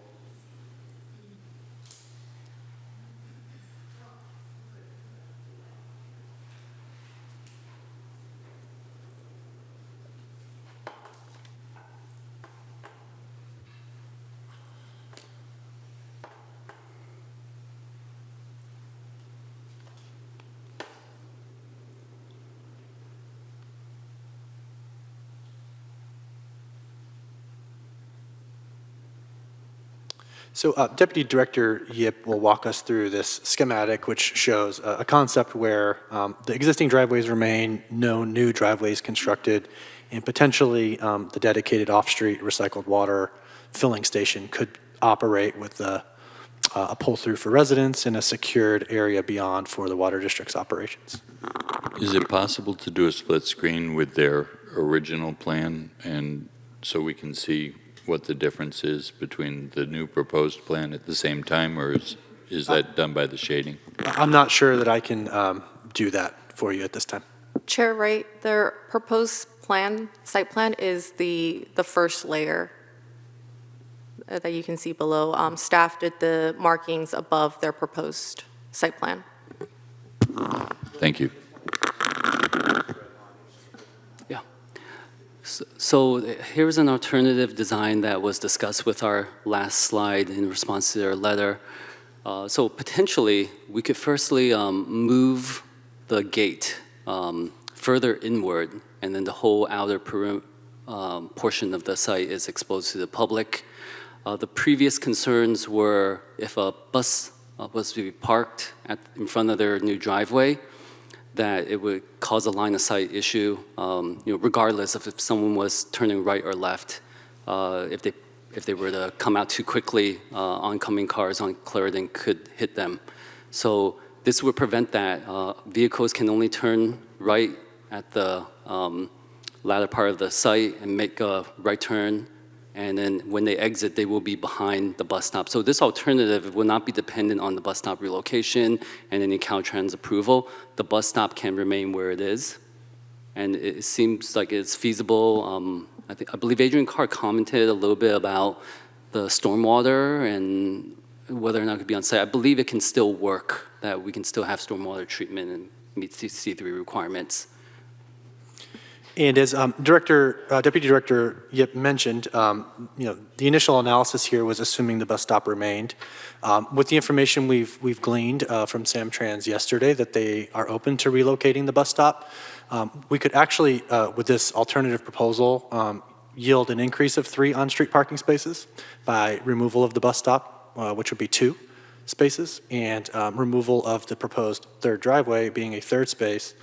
Speaker 2: So Deputy Director Yip will walk us through this schematic, which shows a concept where the existing driveways remain, no new driveways constructed, and potentially the dedicated off-street recycled water filling station could operate with a pull-through for residents in a secured area beyond for the water district's operations.
Speaker 5: Is it possible to do a split screen with their original plan, and so we can see what the difference is between the new proposed plan at the same time, or is that done by the shading?
Speaker 2: I'm not sure that I can do that for you at this time.
Speaker 1: Chair Wright, their proposed site plan is the first layer that you can see below. Staff did the markings above their proposed site plan.
Speaker 5: Thank you.
Speaker 8: Yeah. So here's an alternative design that was discussed with our last slide in response to their letter. So potentially, we could firstly move the gate further inward, and then the whole outer portion of the site is exposed to the public. The previous concerns were if a bus was to be parked in front of their new driveway, that it would cause a line of sight issue, regardless of if someone was turning right or left. If they were to come out too quickly, oncoming cars on Clarendon could hit them. So this would prevent that. Vehicles can only turn right at the latter part of the site and make a right turn, and then when they exit, they will be behind the bus stop. So this alternative will not be dependent on the bus stop relocation and any Caltrans approval. The bus stop can remain where it is, and it seems like it's feasible. I believe Adrian Carr commented a little bit about the stormwater and whether or not it could be on site. I believe it can still work, that we can still have stormwater treatment and meet C3 requirements.
Speaker 2: And as Deputy Director Yip mentioned, the initial analysis here was assuming the bus stop remained. With the information we've gleaned from Samtrans yesterday that they are open to relocating the bus stop, we could actually, with this alternative proposal, yield an increase of 3 on-street parking spaces by removal of the bus stop, which would be 2. spaces and removal of the proposed third driveway being a third space.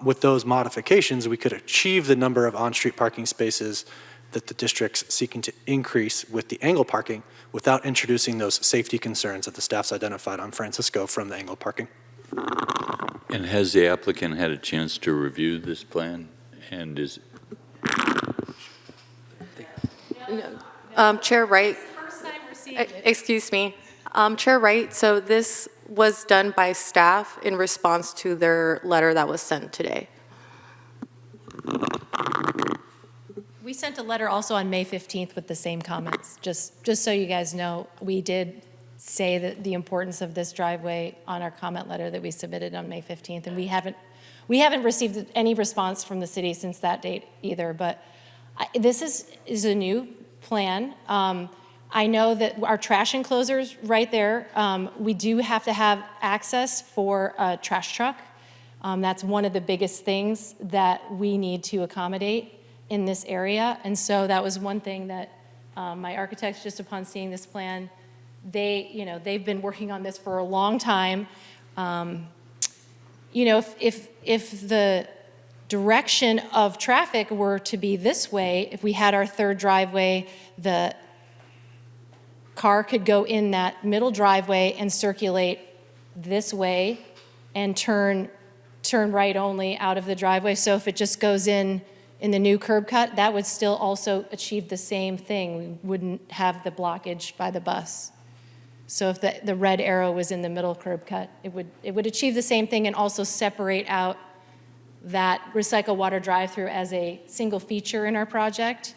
Speaker 2: With those modifications, we could achieve the number of on-street parking spaces that the district's seeking to increase with the angle parking without introducing those safety concerns that the staff's identified on Francisco from the angle parking.
Speaker 5: And has the applicant had a chance to review this plan? And is
Speaker 7: Chair Wright, excuse me. Chair Wright, so this was done by staff in response to their letter that was sent today.
Speaker 11: We sent a letter also on May 15th with the same comments. Just so you guys know, we did say that the importance of this driveway on our comment letter that we submitted on May 15th, and we haven't received any response from the city since that date either. But this is a new plan. I know that our trash enclosure's right there. We do have to have access for a trash truck. That's one of the biggest things that we need to accommodate in this area. And so that was one thing that my architects, just upon seeing this plan, they've been working on this for a long time. If the direction of traffic were to be this way, if we had our third driveway, the car could go in that middle driveway and circulate this way and turn right only out of the driveway. So if it just goes in the new curb cut, that would still also achieve the same thing. We wouldn't have the blockage by the bus. So if the red arrow was in the middle curb cut, it would achieve the same thing and also separate out that recycled water drive-through as a single feature in our project.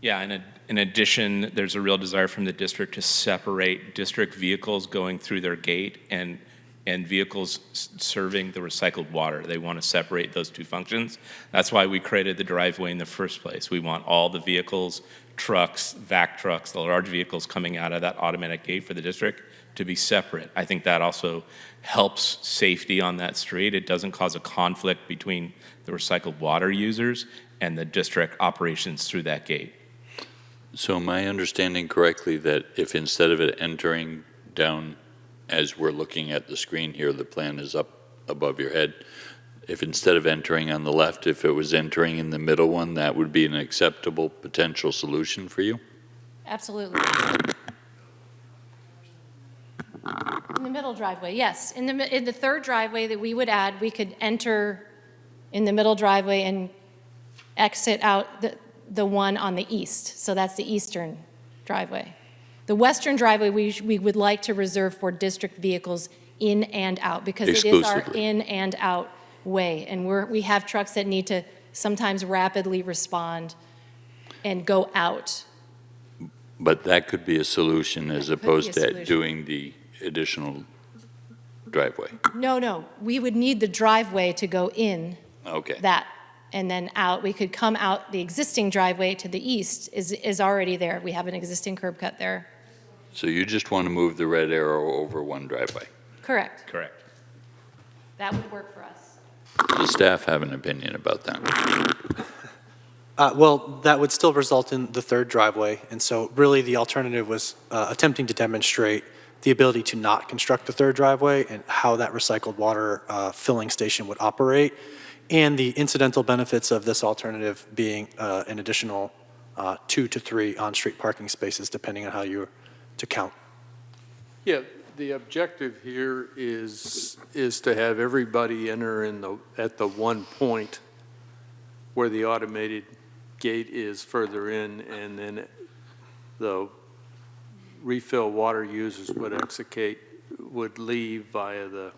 Speaker 22: Yeah, and in addition, there's a real desire from the district to separate district vehicles going through their gate and vehicles serving the recycled water. They want to separate those two functions. That's why we created the driveway in the first place. We want all the vehicles, trucks, vac trucks, the large vehicles coming out of that automatic gate for the district to be separate. I think that also helps safety on that street. It doesn't cause a conflict between the recycled water users and the district operations through that gate.
Speaker 5: so am I understanding correctly that if instead of it entering down, as we're looking at the screen here, the plan is up above your head, if instead of entering on the left, if it was entering in the middle one, that would be an acceptable potential solution for you?
Speaker 11: Absolutely. In the middle driveway, yes. In the third driveway that we would add, we could enter in the middle driveway and exit out the one on the east. So that's the eastern driveway. The western driveway we would like to reserve for district vehicles in and out because it is our in and out way. And we have trucks that need to sometimes rapidly respond and go out.
Speaker 5: But that could be a solution as opposed to doing the additional driveway.
Speaker 11: No. We would need the driveway to go in
Speaker 5: Okay.
Speaker 11: that and then out. We could come out, the existing driveway to the east is already there. We have an existing curb cut there.
Speaker 5: So you just want to move the red arrow over one driveway?
Speaker 11: Correct.
Speaker 22: Correct.
Speaker 11: That would work for us.
Speaker 5: Does staff have an opinion about that?
Speaker 2: Well, that would still result in the third driveway, and so really the alternative was attempting to demonstrate the ability to not construct the third driveway and how that recycled water filling station would operate, and the incidental benefits of this alternative being an additional 2 to 3 on-street parking spaces, depending on how you're to count.
Speaker 9: Yeah, the objective here is to have everybody enter at the one point where the automated gate is further in, and then the refill water users would leave via the,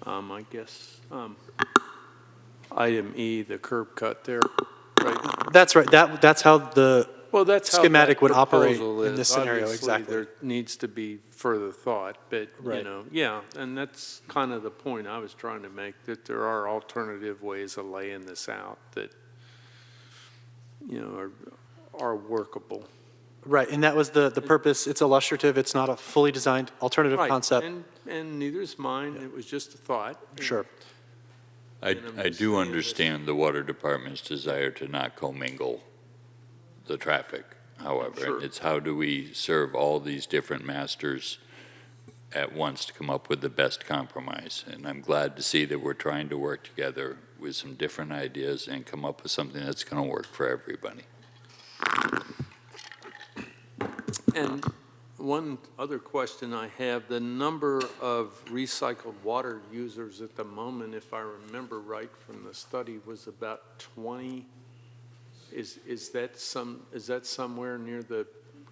Speaker 9: I guess, item E, the curb cut there, right?
Speaker 2: That's right. That's how the schematic would operate
Speaker 9: proposal
Speaker 2: in this
Speaker 9: is.
Speaker 2: scenario,
Speaker 9: Obviously,
Speaker 2: exactly.
Speaker 9: there needs to be further thought, but,
Speaker 2: Right.
Speaker 9: yeah, and that's kind of the point I was trying to make, that there are alternative ways of laying this out that, are workable.
Speaker 2: Right, and that was the purpose. It's illustrative. It's not a fully designed alternative
Speaker 9: Right,
Speaker 2: concept.
Speaker 9: and neither is mine. It was just a thought.
Speaker 2: Sure.
Speaker 5: I do understand the water department's desire to not commingle the traffic. however.
Speaker 9: Sure.
Speaker 5: It's how do we serve all these different masters at once to come up with the best compromise. And I'm glad to see that we're trying to work together with some different ideas and come up with something that's going to work for everybody.
Speaker 9: And one other question I have, the number of recycled water users at the moment, if I remember right from the study, was about 20. Is that somewhere near the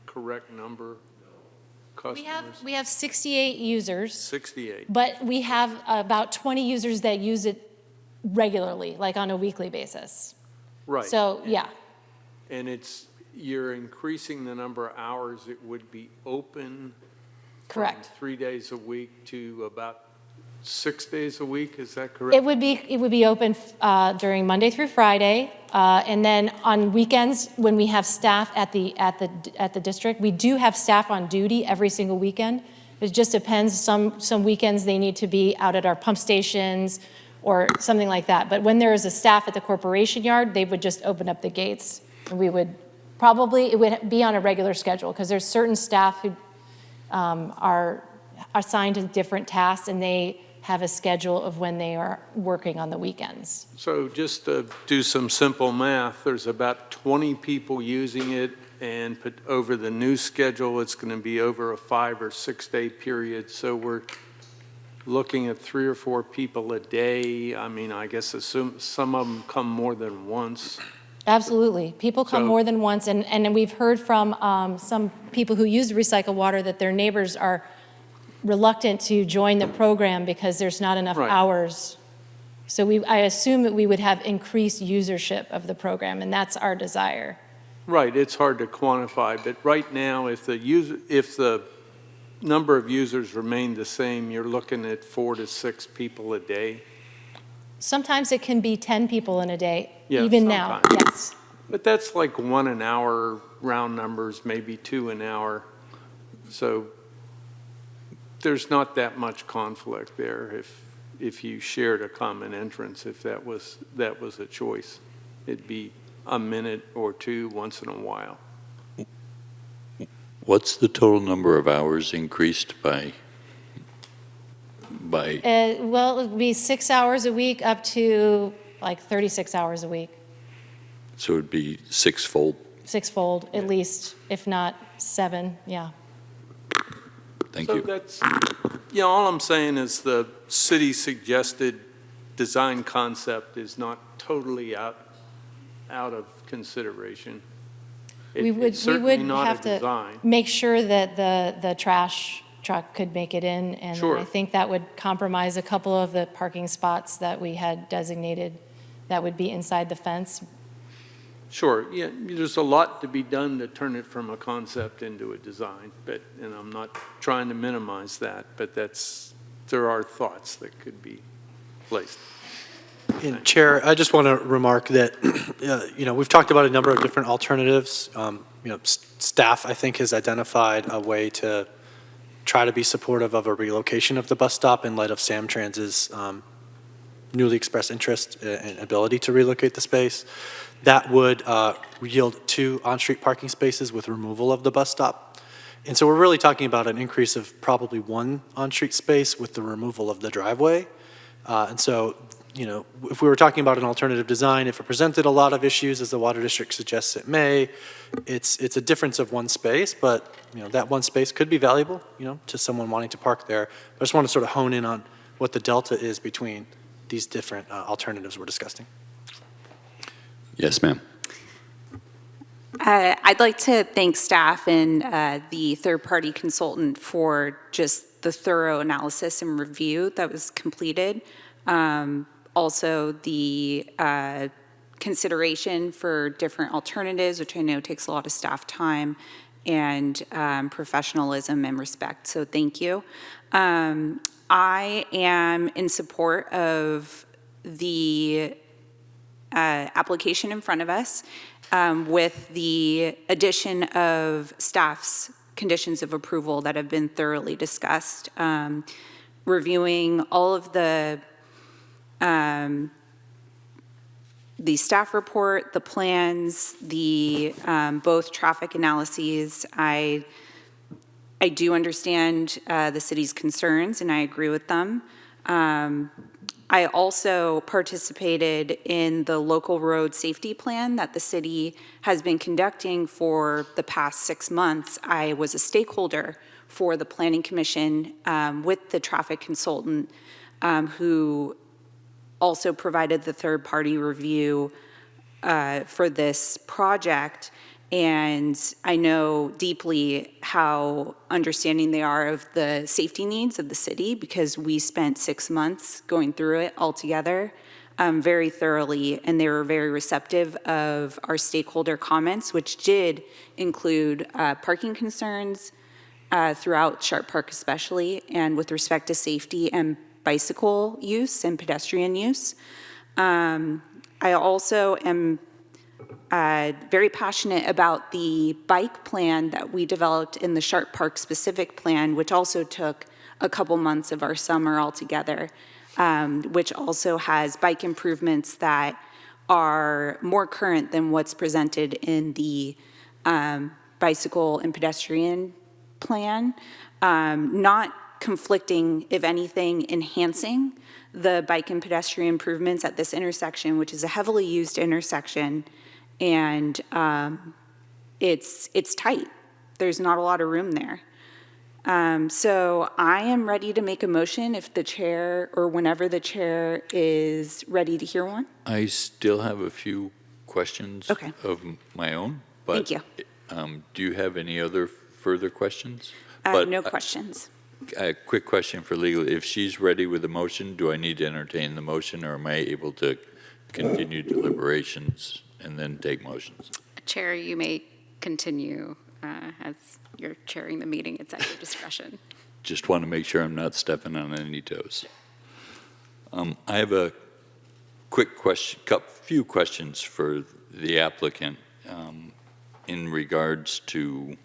Speaker 9: correct number? Customers?
Speaker 11: We have 68 users.
Speaker 9: 68.
Speaker 11: But we have about 20 users that use it regularly, like on a weekly basis.
Speaker 9: Right.
Speaker 11: So, yeah.
Speaker 9: And you're increasing the number of hours it would be open.
Speaker 11: Correct.
Speaker 9: From 3 days a week to about 6 days a week, is that correct?
Speaker 11: It would be open during Monday through Friday, and then on weekends when we have staff at the district. We do have staff on duty every single weekend. It just depends. Some weekends they need to be out at our pump stations or something like that. But when there is a staff at the corporation yard, they would just open up the gates, and it would be on a regular schedule because there's certain staff who are assigned to different tasks, and they have a schedule of when they are working on the weekends.
Speaker 9: So just to do some simple math, there's about 20 people using it, and over the new schedule, it's going to be over a 5 or 6 day period. So we're looking at 3 or 4 people a day. I mean, I guess assume some of them come more than once.
Speaker 11: Absolutely. People come more than once, and we've heard from some people who use recycled water that their neighbors are reluctant to join the program because there's not enough hours. So I assume that we would have increased usership of the program, and that's our desire.
Speaker 9: Right, it's hard to quantify, but right now, if the number of users remain the same, you're looking at 4 to 6 people a day.
Speaker 11: Sometimes it can be 10 people in a day,
Speaker 9: Yeah,
Speaker 11: even now, yes.
Speaker 9: But that's like 1 an hour, round numbers, maybe 2 an hour. So there's not that much conflict there if you shared a common entrance, if that was a choice. It'd be a minute or 2 once in a while.
Speaker 5: What's the total number of hours increased by?
Speaker 11: Well, it would be 6 hours a week up to like 36 hours a week.
Speaker 5: So it'd be sixfold.
Speaker 11: Sixfold, at least, if not 7, yeah.
Speaker 5: Thank you.
Speaker 9: That's, all I'm saying is the city suggested design concept is not totally out of consideration.
Speaker 11: We would have to make sure that the trash truck could make it in, and I think that would compromise a couple of the parking spots that we had designated that would be inside the fence.
Speaker 9: Sure, yeah, there's a lot to be done to turn it from a concept into a design, and I'm not trying to minimize that, but there are thoughts that could be placed.
Speaker 2: And Chair, I just want to remark that, we've talked about a number of different alternatives. Staff, I think, has identified a way to try to be supportive of a relocation of the bus stop in light of Samtrans's newly expressed interest and ability to relocate the space. That would yield 2 on-street parking spaces with removal of the bus stop. And so we're really talking about an increase of probably 1 on-street space with the removal of the driveway. And so, if we were talking about an alternative design, if it presented a lot of issues, as the Water District suggests it may, it's a difference of 1 space, but, that 1 space could be valuable, to someone wanting to park there. I just want to sort of hone in on what the delta is between these different alternatives we're discussing.
Speaker 5: Yes, ma'am.
Speaker 13: I'd like to thank staff and the third-party consultant for just the thorough analysis and review that was completed. Also, the consideration for different alternatives, which I know takes a lot of staff time, and professionalism and respect, so thank you. I am in support of the application in front of us with the addition of staff's conditions of approval that have been thoroughly discussed, reviewing all of the the staff report, the plans, the both traffic analyses. I do understand the city's concerns, and I agree with them. I also participated in the local road safety plan that the city has been conducting for the past 6 months. I was a stakeholder for the Planning Commission with the traffic consultant who also provided the third-party review for this project. And I know deeply how understanding they are of the safety needs of the city, because we spent 6 months going through it all together very thoroughly, and they were very receptive of our stakeholder comments, which did include parking concerns throughout Sharp Park especially, and with respect to safety and bicycle use and pedestrian use. I also am very passionate about the bike plan that we developed in the Sharp Park specific plan, which also took a couple months of our summer altogether, which also has bike improvements that are more current than what's presented in the bicycle and pedestrian plan, not conflicting, if anything, enhancing the bike and pedestrian improvements at this intersection, which is a heavily used intersection. And it's tight. There's not a lot of room there. So I am ready to make a motion if the chair, or whenever the chair is ready to hear one.
Speaker 5: I still have a few questions of my own. But,
Speaker 13: Thank you.
Speaker 5: Do you have any other further questions?
Speaker 13: No questions.
Speaker 5: A quick question for legal. If she's ready with the motion, do I need to entertain the motion, or am I able to continue deliberations and then take motions?
Speaker 13: Chair, you may continue as you're chairing the meeting. It's at your discretion.
Speaker 5: Just want to make sure I'm not stepping on any toes. I have a quick question, few questions for the applicant in regards to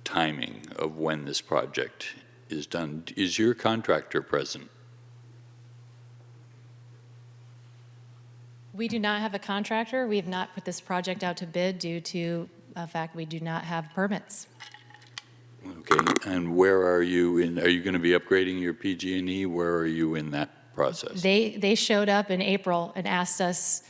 Speaker 5: timing of when this project is done. Is your contractor present?
Speaker 11: We do not have a contractor. We have not put this project out to bid due to the fact we do not have permits.
Speaker 5: Okay, and where are you in, are you going to be upgrading your PG&E? Where are you in that process?
Speaker 11: They showed up in April and asked us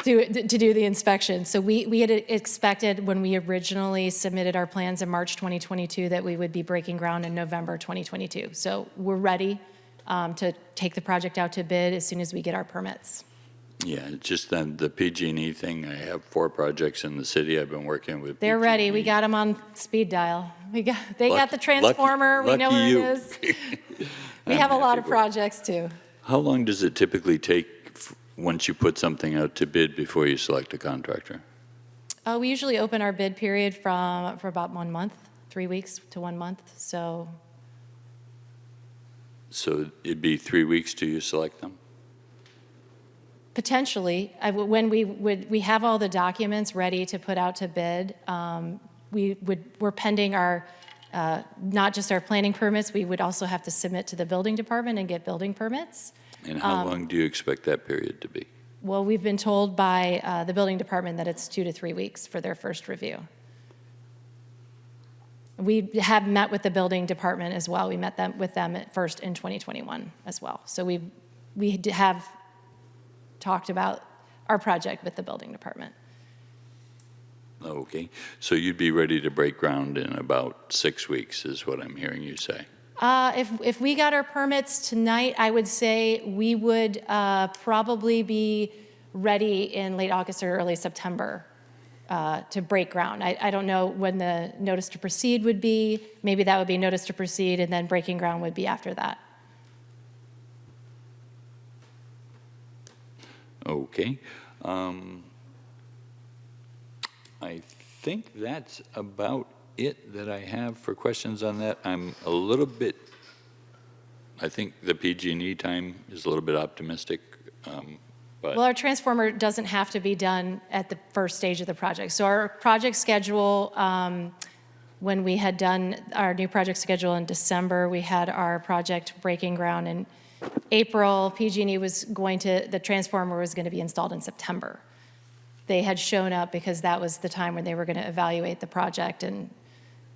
Speaker 11: to do the inspection. So we had expected, when we originally submitted our plans in March 2022, that we would be breaking ground in November 2022. So we're ready to take the project out to bid as soon as we get our permits.
Speaker 5: Yeah, it's just then the PG&E thing. I have 4 projects in the city I've been working with.
Speaker 11: They're ready. We got them on speed dial. They got the transformer. We know where it is. We have a lot of projects too.
Speaker 5: How long does it typically take once you put something out to bid before you select a contractor?
Speaker 11: We usually open our bid period for about 1 month, 3 weeks to 1 month. So
Speaker 5: it'd be 3 weeks till you select them?
Speaker 11: potentially, when we have all the documents ready to put out to bid, we're pending our, not just our planning permits, we would also have to submit to the building department and get building permits.
Speaker 5: And how long do you expect that period to be?
Speaker 11: Well, we've been told by the building department that it's 2 to 3 weeks for their first review. We have met with the building department as well. We met with them at first in 2021 as well. So we have talked about our project with the building department.
Speaker 5: Okay, so you'd be ready to break ground in about 6 weeks is what I'm hearing you say.
Speaker 11: If we got our permits tonight, I would say we would probably be ready in late August or early September to break ground. I don't know when the notice to proceed would be. Maybe that would be notice to proceed, and then breaking ground would be after that.
Speaker 5: Okay. I think that's about it that I have for questions on that. I'm a little bit, I think the PG&E time is a little bit optimistic. But
Speaker 11: well, our transformer doesn't have to be done at the first stage of the project. So our project schedule, when we had done our new project schedule in December, we had our project breaking ground April, PG&E was the transformer was going to be installed in September. They had shown up because that was the time when they were going to evaluate the project, and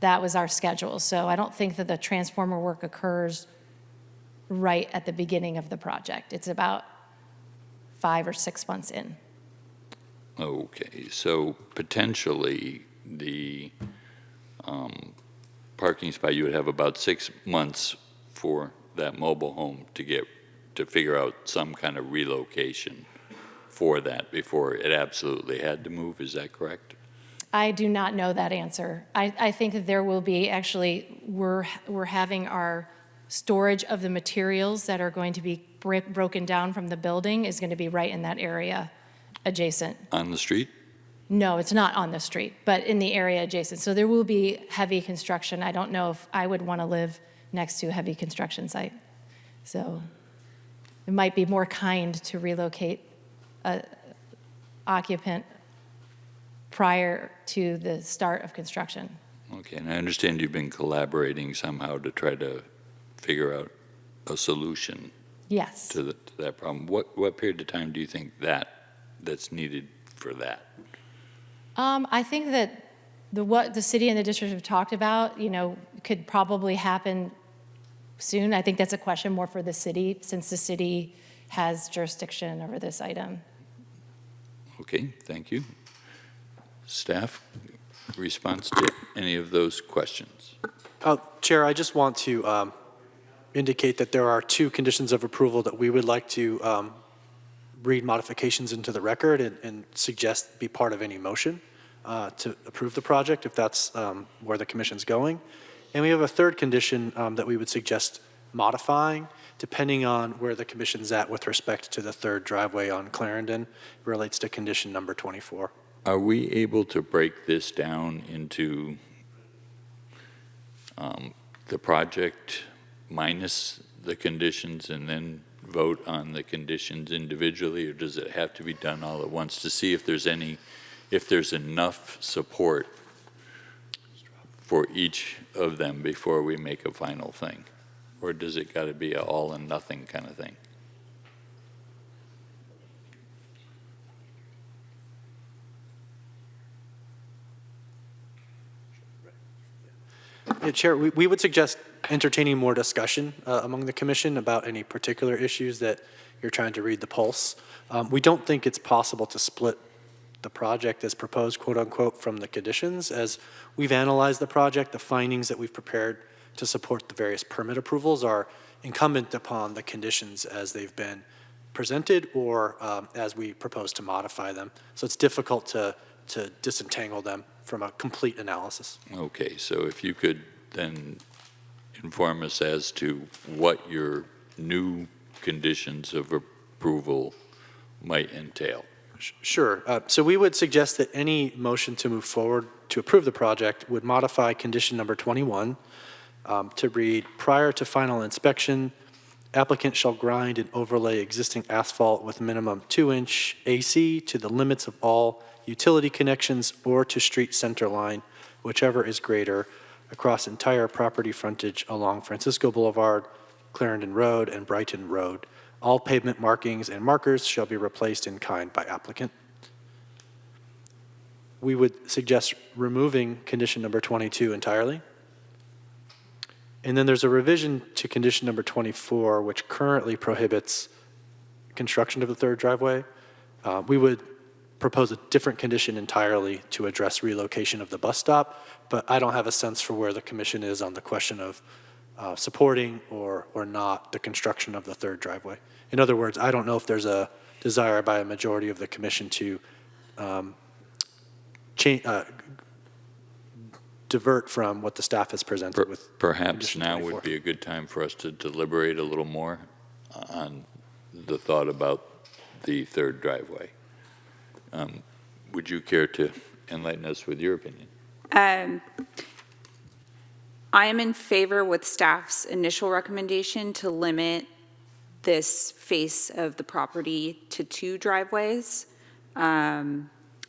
Speaker 11: that was our schedule. So I don't think that the transformer work occurs right at the beginning of the project. It's about 5 or 6 months in.
Speaker 5: Okay, so potentially the parking spot, you would have about 6 months for that mobile home to figure out some kind of relocation for that before it absolutely had to move. Is that correct?
Speaker 11: I do not know that answer. I think that there will be, actually, we're having our storage of the materials that are going to be broken down from the building is going to be right in that area adjacent.
Speaker 5: On the street?
Speaker 11: No, it's not on the street, but in the area adjacent. So there will be heavy construction. I don't know if I would want to live next to a heavy construction site. So it might be more kind to relocate an occupant prior to the start of construction.
Speaker 5: Okay, and I understand you've been collaborating somehow to try to figure out a solution
Speaker 11: Yes.
Speaker 5: to that problem. What period of time do you think that's needed for that?
Speaker 11: I think that what the city and the district have talked about, could probably happen soon. I think that's a question more for the city, since the city has jurisdiction over this item.
Speaker 5: Okay, thank you. Staff, response to any of those questions?
Speaker 2: Chair, I just want to indicate that there are 2 conditions of approval that we would like to read modifications into the record and suggest be part of any motion to approve the project, if that's where the commission's going. And we have a 3rd condition that we would suggest modifying, depending on where the commission's at with respect to the 3rd driveway on Clarendon. It relates to condition number 24.
Speaker 5: Are we able to break this down into the project minus the conditions and then vote on the conditions individually, or does it have to be done all at once to see if there's enough support for each of them before we make a final thing? Or does it got to be an all and nothing kind of thing?
Speaker 2: Yeah, Chair, we would suggest entertaining more discussion among the commission about any particular issues that you're trying to read the pulse. We don't think it's possible to split the project as proposed, quote unquote, from the conditions. As we've analyzed the project, the findings that we've prepared to support the various permit approvals are incumbent upon the conditions as they've been presented or as we propose to modify them. So it's difficult to disentangle them from a complete analysis.
Speaker 5: Okay, so if you could then inform us as to what your new conditions of approval might entail.
Speaker 2: Sure. So we would suggest that any motion to move forward to approve the project would modify condition number 21 to read, prior to final inspection, applicant shall grind and overlay existing asphalt with minimum 2-inch AC to the limits of all utility connections or to street center line, whichever is greater, across entire property frontage along Francisco Boulevard, Clarendon Road, and Brighton Road. All pavement markings and markers shall be replaced in kind by applicant. We would suggest removing condition number 22 entirely. And then there's a revision to condition number 24, which currently prohibits construction of the 3rd driveway. We would propose a different condition entirely to address relocation of the bus stop, but I don't have a sense for where the commission is on the question of supporting or not the construction of the 3rd driveway. In other words, I don't know if there's a desire by a majority of the commission to divert from what the staff has presented with.
Speaker 5: Perhaps now would be a good time for us to deliberate a little more on the thought about the 3rd driveway. Would you care to enlighten us with your opinion?
Speaker 13: I am in favor with staff's initial recommendation to limit this face of the property to 2 driveways.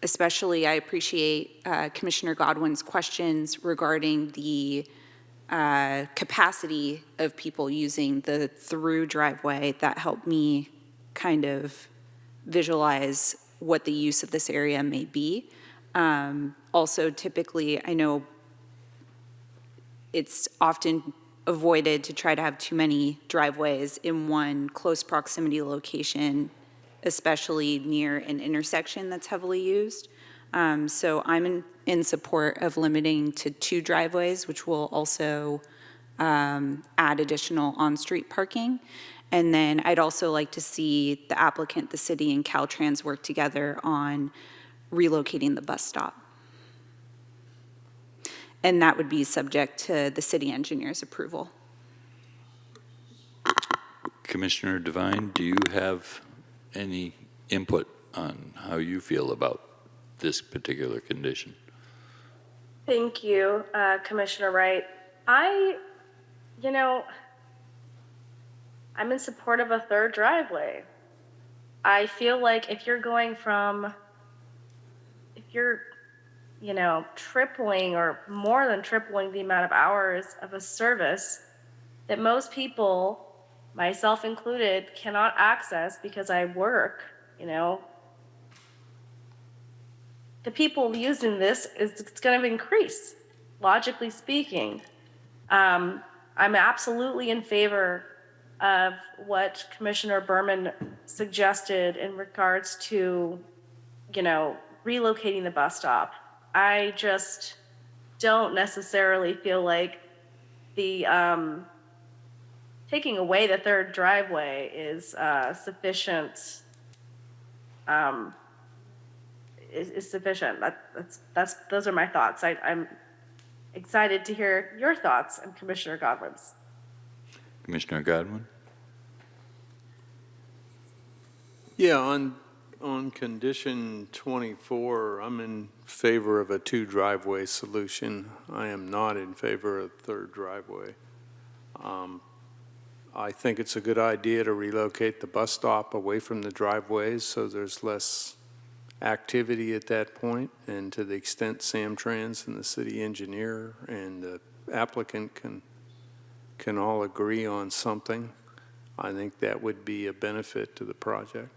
Speaker 13: Especially, I appreciate Commissioner Godwin's questions regarding the capacity of people using the through driveway that helped me kind of visualize what the use of this area may be. Also, typically, I know it's often avoided to try to have too many driveways in one close proximity location, especially near an intersection that's heavily used. So I'm in support of limiting to 2 driveways, which will also add additional on-street parking. And then I'd also like to see the applicant, the city, and Caltrans work together on relocating the bus stop. And that would be subject to the city engineer's approval.
Speaker 5: Commissioner Devine, do you have any input on how you feel about this particular condition?
Speaker 4: Thank you, Commissioner Wright. I'm in support of a 3rd driveway. I feel like if you're tripling or more than tripling the amount of hours of a service that most people, myself included, cannot access because I work, the people using this, it's going to increase, logically speaking. I'm absolutely in favor of what Commissioner Berman suggested in regards to, relocating the bus stop. I just don't necessarily feel like the taking away the 3rd driveway is sufficient. Is sufficient. Those are my thoughts. I'm excited to hear your thoughts and Commissioner Godwin's.
Speaker 5: Commissioner Godwin?
Speaker 9: Yeah, on condition 24, I'm in favor of a 2 driveway solution. I am not in favor of a 3rd driveway. I think it's a good idea to relocate the bus stop away from the driveways so there's less activity at that point, and to the extent Samtrans and the city engineer and the applicant can all agree on something, I think that would be a benefit to the project.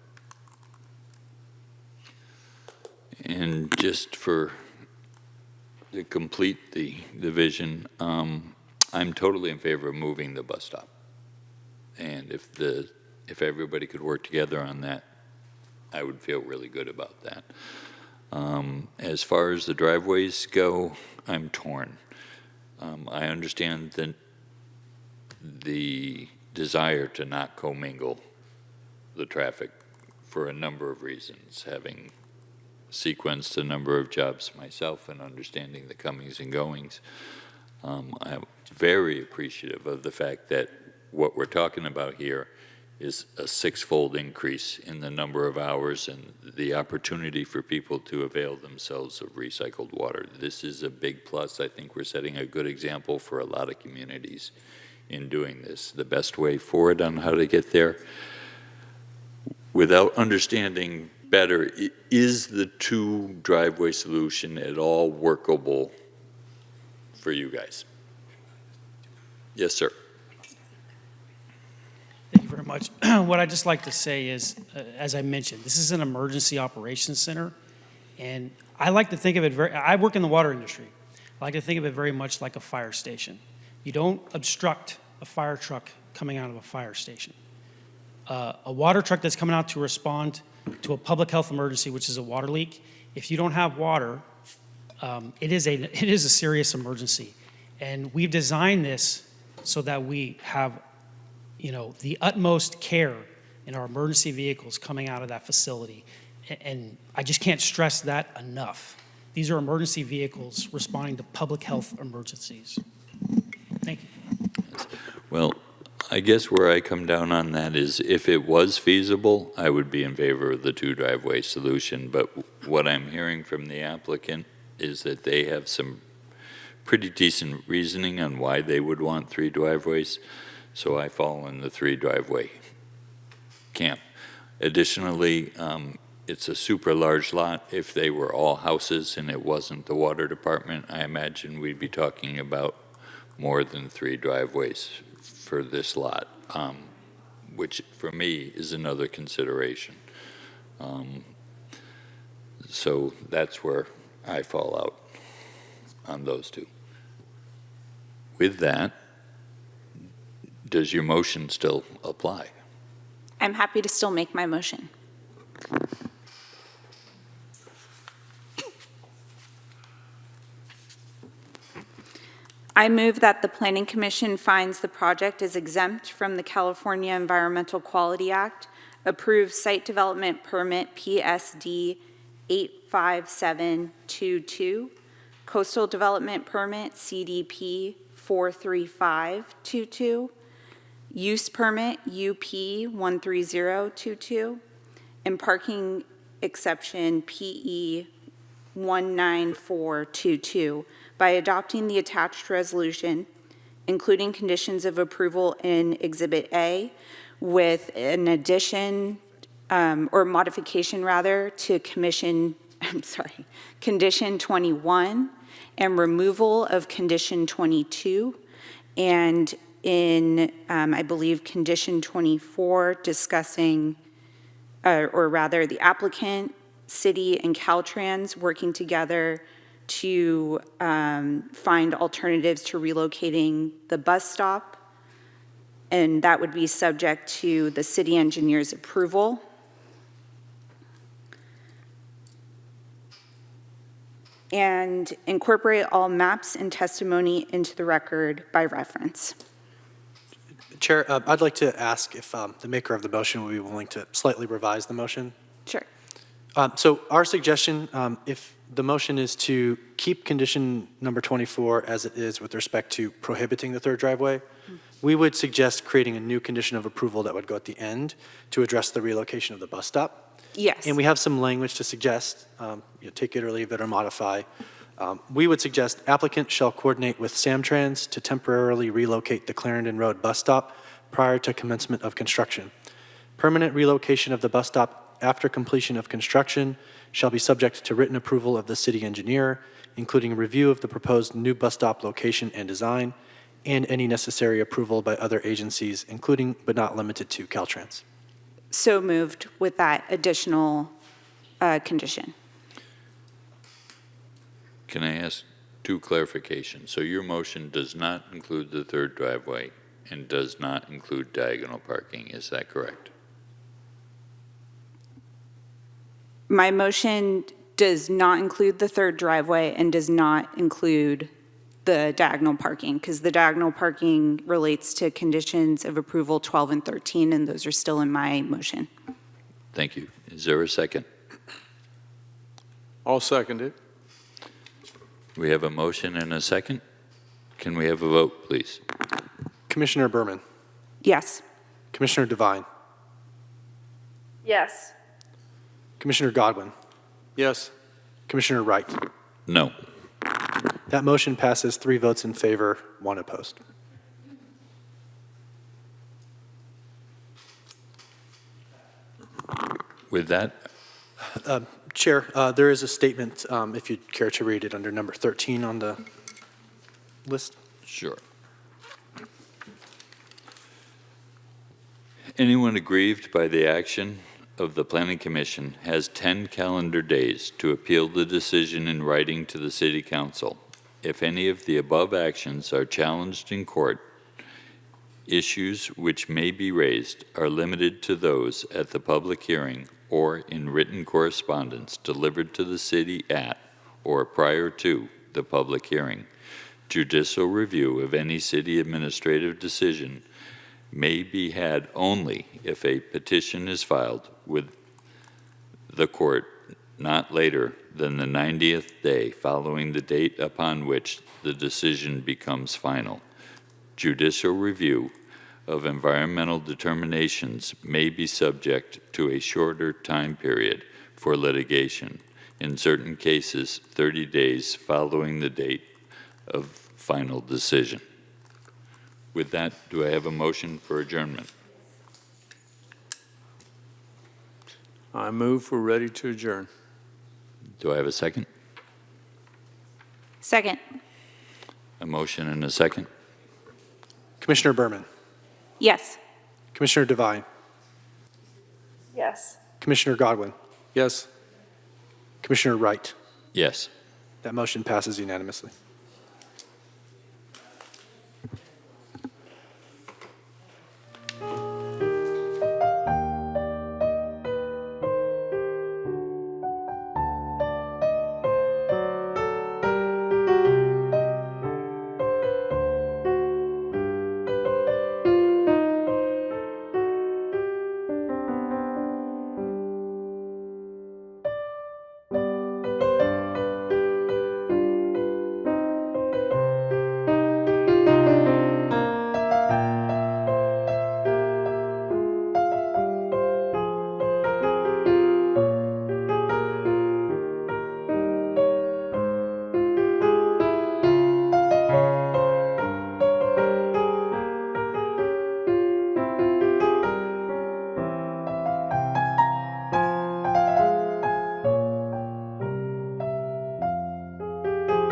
Speaker 5: And just to complete the vision, I'm totally in favor of moving the bus stop. And if everybody could work together on that, I would feel really good about that. As far as the driveways go, I'm torn. I understand the desire to not commingle the traffic for a number of reasons, having sequenced a number of jobs myself and understanding the comings and goings. I'm very appreciative of the fact that what we're talking about here is a 6-fold increase in the number of hours and the opportunity for people to avail themselves of recycled water. This is a big plus. I think we're setting a good example for a lot of communities in doing this. The best way forward on how to get there, without understanding better, is the 2 driveway solution at all workable for you guys? Yes, sir.
Speaker 12: Thank you very much. What I'd just like to say is, as I mentioned, this is an emergency operations center, and I like to think of it I work in the water industry. I like to think of it very much like a fire station. You don't obstruct a fire truck coming out of a fire station. A water truck that's coming out to respond to a public health emergency, which is a water leak, if you don't have water, it is a serious emergency. And we've designed this so that we have the utmost care in our emergency vehicles coming out of that facility. And I just can't stress that enough. These are emergency vehicles responding to public health emergencies. Thank you.
Speaker 5: Well, I guess where I come down on that is if it was feasible, I would be in favor of the 2 driveway solution. But what I'm hearing from the applicant is that they have some pretty decent reasoning on why they would want 3 driveways. So I fall in the 3 driveway camp. Additionally, it's a super large lot. If they were all houses and it wasn't the water department, I imagine we'd be talking about more than 3 driveways for this lot, which for me is another consideration. So that's where I fall out on those two. With that, does your motion still apply?
Speaker 13: I'm happy to still make my motion. I move that the Planning Commission finds the project is exempt from the California Environmental Quality Act, approves site development permit PSD 85722, coastal development permit CDP 43522, use permit UP 13022, and parking exception PE 19422 by adopting the attached resolution, including conditions of approval in Exhibit A, with an addition or modification rather to Condition 21 and removal of Condition 22, and in, I believe, Condition 24 discussing, or rather the applicant, city, and Caltrans working together to find alternatives to relocating the bus stop, and that would be subject to the city engineer's approval. And incorporate all maps and testimony into the record by reference.
Speaker 2: Chair, I'd like to ask if the maker of the motion would be willing to slightly revise the motion.
Speaker 13: Sure.
Speaker 2: So our suggestion, if the motion is to keep condition number 24 as it is with respect to prohibiting the third driveway, we would suggest creating a new condition of approval that would go at the end to address the relocation of the bus stop.
Speaker 13: Yes.
Speaker 2: And we have some language to suggest, take it or leave it or modify. We would suggest applicant shall coordinate with Samtrans to temporarily relocate the Clarendon Road bus stop prior to commencement of construction. Permanent relocation of the bus stop after completion of construction shall be subject to written approval of the city engineer, including review of the proposed new bus stop location and design, and any necessary approval by other agencies, including but not limited to Caltrans.
Speaker 13: So moved with that additional condition.
Speaker 5: Can I ask 2 clarifications? So your motion does not include the third driveway and does not include diagonal parking, is that correct?
Speaker 13: My motion does not include the third driveway and does not include the diagonal parking, because the diagonal parking relates to conditions of approval 12 and 13, and those are still in my motion.
Speaker 5: Thank you. Is there a second?
Speaker 9: I'll second it.
Speaker 5: We have a motion and a second. Can we have a vote, please?
Speaker 2: Commissioner Berman,
Speaker 13: Yes.
Speaker 2: Commissioner Devine,
Speaker 4: Yes.
Speaker 2: Commissioner Godwin,
Speaker 9: Yes.
Speaker 2: Commissioner Wright.
Speaker 5: No.
Speaker 2: That motion passes 3 votes in favor, 1 opposed.
Speaker 5: With that,
Speaker 2: Chair, there is a statement, if you'd care to read it, under number 13 on the list.
Speaker 5: sure. Anyone aggrieved by the action of the Planning Commission has 10 calendar days to appeal the decision in writing to the City Council. If any of the above actions are challenged in court, issues which may be raised are limited to those at the public hearing or in written correspondence delivered to the city at or prior to the public hearing. Judicial review of any city administrative decision may be had only if a petition is filed with the court not later than the 90th day following the date upon which the decision becomes final. Judicial review of environmental determinations may be subject to a shorter time period for litigation, in certain cases 30 days following the date of final decision. With that, do I have a motion for adjournment?
Speaker 9: I move we're ready to adjourn.
Speaker 5: Do I have a second?
Speaker 13: Second.
Speaker 5: A motion and a second.
Speaker 2: Commissioner Berman,
Speaker 13: Yes.
Speaker 2: Commissioner Devine,
Speaker 4: Yes.
Speaker 2: Commissioner Godwin,
Speaker 9: Yes.
Speaker 2: Commissioner Wright.
Speaker 5: Yes.
Speaker 2: That motion passes unanimously.